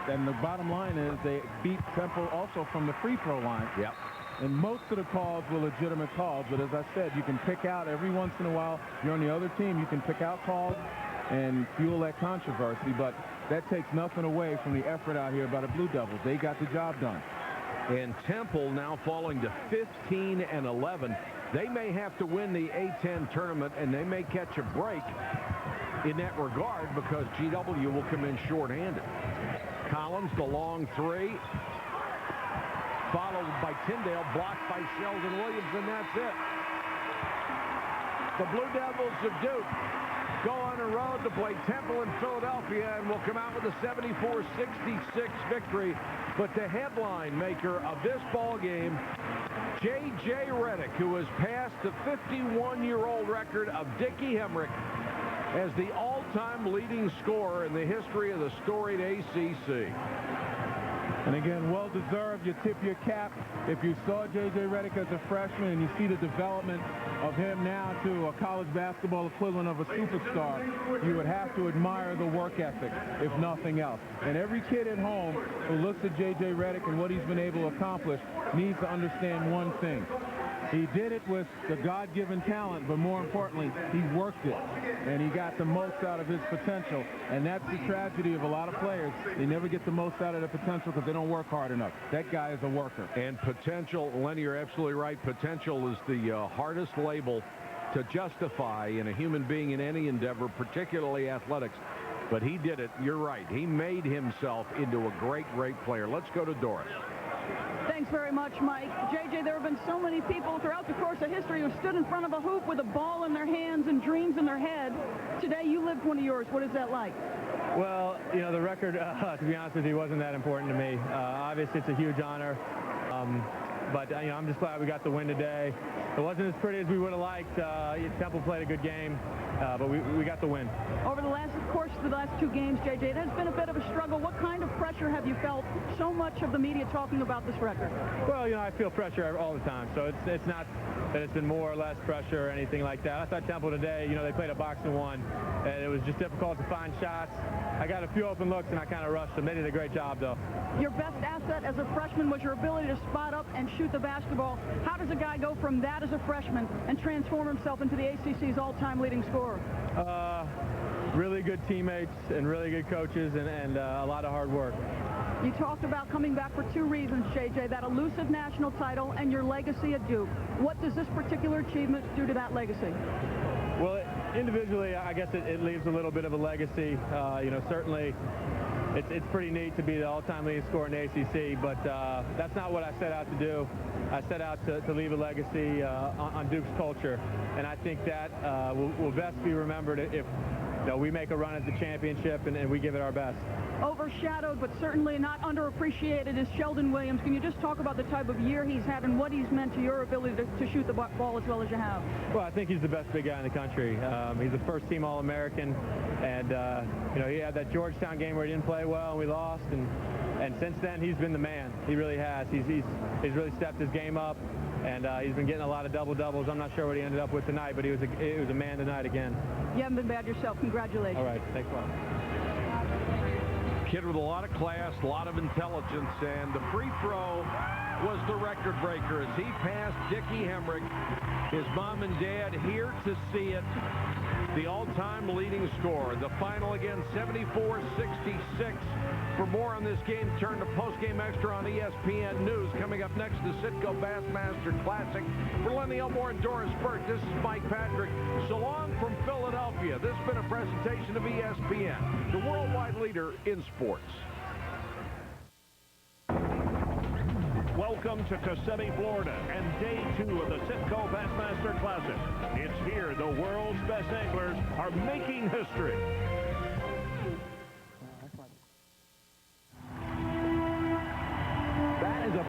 And the bottom line is they beat Temple also from the free throw line. Yep. And most of the calls were legitimate calls, but as I said, you can pick out every once in a while. You're on the other team, you can pick out calls and fuel that controversy. But that takes nothing away from the effort out here by the Blue Devils. They got the job done. And Temple now falling to 15-11. They may have to win the A-10 tournament, and they may catch a break in that regard because GW will come in shorthanded. Collins, the long three, followed by Tyndale, blocked by Sheldon Williams, and that's it. The Blue Devils of Duke go on a road to play Temple in Philadelphia and will come out with a 74-66 victory. But the headline maker of this ball game, J.J. Redick, who has passed the 51-year-old record of Dickie Hemrick as the all-time leading scorer in the history of the storied ACC. And again, well-deserved. You tip your cap. If you saw J.J. Redick as a freshman and you see the development of him now to a college basketball equivalent of a superstar, you would have to admire the work ethic, if nothing else. And every kid at home who looks at J.J. Redick and what he's been able to accomplish needs to understand one thing. He did it with the God-given talent, but more importantly, he worked it, and he got the most out of his potential. And that's the tragedy of a lot of players. They never get the most out of their potential because they don't work hard enough. That guy is a worker. And potential, Lenny, you're absolutely right. Potential is the hardest label to justify in a human being in any endeavor, particularly athletics. But he did it. You're right. He made himself into a great, great player. Let's go to Doris. Thanks very much, Mike. J.J., there have been so many people throughout the course of history who stood in front of a hoop with a ball in their hands and dreams in their head. Today, you lived one of yours. What is that like? Well, you know, the record, to be honest with you, wasn't that important to me. Obviously, it's a huge honor. But, you know, I'm just glad we got the win today. It wasn't as pretty as we would have liked. Temple played a good game, but we got the win. Over the course of the last two games, J.J., it has been a bit of a struggle. What kind of pressure have you felt? So much of the media talking about this record. Well, you know, I feel pressure all the time, so it's not that it's been more or less pressure or anything like that. I thought Temple today, you know, they played a box and one, and it was just difficult to find shots. I got a few open looks, and I kind of rushed them. They did a great job, though. Your best asset as a freshman was your ability to spot up and shoot the basketball. How does a guy go from that as a freshman and transform himself into the ACC's all-time leading scorer? Really good teammates and really good coaches and a lot of hard work. You talked about coming back for two reasons, J.J., that elusive national title and your legacy at Duke. What does this particular achievement do to that legacy? Well, individually, I guess it leaves a little bit of a legacy. You know, certainly it's pretty neat to be the all-time leading scorer in the ACC, but that's not what I set out to do. I set out to leave a legacy on Duke's culture, and I think that will best be remembered if we make a run at the championship and we give it our best. Overshadowed, but certainly not underappreciated, is Sheldon Williams. Can you just talk about the type of year he's had and what he's meant to your ability to shoot the ball as well as you have? Well, I think he's the best big guy in the country. He's a first-team All-American, and you know, he had that Georgetown game where he didn't play well and we lost, and since then he's been the man. He really has. He's really stepped his game up, and he's been getting a lot of double-doubles. I'm not sure what he ended up with tonight, but he was a man tonight again. You haven't been bad yourself. Congratulations. All right. Thanks a lot. Kid with a lot of class, a lot of intelligence, and the free throw was the record breaker as he passed Dickie Hemrick. His mom and dad here to see it. The all-time leading scorer. The final again, 74-66. For more on this game, turn to Postgame Extra on ESPN News. Coming up next, the Citgo Bassmaster Classic. For Lenny Elmore and Doris Burke, this is Mike Patrick. So long from Philadelphia. This has been a presentation of ESPN, the worldwide leader in sports. Welcome to Kissimmee, Florida, and day 2 of the Citgo Bassmaster Classic. It's here the world's best anglers are making history.